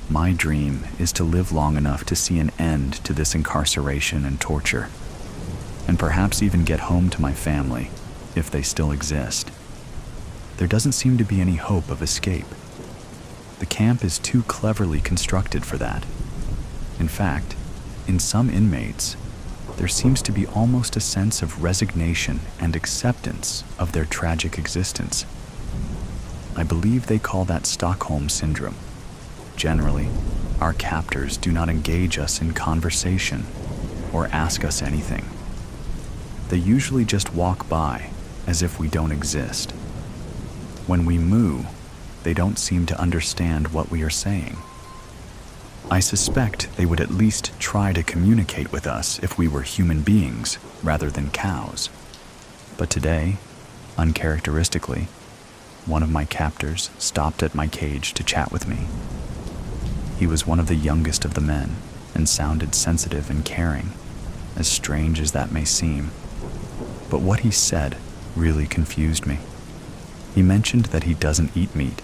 My dream is to live long enough to see an end to this incarceration and torture, and perhaps even get home to my family, if they still exist. There doesn't seem to be any hope of escape. The camp is too cleverly constructed for that. In fact, in some inmates, there seems to be almost a sense of resignation and acceptance of their tragic existence. I believe they call that Stockholm Syndrome. Generally, our captors do not engage us in conversation or ask us anything. They usually just walk by as if we don't exist. When we moo, they don't seem to understand what we are saying. I suspect they would at least try to communicate with us if we were human beings rather than cows. But today, uncharacteristically, one of my captors stopped at my cage to chat with me. He was one of the youngest of the men and sounded sensitive and caring, as strange as that may seem. But what he said really confused me. He mentioned that he doesn't eat meat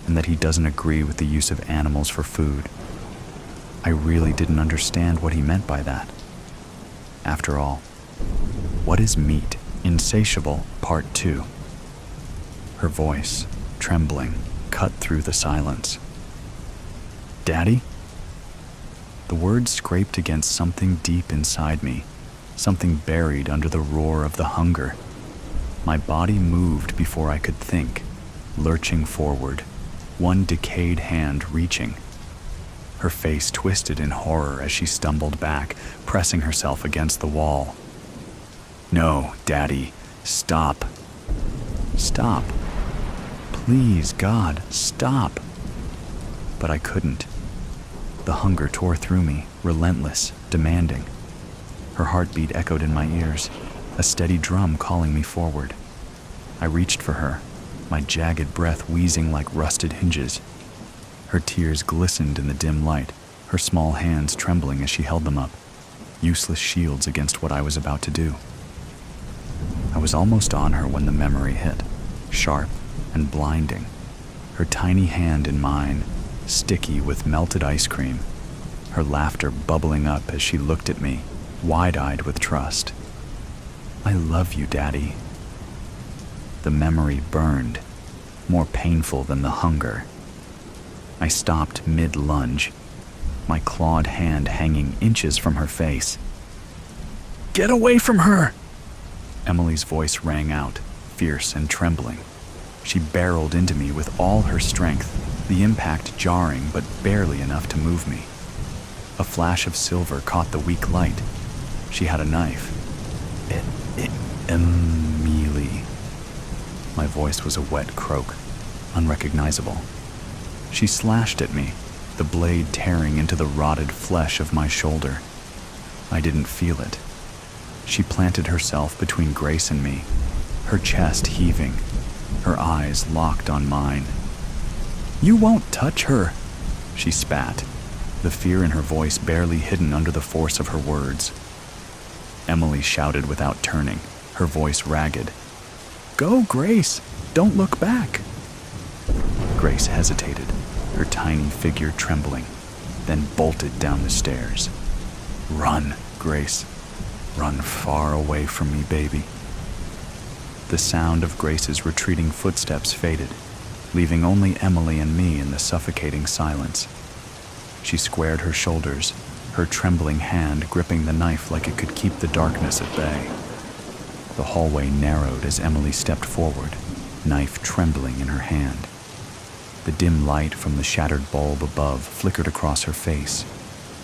and that he doesn't agree with the use of animals for food. I really didn't understand what he meant by that. After all, what is meat? Insatiable, Part 2. Her voice, trembling, cut through the silence. Daddy? The words scraped against something deep inside me, something buried under the roar of the hunger. My body moved before I could think, lurching forward, one decayed hand reaching. Her face twisted in horror as she stumbled back, pressing herself against the wall. No, Daddy, stop. Stop. Please, God, stop. But I couldn't. The hunger tore through me, relentless, demanding. Her heartbeat echoed in my ears, a steady drum calling me forward. I reached for her, my jagged breath wheezing like rusted hinges. Her tears glistened in the dim light, her small hands trembling as she held them up, useless shields against what I was about to do. I was almost on her when the memory hit, sharp and blinding. Her tiny hand in mine, sticky with melted ice cream, her laughter bubbling up as she looked at me, wide-eyed with trust. "I love you, Daddy." The memory burned, more painful than the hunger. I stopped mid-lunge, my clawed hand hanging inches from her face. "Get away from her!" Emily's voice rang out, fierce and trembling. She barreled into me with all her strength, the impact jarring but barely enough to move me. A flash of silver caught the weak light. She had a knife. Emily. My voice was a wet croak, unrecognizable. She slashed at me, the blade tearing into the rotted flesh of my shoulder. I didn't feel it. She planted herself between Grace and me, her chest heaving, her eyes locked on mine. "You won't touch her," she spat, the fear in her voice barely hidden under the force of her words. Emily shouted without turning, her voice ragged. "Go, Grace! Don't look back!" Grace hesitated, her tiny figure trembling, then bolted down the stairs. "Run, Grace. Run far away from me, baby." The sound of Grace's retreating footsteps faded, leaving only Emily and me in the suffocating silence. She squared her shoulders, her trembling hand gripping the knife like it could keep the darkness at bay. The hallway narrowed as Emily stepped forward, knife trembling in her hand. The dim light from the shattered bulb above flickered across her face,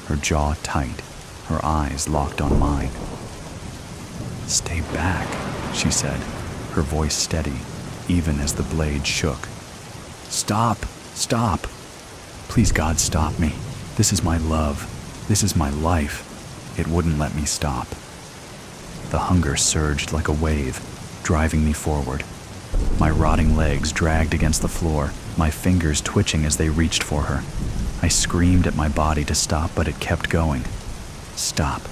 her jaw tight, her eyes locked on mine. "Stay back," she said, her voice steady, even as the blade shook. "Stop! Stop! Please, God, stop me. This is my love. This is my life." It wouldn't let me stop. The hunger surged like a wave, driving me forward. My rotting legs dragged against the floor, my fingers twitching as they reached for her. I screamed at my body to stop, but it kept going. "Stop.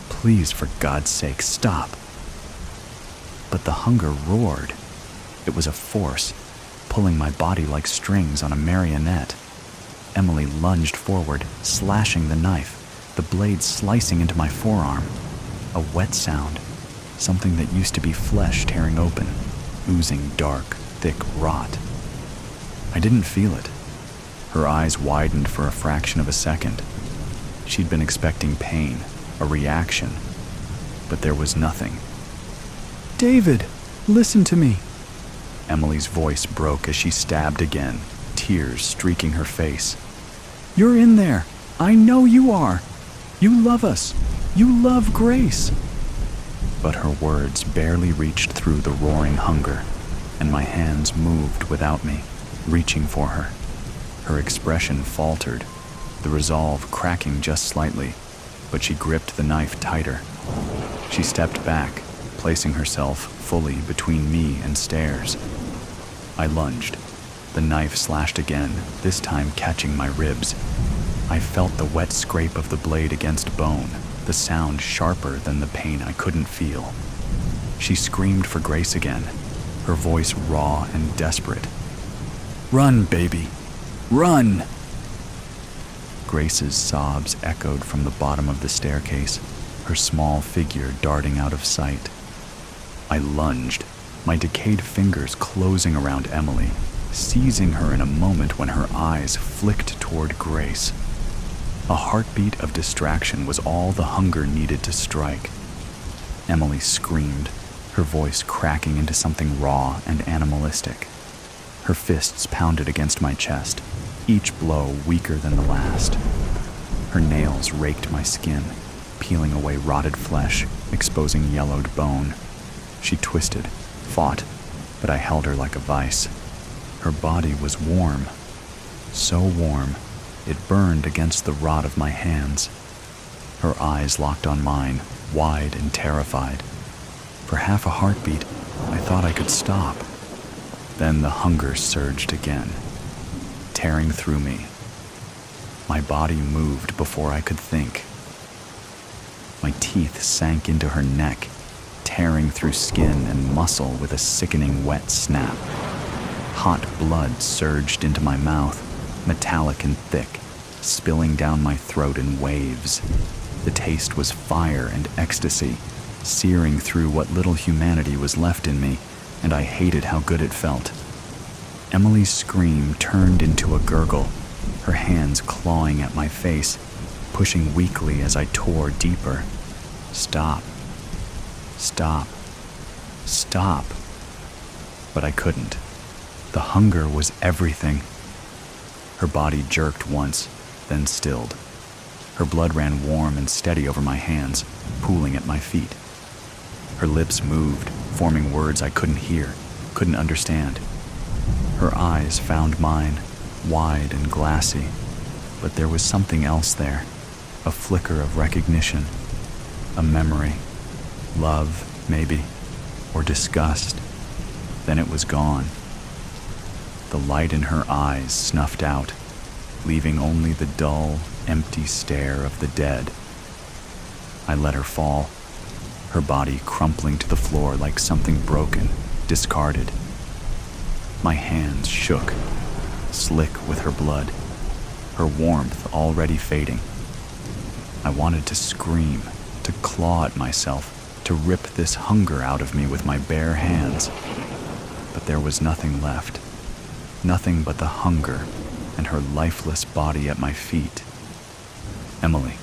Please, for God's sake, stop." But the hunger roared. It was a force, pulling my body like strings on a marionette. Emily lunged forward, slashing the knife, the blade slicing into my forearm. A wet sound, something that used to be flesh tearing open, oozing dark, thick rot. I didn't feel it. Her eyes widened for a fraction of a second. She'd been expecting pain, a reaction, but there was nothing. "David, listen to me." Emily's voice broke as she stabbed again, tears streaking her face. "You're in there. I know you are. You love us. You love Grace." But her words barely reached through the roaring hunger, and my hands moved without me, reaching for her. Her expression faltered, the resolve cracking just slightly, but she gripped the knife tighter. She stepped back, placing herself fully between me and stairs. I lunged. The knife slashed again, this time catching my ribs. I felt the wet scrape of the blade against bone, the sound sharper than the pain I couldn't feel. She screamed for Grace again, her voice raw and desperate. "Run, baby! Run!" Grace's sobs echoed from the bottom of the staircase, her small figure darting out of sight. I lunged, my decayed fingers closing around Emily, seizing her in a moment when her eyes flicked toward Grace. A heartbeat of distraction was all the hunger needed to strike. Emily screamed, her voice cracking into something raw and animalistic. Her fists pounded against my chest, each blow weaker than the last. Her nails raked my skin, peeling away rotted flesh, exposing yellowed bone. She twisted, fought, but I held her like a vice. Her body was warm, so warm, it burned against the rot of my hands. Her eyes locked on mine, wide and terrified. For half a heartbeat, I thought I could stop. Then the hunger surged again, tearing through me. My body moved before I could think. My teeth sank into her neck, tearing through skin and muscle with a sickening wet snap. Hot blood surged into my mouth, metallic and thick, spilling down my throat in waves. The taste was fire and ecstasy, searing through what little humanity was left in me, and I hated how good it felt. Emily's scream turned into a gurgle, her hands clawing at my face, pushing weakly as I tore deeper. Stop. Stop. Stop. But I couldn't. The hunger was everything. Her body jerked once, then stilled. Her blood ran warm and steady over my hands, pooling at my feet. Her lips moved, forming words I couldn't hear, couldn't understand. Her eyes found mine, wide and glassy, but there was something else there, a flicker of recognition, a memory, love, maybe, or disgust. Then it was gone. The light in her eyes snuffed out, leaving only the dull, empty stare of the dead. I let her fall, her body crumpling to the floor like something broken, discarded. My hands shook, slick with her blood, her warmth already fading. I wanted to scream, to claw at myself, to rip this hunger out of me with my bare hands. But there was nothing left, nothing but the hunger and her lifeless body at my feet. Emily,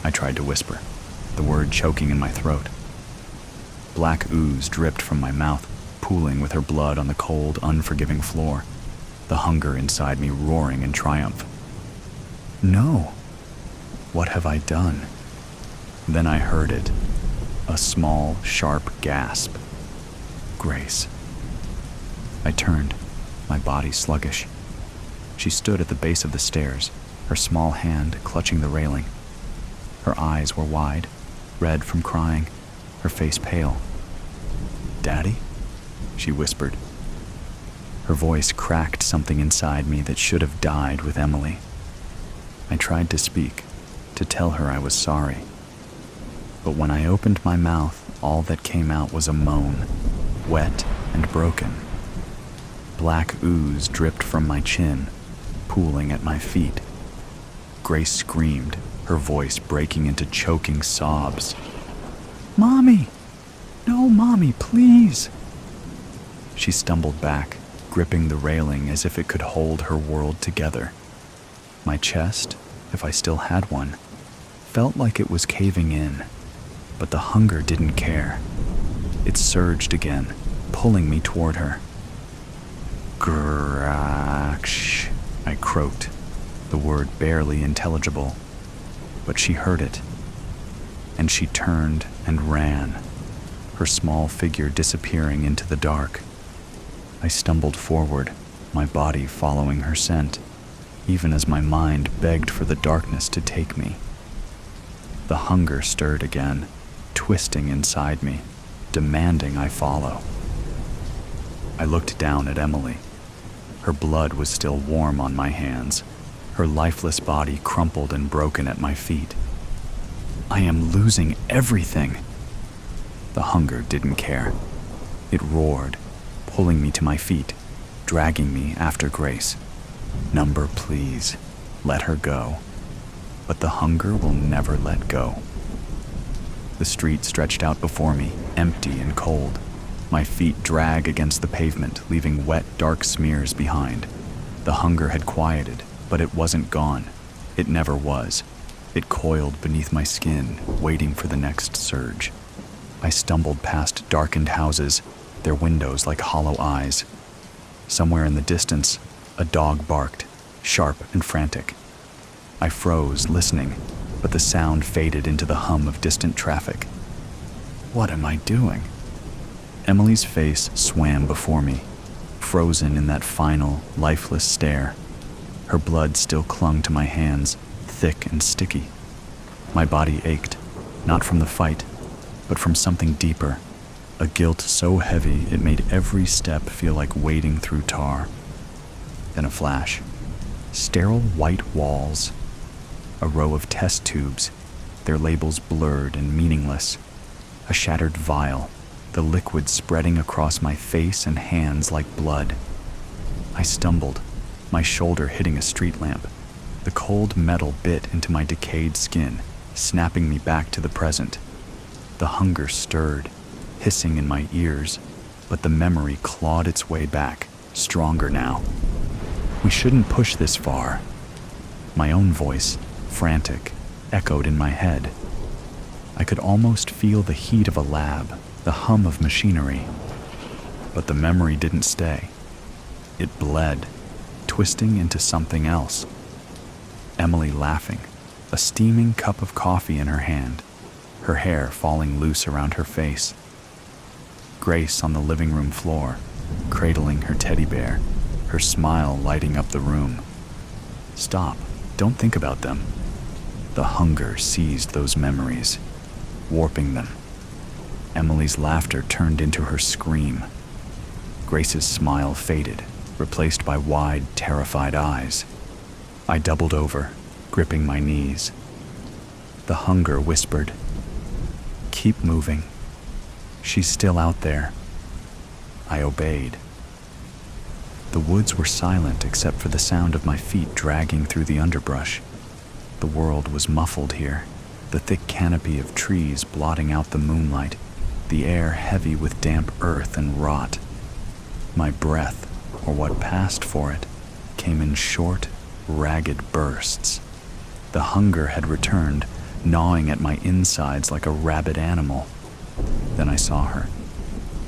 I tried to whisper, the word choking in my throat. Black ooze dripped from my mouth, pooling with her blood on the cold, unforgiving floor, the hunger inside me roaring in triumph. No! What have I done? Then I heard it, a small, sharp gasp. Grace. I turned, my body sluggish. She stood at the base of the stairs, her small hand clutching the railing. Her eyes were wide, red from crying, her face pale. "Daddy?" she whispered. Her voice cracked something inside me that should have died with Emily. I tried to speak, to tell her I was sorry. But when I opened my mouth, all that came out was a moan, wet and broken. Black ooze dripped from my chin, pooling at my feet. Grace screamed, her voice breaking into choking sobs. "Mommy! No, Mommy, please!" She stumbled back, gripping the railing as if it could hold her world together. My chest, if I still had one, felt like it was caving in, but the hunger didn't care. It surged again, pulling me toward her. "Graksh," I croaked, the word barely intelligible, but she heard it. And she turned and ran, her small figure disappearing into the dark. I stumbled forward, my body following her scent, even as my mind begged for the darkness to take me. The hunger stirred again, twisting inside me, demanding I follow. I looked down at Emily. Her blood was still warm on my hands, her lifeless body crumpled and broken at my feet. I am losing everything. The hunger didn't care. It roared, pulling me to my feet, dragging me after Grace. Number, please, let her go. But the hunger will never let go. The street stretched out before me, empty and cold. My feet drag against the pavement, leaving wet, dark smears behind. The hunger had quieted, but it wasn't gone. It never was. It coiled beneath my skin, waiting for the next surge. I stumbled past darkened houses, their windows like hollow eyes. Somewhere in the distance, a dog barked, sharp and frantic. I froze, listening, but the sound faded into the hum of distant traffic. What am I doing? Emily's face swam before me, frozen in that final, lifeless stare. Her blood still clung to my hands, thick and sticky. My body ached, not from the fight, but from something deeper, a guilt so heavy it made every step feel like wading through tar. Then a flash. Sterile white walls. A row of test tubes, their labels blurred and meaningless. A shattered vial, the liquid spreading across my face and hands like blood. I stumbled, my shoulder hitting a street lamp. The cold metal bit into my decayed skin, snapping me back to the present. The hunger stirred, hissing in my ears, but the memory clawed its way back, stronger now. We shouldn't push this far. My own voice, frantic, echoed in my head. I could almost feel the heat of a lab, the hum of machinery. But the memory didn't stay. It bled, twisting into something else. Emily laughing, a steaming cup of coffee in her hand, her hair falling loose around her face. Grace on the living room floor, cradling her teddy bear, her smile lighting up the room. Stop, don't think about them. The hunger seized those memories, warping them. Emily's laughter turned into her scream. Grace's smile faded, replaced by wide, terrified eyes. I doubled over, gripping my knees. The hunger whispered, "Keep moving. She's still out there." I obeyed. The woods were silent except for the sound of my feet dragging through the underbrush. The world was muffled here, the thick canopy of trees blotting out the moonlight, the air heavy with damp earth and rot. My breath, or what passed for it, came in short, ragged bursts. The hunger had returned, gnawing at my insides like a rabid animal. Then I saw her.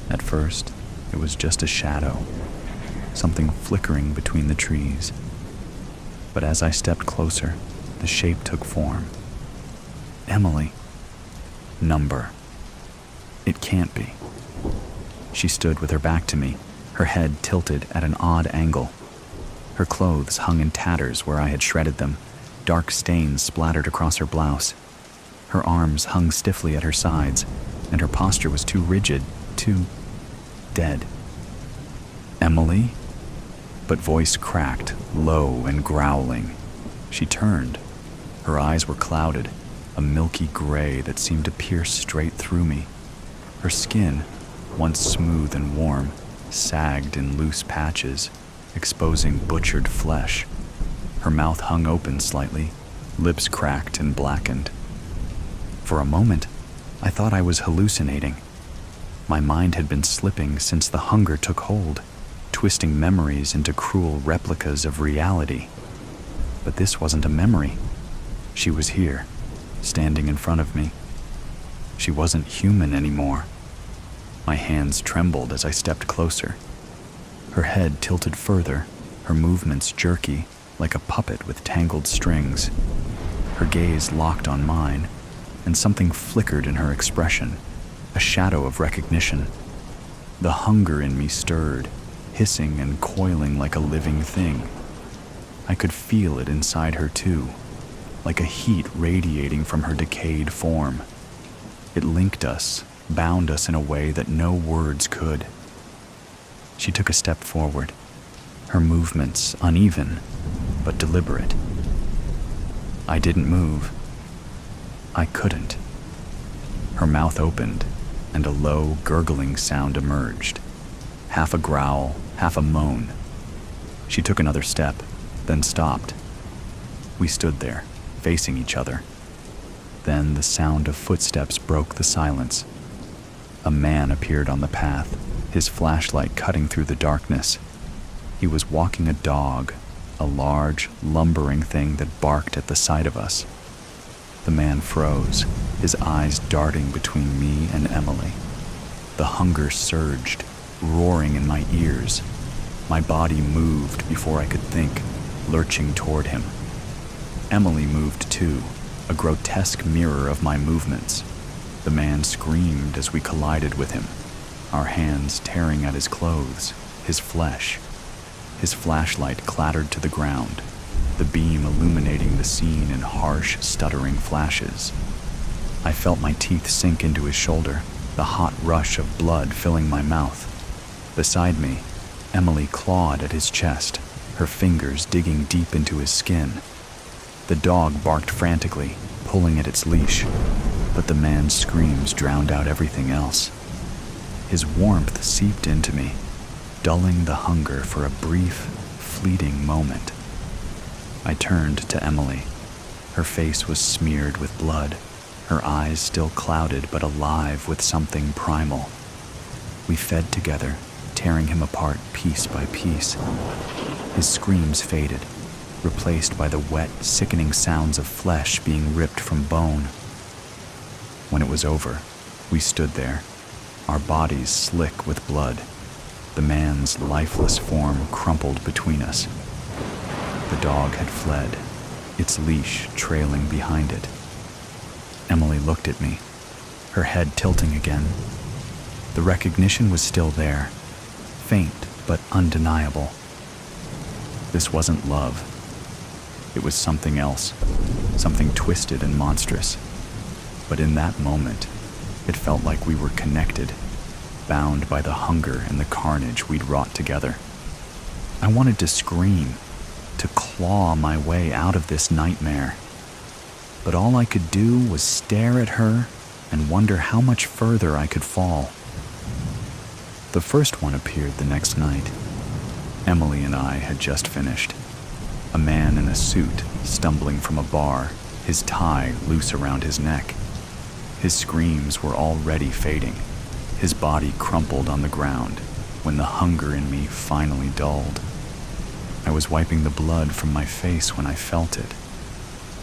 At first, it was just a shadow, something flickering between the trees. But as I stepped closer, the shape took form. Emily. Number. It can't be. She stood with her back to me, her head tilted at an odd angle. Her clothes hung in tatters where I had shredded them, dark stains splattered across her blouse. Her arms hung stiffly at her sides, and her posture was too rigid, too dead. Emily? But voice cracked, low and growling. She turned. Her eyes were clouded, a milky gray that seemed to pierce straight through me. Her skin, once smooth and warm, sagged in loose patches, exposing butchered flesh. Her mouth hung open slightly, lips cracked and blackened. For a moment, I thought I was hallucinating. My mind had been slipping since the hunger took hold, twisting memories into cruel replicas of reality. But this wasn't a memory. She was here, standing in front of me. She wasn't human anymore. My hands trembled as I stepped closer. Her head tilted further, her movements jerky, like a puppet with tangled strings. Her gaze locked on mine, and something flickered in her expression, a shadow of recognition. The hunger in me stirred, hissing and coiling like a living thing. I could feel it inside her too, like a heat radiating from her decayed form. It linked us, bound us in a way that no words could. She took a step forward, her movements uneven, but deliberate. I didn't move. I couldn't. Her mouth opened, and a low, gurgling sound emerged. Half a growl, half a moan. She took another step, then stopped. We stood there, facing each other. Then the sound of footsteps broke the silence. A man appeared on the path, his flashlight cutting through the darkness. He was walking a dog, a large, lumbering thing that barked at the sight of us. The man froze, his eyes darting between me and Emily. The hunger surged, roaring in my ears. My body moved before I could think, lurching toward him. Emily moved too, a grotesque mirror of my movements. The man screamed as we collided with him, our hands tearing at his clothes, his flesh. His flashlight clattered to the ground, the beam illuminating the scene in harsh, stuttering flashes. I felt my teeth sink into his shoulder, the hot rush of blood filling my mouth. Beside me, Emily clawed at his chest, her fingers digging deep into his skin. The dog barked frantically, pulling at its leash, but the man's screams drowned out everything else. His warmth seeped into me, dulling the hunger for a brief, fleeting moment. I turned to Emily. Her face was smeared with blood, her eyes still clouded but alive with something primal. We fed together, tearing him apart piece by piece. His screams faded, replaced by the wet, sickening sounds of flesh being ripped from bone. When it was over, we stood there, our bodies slick with blood, the man's lifeless form crumpled between us. The dog had fled, its leash trailing behind it. Emily looked at me, her head tilting again. The recognition was still there, faint but undeniable. This wasn't love. It was something else, something twisted and monstrous. But in that moment, it felt like we were connected, bound by the hunger and the carnage we'd wrought together. I wanted to scream, to claw my way out of this nightmare. But all I could do was stare at her and wonder how much further I could fall. The first one appeared the next night. Emily and I had just finished. A man in a suit stumbling from a bar, his tie loose around his neck. His screams were already fading, his body crumpled on the ground when the hunger in me finally dulled. I was wiping the blood from my face when I felt it.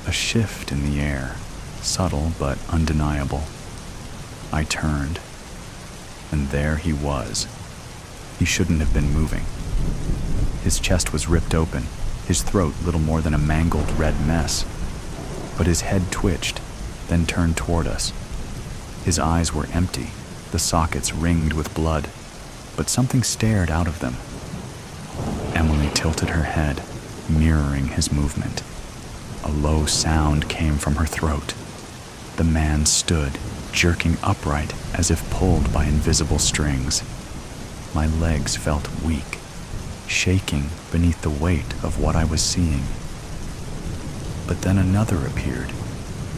A shift in the air, subtle but undeniable. I turned, and there he was. He shouldn't have been moving. His chest was ripped open, his throat little more than a mangled red mess. But his head twitched, then turned toward us. His eyes were empty, the sockets ringed with blood, but something stared out of them. Emily tilted her head, mirroring his movement. A low sound came from her throat. The man stood, jerking upright as if pulled by invisible strings. My legs felt weak, shaking beneath the weight of what I was seeing. But then another appeared,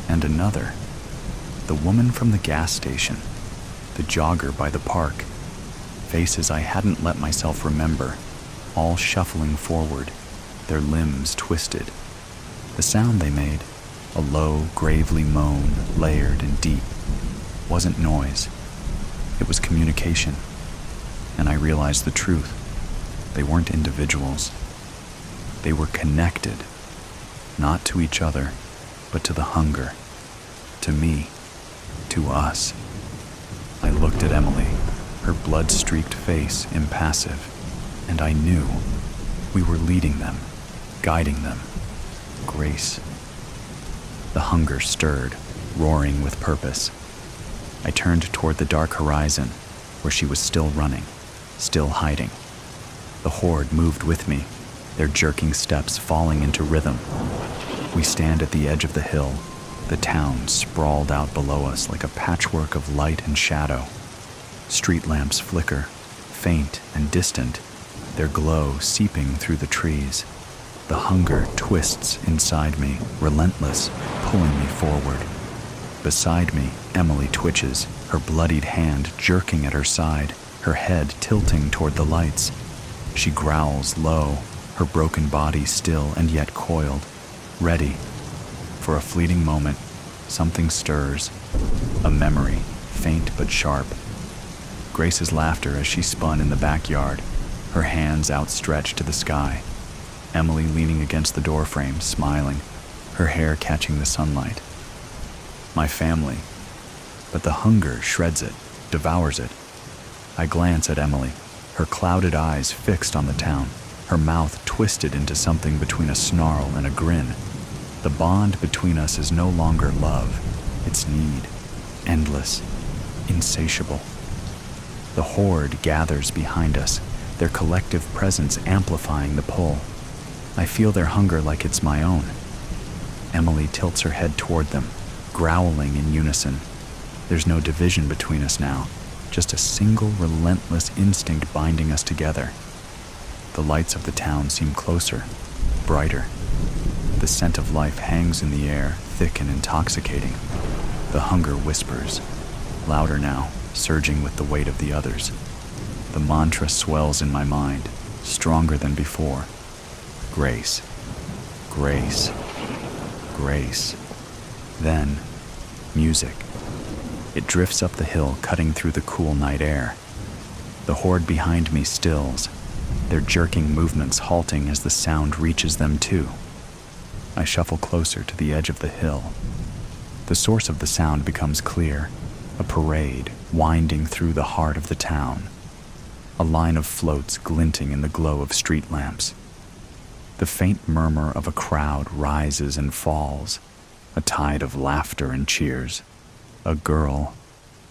and another. The woman from the gas station, the jogger by the park, faces I hadn't let myself remember, all shuffling forward, their limbs twisted. The sound they made, a low, gravely moan, layered and deep, wasn't noise. It was communication. And I realized the truth. They weren't individuals. They were connected, not to each other, but to the hunger, to me, to us. I looked at Emily, her blood-streaked face impassive, and I knew we were leading them, guiding them. Grace. The hunger stirred, roaring with purpose. I turned toward the dark horizon, where she was still running, still hiding. The horde moved with me, their jerking steps falling into rhythm. We stand at the edge of the hill, the town sprawled out below us like a patchwork of light and shadow. Street lamps flicker, faint and distant, their glow seeping through the trees. The hunger twists inside me, relentless, pulling me forward. Beside me, Emily twitches, her bloodied hand jerking at her side, her head tilting toward the lights. She growls low, her broken body still and yet coiled, ready. For a fleeting moment, something stirs, a memory, faint but sharp. Grace's laughter as she spun in the backyard, her hands outstretched to the sky. Emily leaning against the doorframe, smiling, her hair catching the sunlight. My family, but the hunger shreds it, devours it. I glance at Emily, her clouded eyes fixed on the town, her mouth twisted into something between a snarl and a grin. The bond between us is no longer love, it's need, endless, insatiable. The horde gathers behind us, their collective presence amplifying the pull. I feel their hunger like it's my own. Emily tilts her head toward them, growling in unison. There's no division between us now, just a single relentless instinct binding us together. The lights of the town seem closer, brighter. The scent of life hangs in the air, thick and intoxicating. The hunger whispers, louder now, surging with the weight of the others. The mantra swells in my mind, stronger than before. Grace. Grace. grace. Then, music. It drifts up the hill, cutting through the cool night air. The horde behind me stills, their jerking movements halting as the sound reaches them too. I shuffle closer to the edge of the hill. The source of the sound becomes clear, a parade winding through the heart of the town. A line of floats glinting in the glow of street lamps. The faint murmur of a crowd rises and falls, a tide of laughter and cheers. A girl,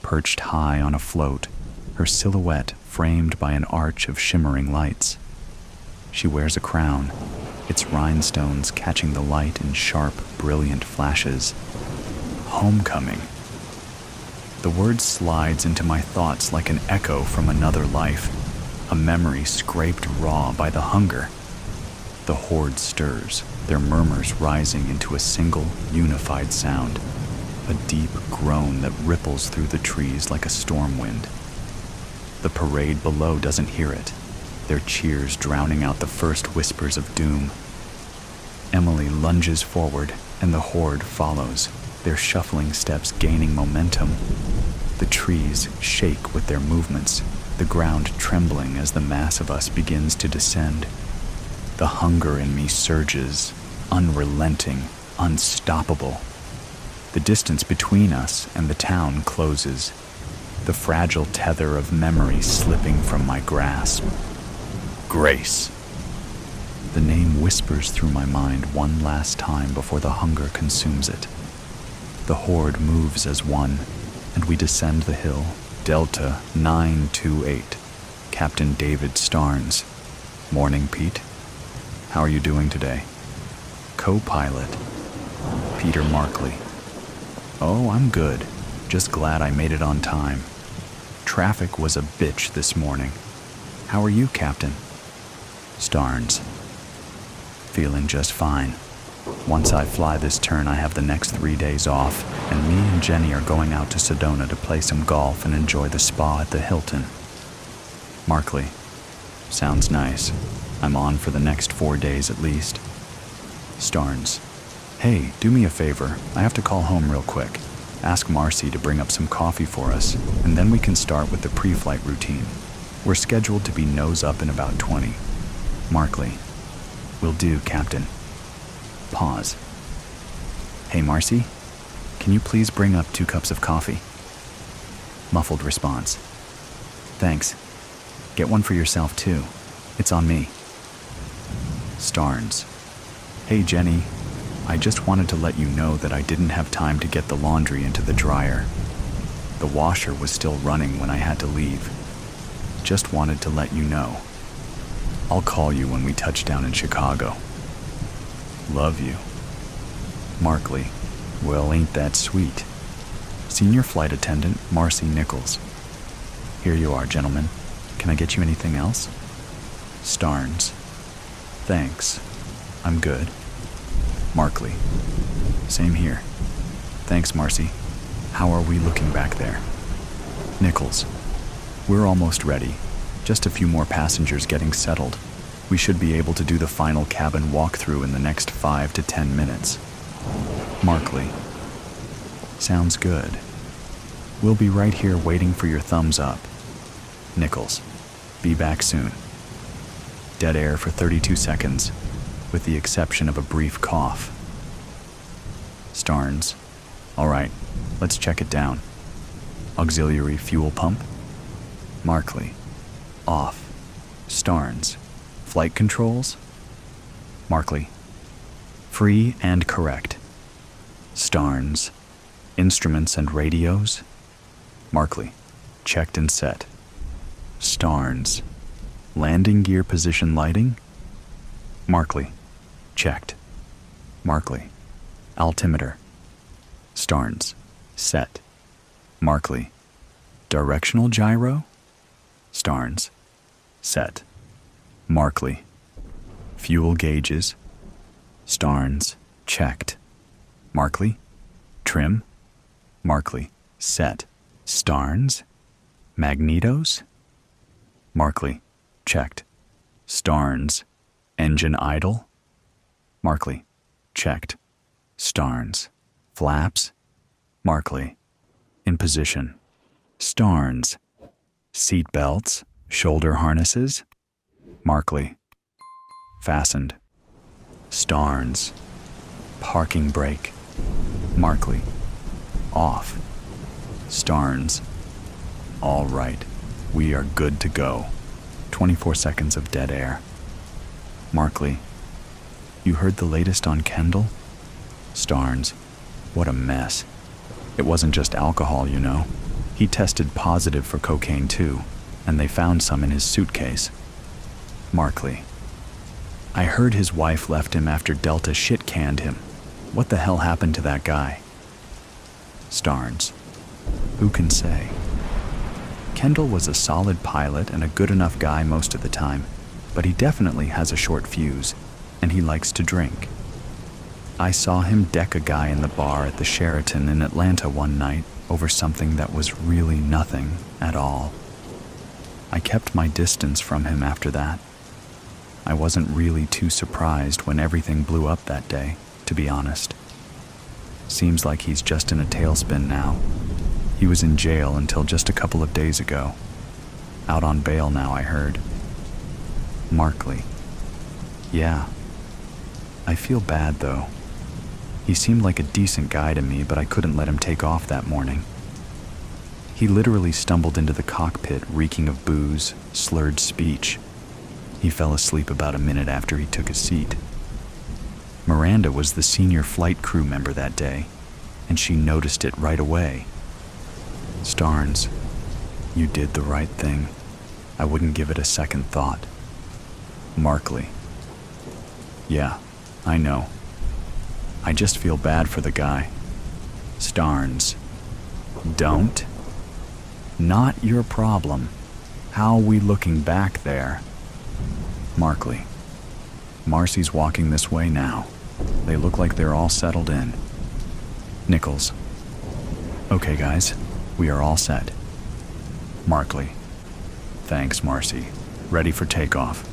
perched high on a float, her silhouette framed by an arch of shimmering lights. She wears a crown, its rhinestones catching the light in sharp, brilliant flashes. Homecoming. The word slides into my thoughts like an echo from another life, a memory scraped raw by the hunger. The horde stirs, their murmurs rising into a single, unified sound, a deep groan that ripples through the trees like a storm wind. The parade below doesn't hear it, their cheers drowning out the first whispers of doom. Emily lunges forward, and the horde follows, their shuffling steps gaining momentum. The trees shake with their movements, the ground trembling as the mass of us begins to descend. The hunger in me surges, unrelenting, unstoppable. The distance between us and the town closes, the fragile tether of memory slipping from my grasp. Grace. The name whispers through my mind one last time before the hunger consumes it. The horde moves as one, and we descend the hill, Delta 928, Captain David Starnes. Morning, Pete. How are you doing today? Co-pilot, Peter Markley. Oh, I'm good. Just glad I made it on time. Traffic was a bitch this morning. How are you, Captain? Starnes. Feeling just fine. Once I fly this turn, I have the next 3 days off, and me and Jenny are going out to Sedona to play some golf and enjoy the spa at the Hilton. Markley. Sounds nice. I'm on for the next 4 days at least. Starnes. Hey, do me a favor. I have to call home real quick. Ask Marcy to bring up some coffee for us, and then we can start with the pre-flight routine. We're scheduled to be nose up in about 20. Markley. Will do, Captain. Pause. Hey, Marcy, can you please bring up 2 cups of coffee? Muffled response. Thanks. Get one for yourself, too. It's on me. Starnes. Hey, Jenny. I just wanted to let you know that I didn't have time to get the laundry into the dryer. The washer was still running when I had to leave. Just wanted to let you know. I'll call you when we touch down in Chicago. Love you. Markley. Well, ain't that sweet. Senior Flight Attendant Marcy Nichols. Here you are, gentlemen. Can I get you anything else? Starnes. Thanks. I'm good. Markley. Same here. Thanks, Marcy. How are we looking back there? Nichols. We're almost ready. Just a few more passengers getting settled. We should be able to do the final cabin walkthrough in the next 5 to 10 minutes. Markley. Sounds good. We'll be right here waiting for your thumbs up. Nichols. Be back soon. Dead air for 32 seconds, with the exception of a brief cough. Starnes. All right, let's check it down. Auxiliary fuel pump. Markley. Off. Starnes. Flight controls. Markley. Free and correct. Starnes. Instruments and radios. Markley. Checked and set. Starnes. Landing gear position lighting. Markley. Checked. Markley. Altimeter. Starnes. Set. Markley. Directional gyro. Starnes. Set. Markley. Fuel gauges. Starnes. Checked. Markley. Trim. Markley. Set. Starnes. Magnetos. Markley. Checked. Starnes. Engine idle. Markley. Checked. Starns. Flaps. Markley. In position. Starns. Seat belts. Shoulder harnesses. Markley. Fastened. Starns. Parking brake. Markley. Off. Starns. All right. We are good to go. 24 seconds of dead air. Markley. You heard the latest on Kendall? Starns. What a mess. It wasn't just alcohol, you know. He tested positive for cocaine too, and they found some in his suitcase. Markley. I heard his wife left him after Delta shit-canned him. What the hell happened to that guy? Starns. Who can say? Kendall was a solid pilot and a good enough guy most of the time, but he definitely has a short fuse, and he likes to drink. I saw him deck a guy in the bar at the Sheraton in Atlanta one night over something that was really nothing at all. I kept my distance from him after that. I wasn't really too surprised when everything blew up that day, to be honest. Seems like he's just in a tailspin now. He was in jail until just a couple of days ago. Out on bail now, I heard. Markley. Yeah. I feel bad, though. He seemed like a decent guy to me, but I couldn't let him take off that morning. He literally stumbled into the cockpit reeking of booze, slurred speech. He fell asleep about a minute after he took his seat. Miranda was the senior flight crew member that day, and she noticed it right away. Starns, you did the right thing. I wouldn't give it a second thought. Markley. Yeah, I know. I just feel bad for the guy. Starns. Don't. Not your problem. How we looking back there? Markley. Marcy's walking this way now. They look like they're all settled in. Nichols. Okay, guys. We are all set. Markley. Thanks, Marcy. Ready for takeoff.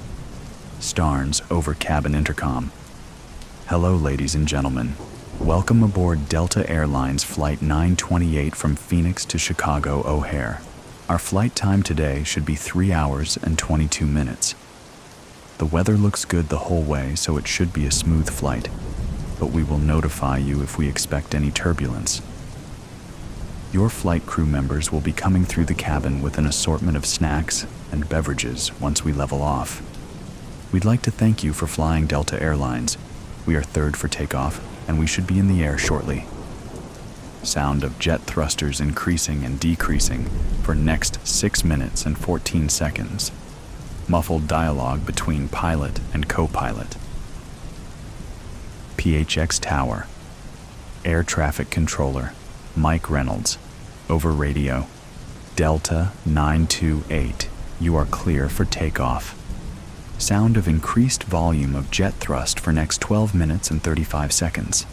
Starns over cabin intercom. Hello, ladies and gentlemen. Welcome aboard Delta Airlines Flight 928 from Phoenix to Chicago O'Hare. Our flight time today should be 3 hours and 22 minutes. The weather looks good the whole way, so it should be a smooth flight, but we will notify you if we expect any turbulence. Your flight crew members will be coming through the cabin with an assortment of snacks and beverages once we level off. We'd like to thank you for flying Delta Airlines. We are third for takeoff, and we should be in the air shortly. Sound of jet thrusters increasing and decreasing for next 6 minutes and 14 seconds. Muffled dialogue between pilot and co-pilot. PHX Tower. Air Traffic Controller, Mike Reynolds, over radio. Delta 928, you are clear for takeoff. Sound of increased volume of jet thrust for next 12 minutes and 35 seconds.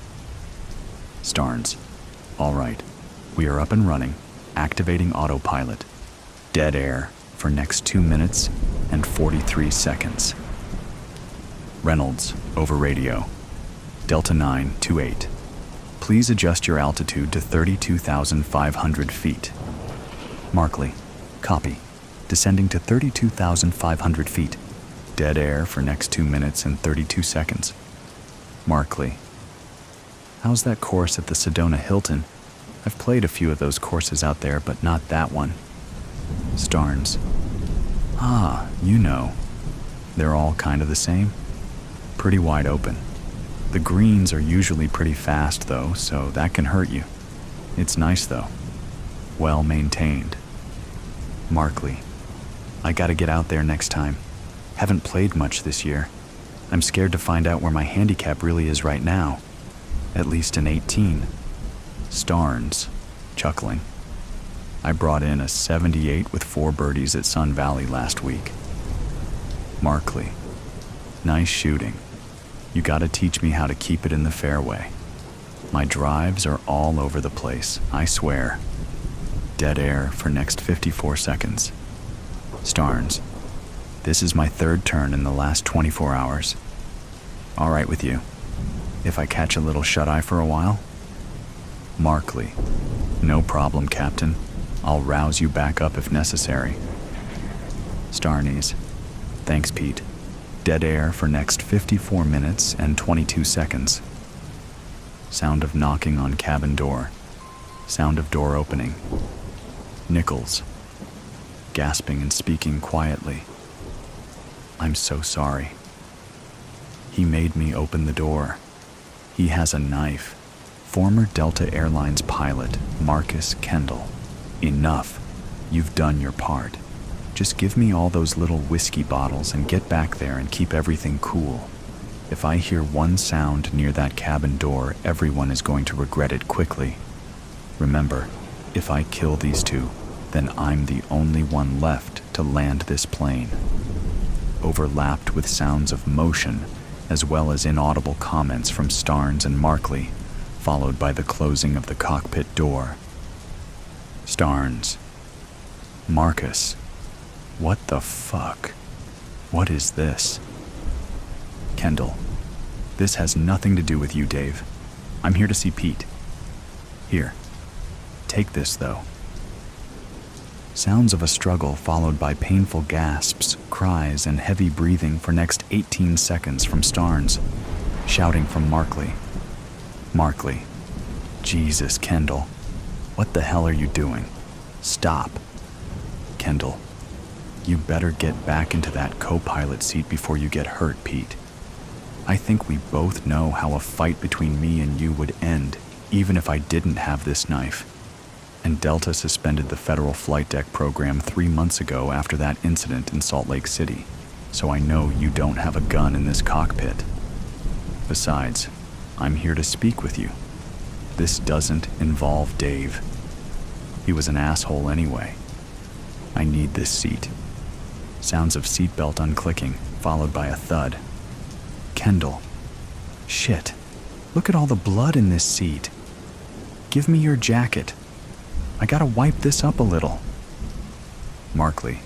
Starns. All right, we are up and running, activating autopilot. Dead air for next 2 minutes and 43 seconds. Reynolds, over radio. Delta 928. Please adjust your altitude to 32,500 feet. Markley, copy. Descending to 32,500 feet. Dead air for next 2 minutes and 32 seconds. Markley. How's that course at the Sedona Hilton? I've played a few of those courses out there, but not that one. Starns. Ah, you know. They're all kind of the same. Pretty wide open. The greens are usually pretty fast, though, so that can hurt you. It's nice, though. Well maintained. Markley. I gotta get out there next time. Haven't played much this year. I'm scared to find out where my handicap really is right now. At least an 18. Starns, chuckling. I brought in a 78 with 4 birdies at Sun Valley last week. Markley. Nice shooting. You gotta teach me how to keep it in the fairway. My drives are all over the place, I swear. Dead air for next 54 seconds. Starns. This is my 3rd turn in the last 24 hours. All right with you. if I catch a little shut-eye for a while? Markley. No problem, Captain. I'll rouse you back up if necessary. Starneys. Thanks, Pete. Dead air for next 54 minutes and 22 seconds. Sound of knocking on cabin door. Sound of door opening. Nichols. Gasping and speaking quietly. I'm so sorry. He made me open the door. He has a knife. Former Delta Airlines pilot, Marcus Kendall. Enough. You've done your part. Just give me all those little whiskey bottles and get back there and keep everything cool. If I hear one sound near that cabin door, everyone is going to regret it quickly. Remember, if I kill these two, then I'm the only one left to land this plane. Overlapped with sounds of motion, as well as inaudible comments from Starnes and Markley, followed by the closing of the cockpit door. Starnes. Marcus. What the fuck? What is this? Kendall. This has nothing to do with you, Dave. I'm here to see Pete. Here. Take this, though. Sounds of a struggle followed by painful gasps, cries, and heavy breathing for next 18 seconds from Starnes. Shouting from Markley. Markley. Jesus, Kendall. What the hell are you doing? Stop. Kendall. You better get back into that co-pilot seat before you get hurt, Pete. I think we both know how a fight between me and you would end, even if I didn't have this knife. And Delta suspended the federal flight deck program 3 months ago after that incident in Salt Lake City, so I know you don't have a gun in this cockpit. Besides, I'm here to speak with you. This doesn't involve Dave. He was an asshole anyway. I need this seat. Sounds of seatbelt unclicking, followed by a thud. Kendall. Shit. Look at all the blood in this seat. Give me your jacket. I gotta wipe this up a little. Markley.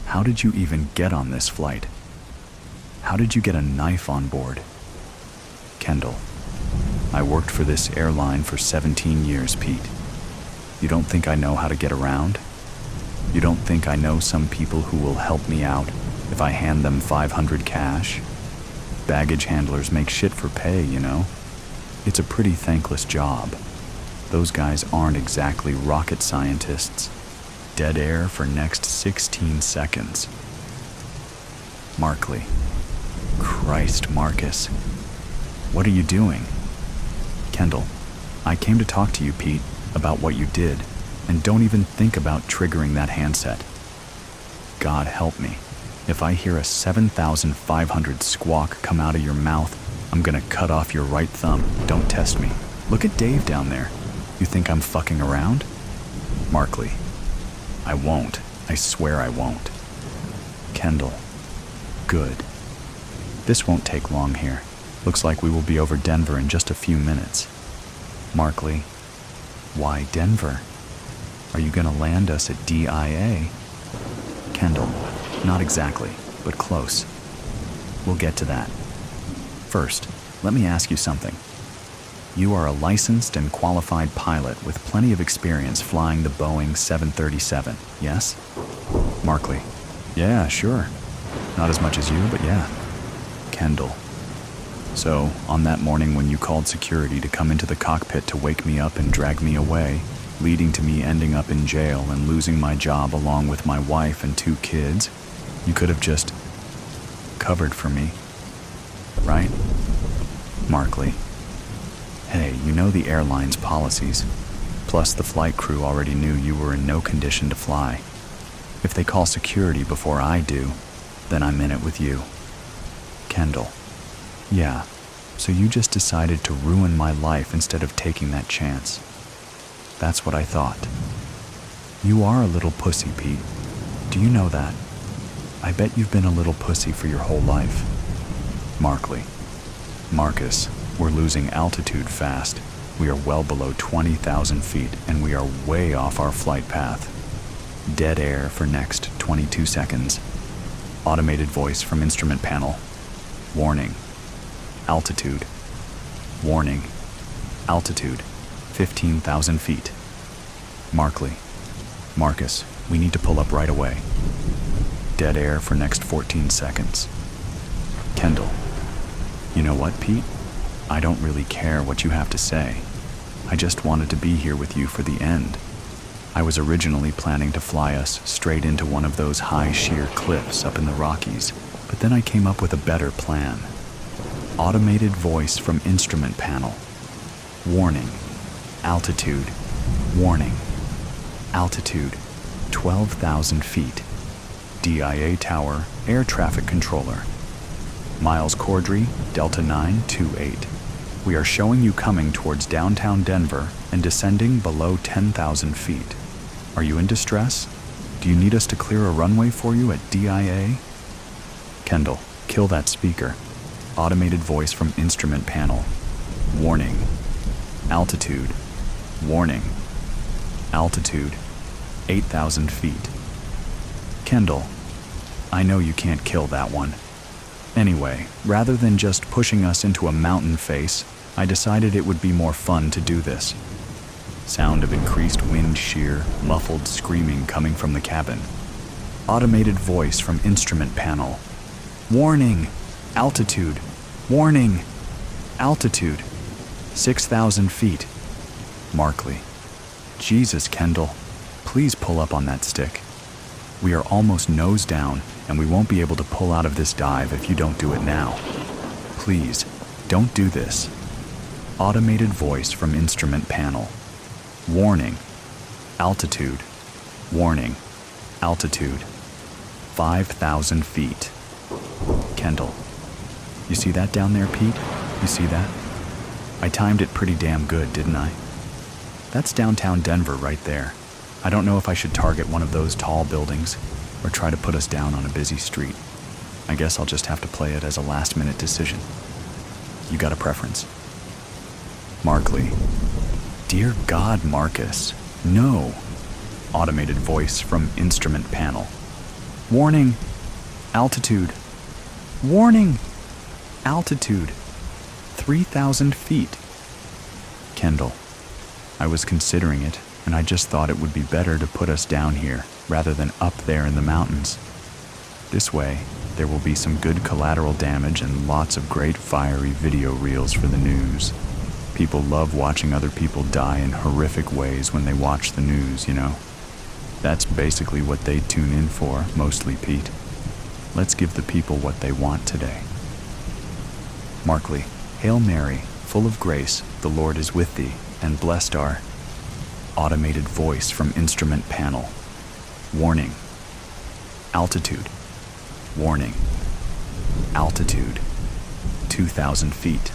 How did you even get on this flight? How did you get a knife on board? Kendall. I worked for this airline for 17 years, Pete. You don't think I know how to get around? You don't think I know some people who will help me out if I hand them 500 cash? Baggage handlers make shit for pay, you know? It's a pretty thankless job. Those guys aren't exactly rocket scientists. Dead air for next 16 seconds. Markley. Christ, Marcus. What are you doing? Kendall. I came to talk to you, Pete, about what you did, and don't even think about triggering that handset. God help me. If I hear a 7,500 squawk come out of your mouth, I'm gonna cut off your right thumb. Don't test me. Look at Dave down there. You think I'm fucking around? Markley. I won't. I swear I won't. Kendall. Good. This won't take long here. Looks like we will be over Denver in just a few minutes. Markley. Why Denver? Are you gonna land us at DIA? Kendall. Not exactly, but close. We'll get to that. First, let me ask you something. You are a licensed and qualified pilot with plenty of experience flying the Boeing 737, yes? Markley. Yeah, sure. Not as much as you, but yeah. Kendall. So, on that morning when you called security to come into the cockpit to wake me up and drag me away, leading to me ending up in jail and losing my job along with my wife and 2 kids, you could have just covered for me, right? Markley. Hey, you know the airline's policies. Plus, the flight crew already knew you were in no condition to fly. If they call security before I do, then I'm in it with you. Kendall. Yeah, so you just decided to ruin my life instead of taking that chance. That's what I thought. You are a little pussy, Pete. Do you know that? I bet you've been a little pussy for your whole life. Markley. Marcus, we're losing altitude fast. We are well below 20,000 feet, and we are way off our flight path. Dead air for next 22 seconds. Automated voice from instrument panel. Warning. Altitude. Warning. Altitude, 15,000 feet. Markley. Marcus, we need to pull up right away. Dead air for next 14 seconds. Kendall. You know what, Pete? I don't really care what you have to say. I just wanted to be here with you for the end. I was originally planning to fly us straight into one of those high sheer cliffs up in the Rockies, but then I came up with a better plan. Automated voice from instrument panel. Warning. Altitude. Warning. Altitude, 12,000 feet. DIA tower, air traffic controller. Miles Cordry, Delta 928. We are showing you coming towards downtown Denver and descending below 10,000 feet. Are you in distress? Do you need us to clear a runway for you at DIA? Kendall, kill that speaker. Automated voice from instrument panel. Warning. Altitude. Warning. Altitude, 8,000 feet. Kendall, I know you can't kill that one. Anyway, rather than just pushing us into a mountain face, I decided it would be more fun to do this. Sound of increased wind shear, muffled screaming coming from the cabin. Automated voice from instrument panel. Warning! Altitude! Warning! Altitude! 6,000 feet. Markley. Jesus, Kendall. Please pull up on that stick. We are almost nose down, and we won't be able to pull out of this dive if you don't do it now. Please, don't do this. Automated voice from instrument panel. Warning. Altitude. Warning. Altitude. 5,000 feet. Kendall. You see that down there, Pete? You see that? I timed it pretty damn good, didn't I? That's downtown Denver right there. I don't know if I should target one of those tall buildings or try to put us down on a busy street. I guess I'll just have to play it as a last-minute decision. You got a preference? Markley. Dear God, Marcus. No. Automated voice from instrument panel. Warning. Altitude. Warning. Altitude. 3,000 feet. Kendall. I was considering it, and I just thought it would be better to put us down here rather than up there in the mountains. This way, there will be some good collateral damage and lots of great fiery video reels for the news. People love watching other people die in horrific ways when they watch the news, you know. That's basically what they tune in for, mostly, Pete. Let's give the people what they want today. Markley. Hail Mary, full of grace, the Lord is with thee, and blessed are. Automated voice from instrument panel. Warning. Altitude. Warning. Altitude. 2,000 feet.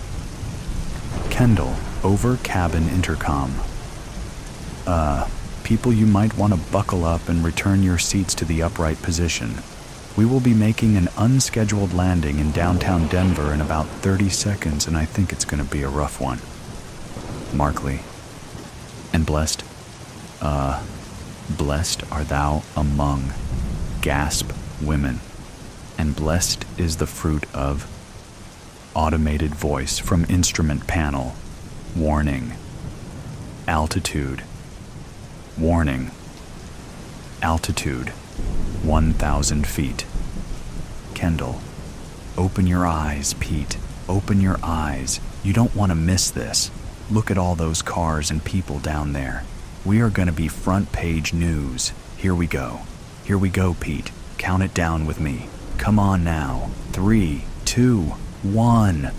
Kendall, over cabin intercom. People, you might want to buckle up and return your seats to the upright position. We will be making an unscheduled landing in downtown Denver in about 30 seconds, and I think it's going to be a rough one. Markley. And blessed? Blessed are thou among, gasp, women, and blessed is the fruit of. Automated voice from instrument panel. Warning. Altitude. Warning. Altitude. 1,000 feet. Kendall. Open your eyes, Pete. Open your eyes. You don't want to miss this. Look at all those cars and people down there. We are going to be front page news. Here we go. Here we go, Pete. Count it down with me. Come on now. 3, 2, 1.